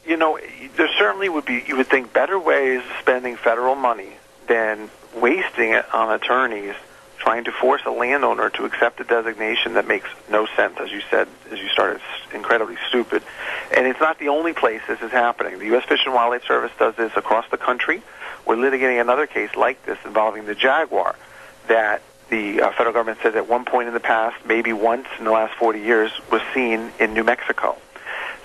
You know, there certainly would be, you would think, better ways of spending federal money than wasting it on attorneys trying to force a landowner to accept a designation that makes no sense. As you said, as you started, it's incredibly stupid. And it's not the only place this is happening. The U.S. Fish and Wildlife Service does this across the country. We're litigating another case like this involving the jaguar that the federal government says at one point in the past, maybe once in the last 40 years, was seen in New Mexico.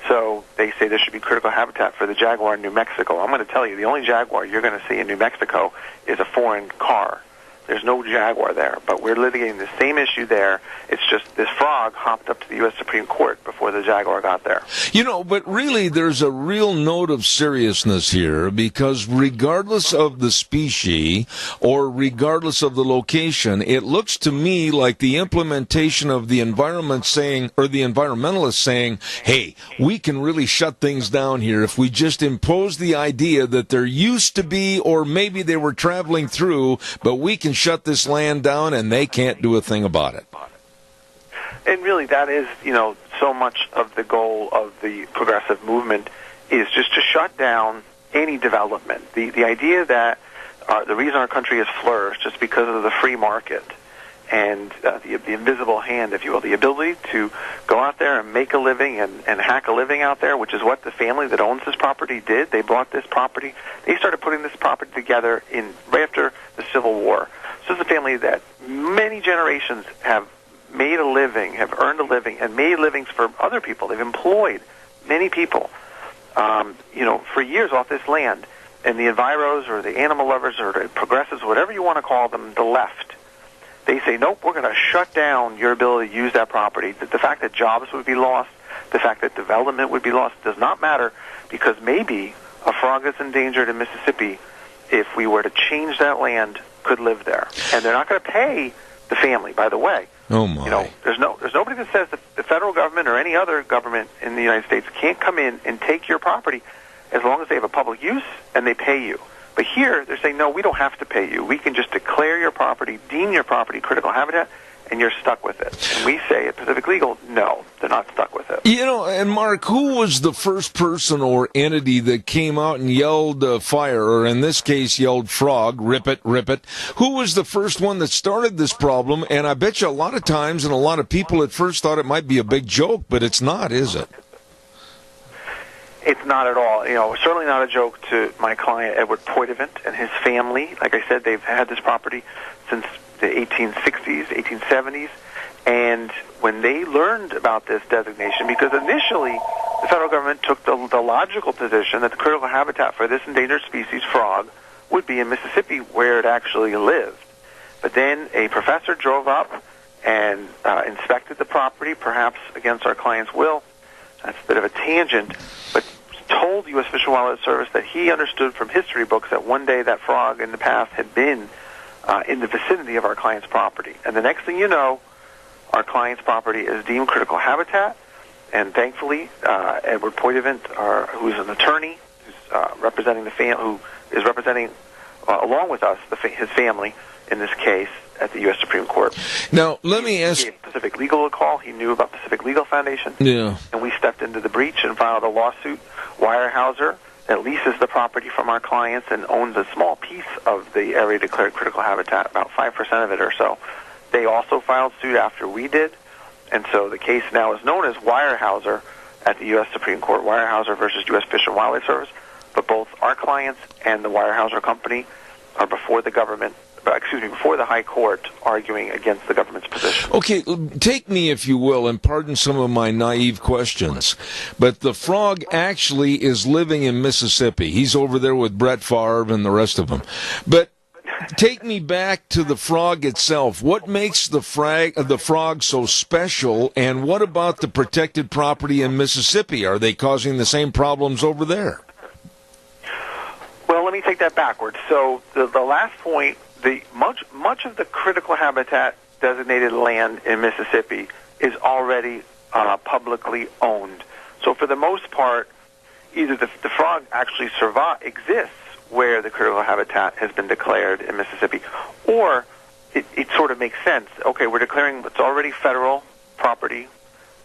So they say there should be critical habitat for the jaguar in New Mexico. I'm going to tell you, the only jaguar you're going to see in New Mexico is a foreign car. There's no jaguar there, but we're litigating the same issue there. It's just this frog hopped up to the U.S. Supreme Court before the jaguar got there. You know, but really there's a real note of seriousness here, because regardless of the species or regardless of the location, it looks to me like the implementation of the environment saying, or the environmentalists saying, hey, we can really shut things down here if we just impose the idea that there used to be, or maybe they were traveling through, but we can shut this land down and they can't do a thing about it. And really, that is, you know, so much of the goal of the progressive movement is just to shut down any development. The idea that the reason our country has flourished is because of the free market and the invisible hand, if you will, the ability to go out there and make a living and hack a living out there, which is what the family that owns this property did. They bought this property. They started putting this property together right after the Civil War. So it's a family that many generations have made a living, have earned a living, and made livings for other people. They've employed many people, for years off this land. And the enviros or the animal lovers or the progressives, whatever you want to call them, the left, they say, nope, we're going to shut down your ability to use that property. The fact that jobs would be lost, the fact that development would be lost does not matter, because maybe a frog that's endangered in Mississippi, if we were to change that land, could live there. And they're not going to pay the family, by the way. Oh, my. You know, there's nobody that says that the federal government or any other government in the United States can't come in and take your property as long as they have a public use and they pay you. But here, they're saying, no, we don't have to pay you. We can just declare your property, deem your property critical habitat, and you're stuck with it. And we say at Pacific Legal, no, they're not stuck with it. You know, and Mark, who was the first person or entity that came out and yelled fire, or in this case yelled frog, rip it, rip it? Who was the first one that started this problem? And I bet you a lot of times and a lot of people at first thought it might be a big joke, but it's not, is it? It's not at all. You know, certainly not a joke to my client, Edward Poitevin, and his family. Like I said, they've had this property since the 1860s, 1870s, and when they learned about this designation, because initially the federal government took the logical position that the critical habitat for this endangered species, frog, would be in Mississippi, where it actually lived. But then a professor drove up and inspected the property, perhaps against our client's will. That's a bit of a tangent, but told U.S. Fish and Wildlife Service that he understood from history books that one day that frog in the past had been in the vicinity of our client's property. And the next thing you know, our client's property is deemed critical habitat. And thankfully, Edward Poitevin, who's an attorney, who's representing who is representing, along with us, his family in this case at the U.S. Supreme Court. Now, let me ask... He gave Pacific Legal a call. He knew about Pacific Legal Foundation. Yeah. And we stepped into the breach and filed a lawsuit. Weyerhaeuser, that leases the property from our clients and owns a small piece of the area declared critical habitat, about 5% of it or so. They also filed suit after we did. And so the case now is known as Weyerhaeuser at the U.S. Supreme Court, Weyerhaeuser versus U.S. Fish and Wildlife Service. But both our clients and the Weyerhaeuser Company are before the High Court, arguing against the government's position. Okay, take me, if you will, and pardon some of my naive questions, but the frog actually is living in Mississippi. He's over there with Brett Favre and the rest of them. But take me back to the frog itself. What makes the frog so special, and what about the protected property in Mississippi? Are they causing the same problems over there? Well, let me take that backwards. So the last point, much of the critical habitat designated land in Mississippi is already publicly owned. So for the most part, either the frog actually exists where the critical habitat has been declared in Mississippi, or it sort of makes sense. Okay, we're declaring what's already federal property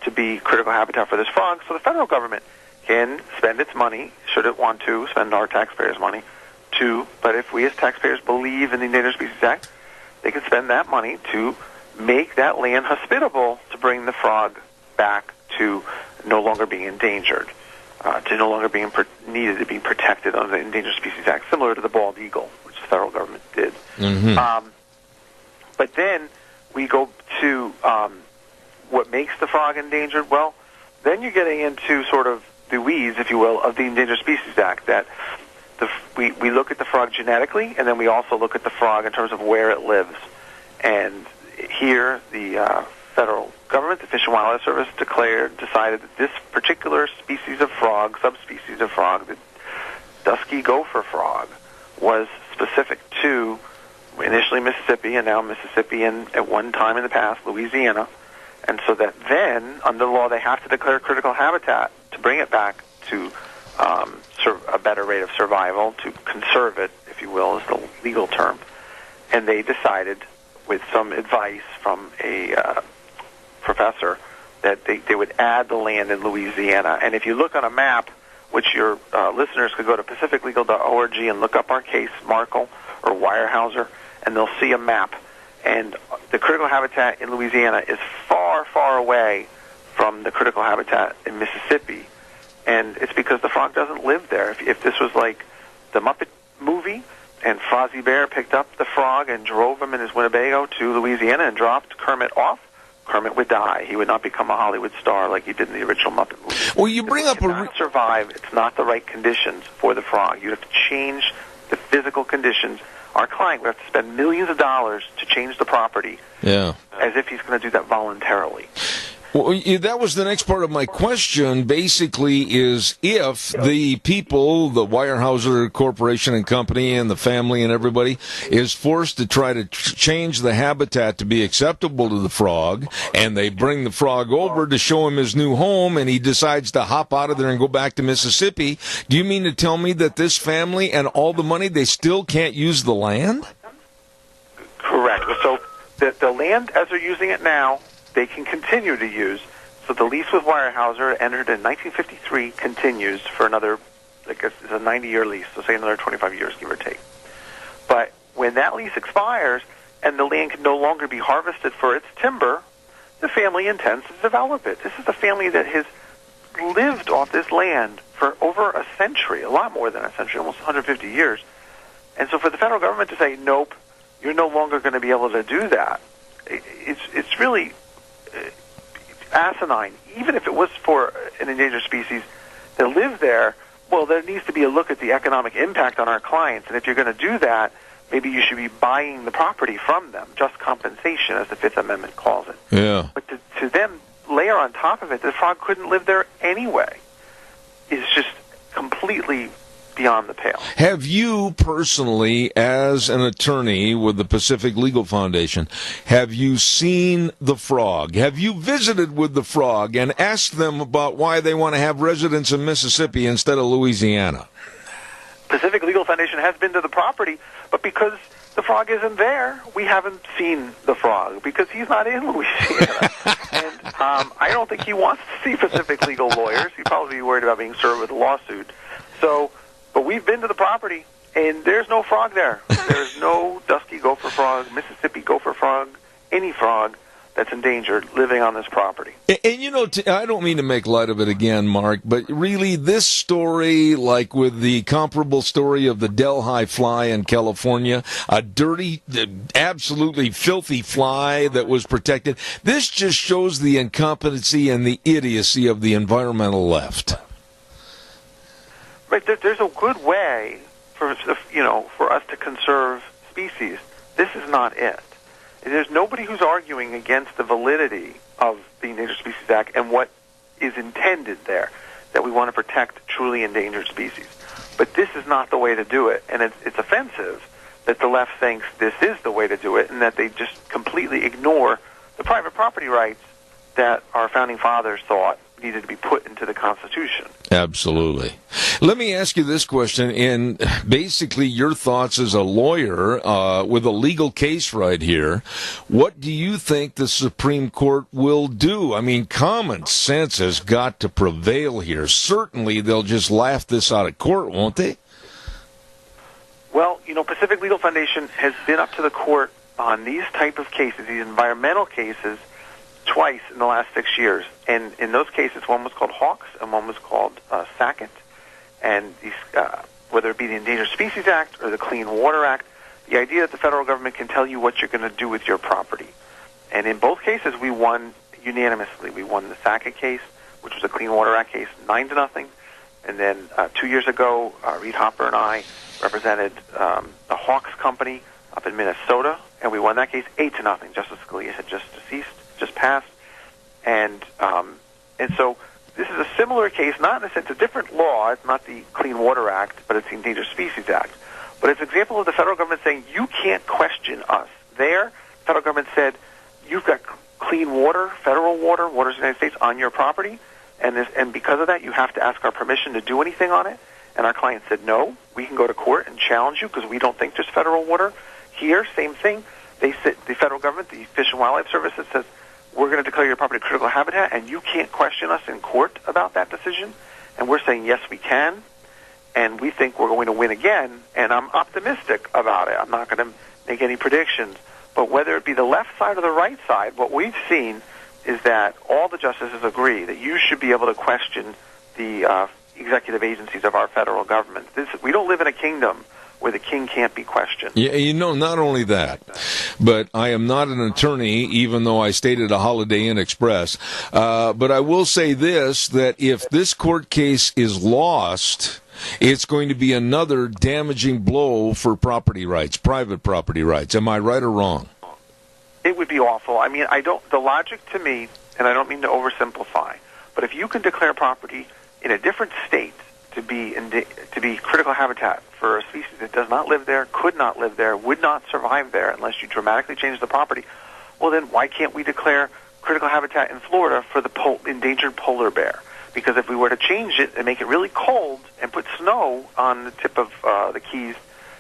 to be critical habitat for this frog, so the federal government can spend its money, should it want to, spend our taxpayers' money, but if we as taxpayers believe in the Endangered Species Act, they can spend that money to make that land hospitable to bring the frog back to no longer being endangered, to no longer being needed to be protected under the Endangered Species Act, similar to the bald eagle, which the federal government did. Mm-hmm. But then we go to what makes the frog endangered. Well, then you're getting into sort of the weeds, if you will, of the Endangered Species Act, that we look at the frog genetically, and then we also look at the frog in terms of where it lives. And here, the federal government, the Fish and Wildlife Service, decided that this particular species of frog, subspecies of frog, the dusky gopher frog, was specific to initially Mississippi, and now Mississippi, and at one time in the past, Louisiana. And so that then, under the law, they have to declare critical habitat to bring it back to a better rate of survival, to conserve it, if you will, is the legal term. And they decided, with some advice from a professor, that they would add the land in Louisiana. And if you look on a map, which your listeners could go to pacificlegal.org and look up our case, Markle or Weyerhaeuser, and they'll see a map. And the critical habitat in Louisiana is far, far away from the critical habitat in Mississippi. And it's because the frog doesn't live there. If this was like the Muppet movie, and Fozzie Bear picked up the frog and drove him in his Winnebago to Louisiana and dropped Kermit off, Kermit would die. He would not become a Hollywood star like he did in the original Muppet movie. Well, you bring up survive. It's not the right conditions for the frog. You have to change the physical conditions. Our client would have to spend millions of dollars to change the property, as if he's going to do that voluntarily. Well, that was the next part of my question, basically, is if the people, the Weyerhaeuser Corporation and Company and the family and everybody, is forced to try to change the habitat to be acceptable to the frog, and they bring the frog over to show him his new home, and he decides to hop out of there and go back to Mississippi, do you mean to tell me that this family and all the money, they still can't use the land? Correct. So the land, as they're using it now, they can continue to use. So the lease with Weyerhaeuser, entered in 1953, continues for another, it's a 90-year lease, so say another 25 years, give or take. But when that lease expires and the land can no longer be harvested for its timber, the family intends to develop it. This is a family that has lived off this land for over a century, a lot more than a century, almost 150 years. And so for the federal government to say, nope, you're no longer going to be able to do that, it's really asinine. Even if it was for an endangered species that live there, well, there needs to be a look at the economic impact on our clients. And if you're going to do that, maybe you should be buying the property from them, just compensation, as the Fifth Amendment calls it. Yeah. But to then layer on top of it, the frog couldn't live there anyway. It's just completely beyond the pale. Have you personally, as an attorney with the Pacific Legal Foundation, have you seen the Frog? Have you visited with the Frog and asked them about why they want to have residents in Mississippi instead of Louisiana? Pacific Legal Foundation has been to the property, but because the Frog isn't there, we haven't seen the Frog because he's not in Louisiana. And I don't think he wants to see Pacific Legal lawyers. He'd probably be worried about being served with a lawsuit. So, but we've been to the property, and there's no frog there. There's no dusky gopher frog, Mississippi gopher frog, any frog that's endangered living on this property. And you know, I don't mean to make light of it again, Mark, but really this story, like with the comparable story of the Delhi fly in California, a dirty, absolutely filthy fly that was protected, this just shows the incompetency and the idiocy of the environmental left. Right, there's a good way for us to conserve species. This is not it. There's nobody who's arguing against the validity of the Endangered Species Act and what is intended there, that we want to protect truly endangered species. But this is not the way to do it, and it's offensive that the left thinks this is the way to do it and that they just completely ignore the private property rights that our founding fathers thought needed to be put into the Constitution. Absolutely. Let me ask you this question, and basically your thoughts as a lawyer with a legal case right here. What do you think the Supreme Court will do? I mean, common sense has got to prevail here. Certainly they'll just laugh this out of court, won't they? Well, Pacific Legal Foundation has been up to the court on these type of cases, these environmental cases, twice in the last 6 years. And in those cases, one was called Hawks and one was called Sackett. And these, whether it be the Endangered Species Act or the Clean Water Act, the idea that the federal government can tell you what you're going to do with your property. And in both cases, we won unanimously. We won the Sackett case, which was a Clean Water Act case, 9-0. And then 2 years ago, Reed Hopper and I represented the Hawks Company up in Minnesota, and we won that case 8-0. Justice Scalia had just passed, and so this is a similar case, not in a sense a different law. It's not the Clean Water Act, but it's the Endangered Species Act. But it's an example of the federal government saying you can't question us. There, the federal government said you've got clean water, federal water, waters of the United States on your property, and because of that, you have to ask our permission to do anything on it. And our client said no, we can go to court and challenge you because we don't think there's federal water. Here, same thing. They said the federal government, the Fish and Wildlife Service, says we're going to declare your property critical habitat, and you can't question us in court about that decision. And we're saying, yes, we can, and we think we're going to win again, and I'm optimistic about it. I'm not going to make any predictions. But whether it be the left side or the right side, what we've seen is that all the justices agree that you should be able to question the executive agencies of our federal government. We don't live in a kingdom where the king can't be questioned. Yeah, not only that, but I am not an attorney, even though I stayed at a Holiday Inn Express. But I will say this, that if this court case is lost, it's going to be another damaging blow for property rights, private property rights. Am I right or wrong? It would be awful. I mean, the logic to me, and I don't mean to oversimplify, but if you can declare property in a different state to be critical habitat for a species that does not live there, could not live there, would not survive there unless you dramatically change the property, well then why can't we declare critical habitat in Florida for the endangered polar bear? Because if we were to change it and make it really cold and put snow on the tip of the Keys,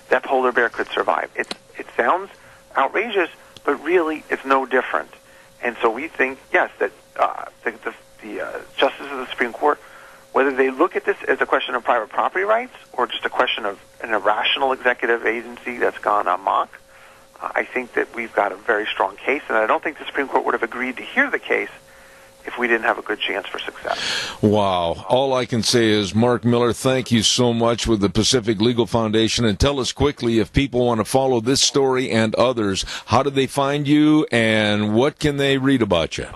that polar bear could survive. It sounds outrageous, but really it's no different. And so we think, yes, that the justices of the Supreme Court, whether they look at this as a question of private property rights or just a question of an irrational executive agency that's gone amok, I think that we've got a very strong case, and I don't think the Supreme Court would have agreed to hear the case if we didn't have a good chance for success. Wow. All I can say is, Mark Miller, thank you so much with the Pacific Legal Foundation, and tell us quickly, if people want to follow this story and others, how do they find you, and what can they read about you?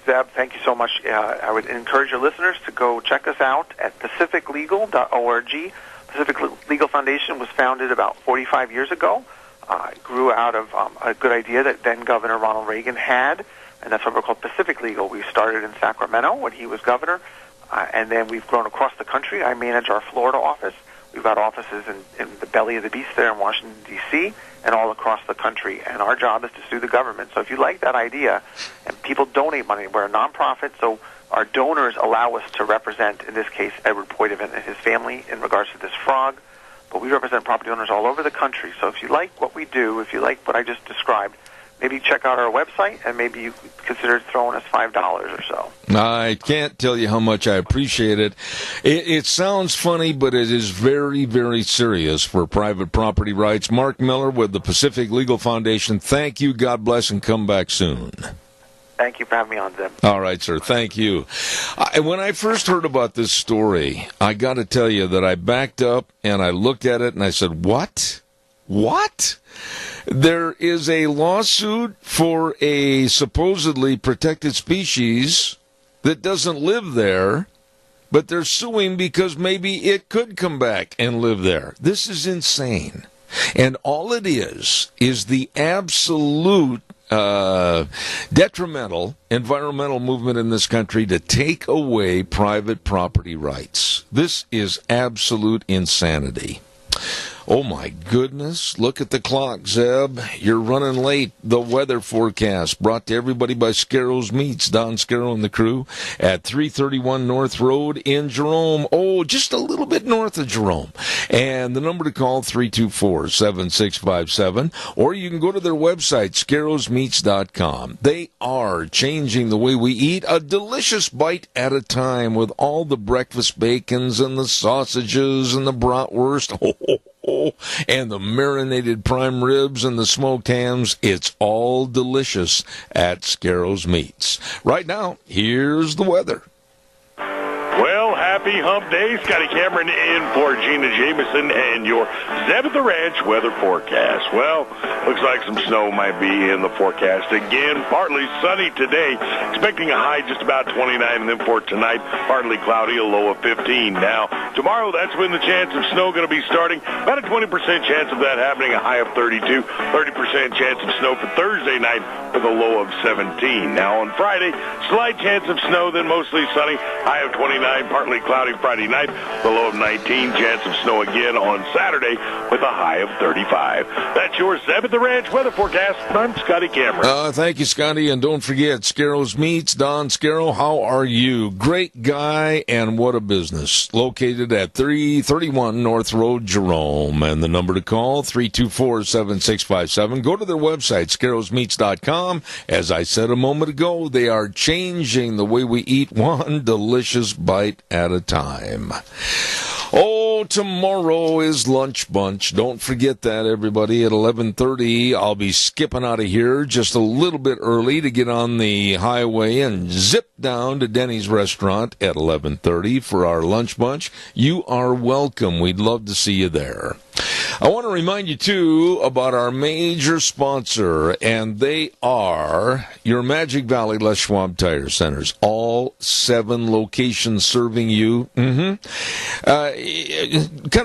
Zeb, thank you so much. I would encourage your listeners to go check us out at pacificlegal.org. Pacific Legal Foundation was founded about 45 years ago. It grew out of a good idea that then Governor Ronald Reagan had, and that's what we're called Pacific Legal. We started in Sacramento when he was governor, And then we've grown across the country. I manage our Florida office. We've got offices in the belly of the beast there in Washington, D.C., and all across the country. And our job is to sue the government. So if you like that idea, and people donate money, we're a nonprofit, so our donors allow us to represent, in this case, Edward Poitevin and his family in regards to this frog. But we represent property owners all over the country. So if you like what we do, if you like what I just described, maybe check out our website, and maybe you consider throwing us $5 or so. I can't tell you how much I appreciate it. It sounds funny, but it is very, very serious for private property rights. Mark Miller with the Pacific Legal Foundation, thank you, God bless, and come back soon. Thank you for having me on, Zeb. All right, sir. Thank you. When I first heard about this story, I got to tell you that I backed up and I looked at it and I said, what? What? There is a lawsuit for a supposedly protected species that doesn't live there, but they're suing because maybe it could come back and live there. This is insane. And all it is the absolute detrimental environmental movement in this country to take away private property rights. This is absolute insanity. Oh, my goodness. Look at the clock, Zeb. You're running late. The weather forecast brought to everybody by Scarrow's Meats, Don Scarrow and the crew, at 331 North Road in Jerome. Oh, just a little bit north of Jerome. And the number to call, 324-7657. Or you can go to their website, scarrowsmeats.com. They are changing the way we eat, a delicious bite at a time, with all the breakfast bacons and the sausages and the bratwurst. And the marinated prime ribs and the smoked hams. It's all delicious at Scarrow's Meats. Right now, here's the weather. Well, happy hump day. Scotty Cameron in for Gina Jameson and your Zeb at the Ranch weather forecast. Well, looks like some snow might be in the forecast again. Partly sunny today, expecting a high just about 29, and then for tonight, partly cloudy, a low of 15. Now, tomorrow, that's when the chance of snow going to be starting. About a 20% chance of that happening, a high of 32. 30% chance of snow for Thursday night with a low of 17. Now, on Friday, slight chance of snow, then mostly sunny, high of 29. Partly cloudy Friday night, the low of 19. Chance of snow again on Saturday with a high of 35. That's your Zeb at the Ranch weather forecast. I'm Scotty Cameron. Thank you, Scotty. And don't forget, Scarrow's Meats, Don Scarrow, how are you? Great guy, and what a business. Located at 331 North Road, Jerome. And the number to call, 324-7657. Go to their website, scarrowsmeats.com. As I said a moment ago, they are changing the way we eat, one delicious bite at a time. Oh, tomorrow is Lunch Bunch. Don't forget that, everybody. At 11:30, I'll be skipping out of here just a little bit early to get on the highway and zip down to Denny's restaurant at 11:30 for our Lunch Bunch. You are welcome. We'd love to see you there. I want to remind you, too, about our major sponsor, and they are your Magic Valley Les Schwab Tire Centers. All 7 locations serving you. Kind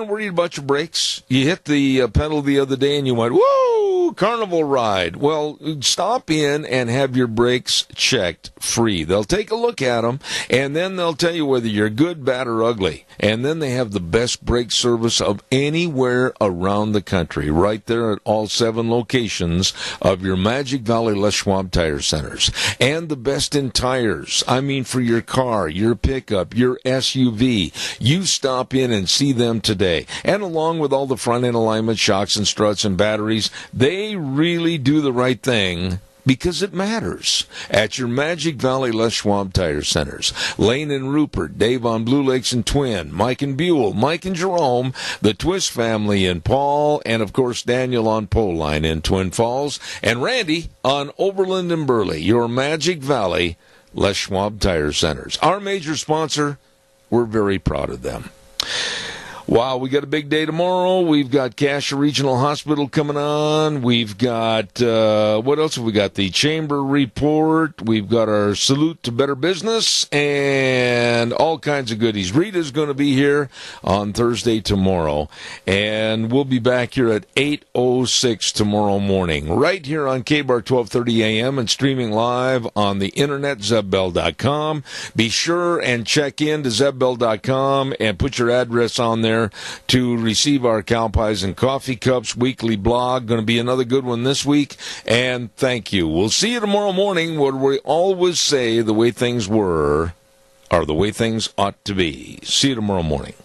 of worried about your brakes? You hit the pedal the other day and you went, whoa, carnival ride. Well, stop in and have your brakes checked free. They'll take a look at them, and then they'll tell you whether you're good, bad, or ugly. And then they have the best brake service of anywhere around the country, right there at all 7 locations of your Magic Valley Les Schwab Tire Centers. And the best in tires. I mean, for your car, your pickup, your SUV. You stop in and see them today. And along with all the front-end alignment, shocks and struts and batteries, they really do the right thing, because it matters. At your Magic Valley Les Schwab Tire Centers. Lane and Rupert, Dave on Blue Lakes and Twin, Mike and Buell, Mike and Jerome, the Twist family in Paul, and of course Daniel on Pole Line in Twin Falls, and Randy on Overland and Burley. Your Magic Valley Les Schwab Tire Centers. Our major sponsor, we're very proud of them. Wow, we got a big day tomorrow. We've got Cassia Regional Hospital coming on. We've got, what else have we got? The Chamber Report. We've got our Salute to Better Business and all kinds of goodies. Rita's going to be here on Thursday tomorrow. And we'll be back here at 8:06 tomorrow morning, right here on KBAR 1230 AM and streaming live on the internet, zebbell.com. Be sure and check in to zebbell.com and put your address on there to receive our Cow Pies and Coffee Cups weekly blog. Going to be another good one this week. And thank you. We'll see you tomorrow morning, where we always say the way things were are the way things ought to be. See you tomorrow morning.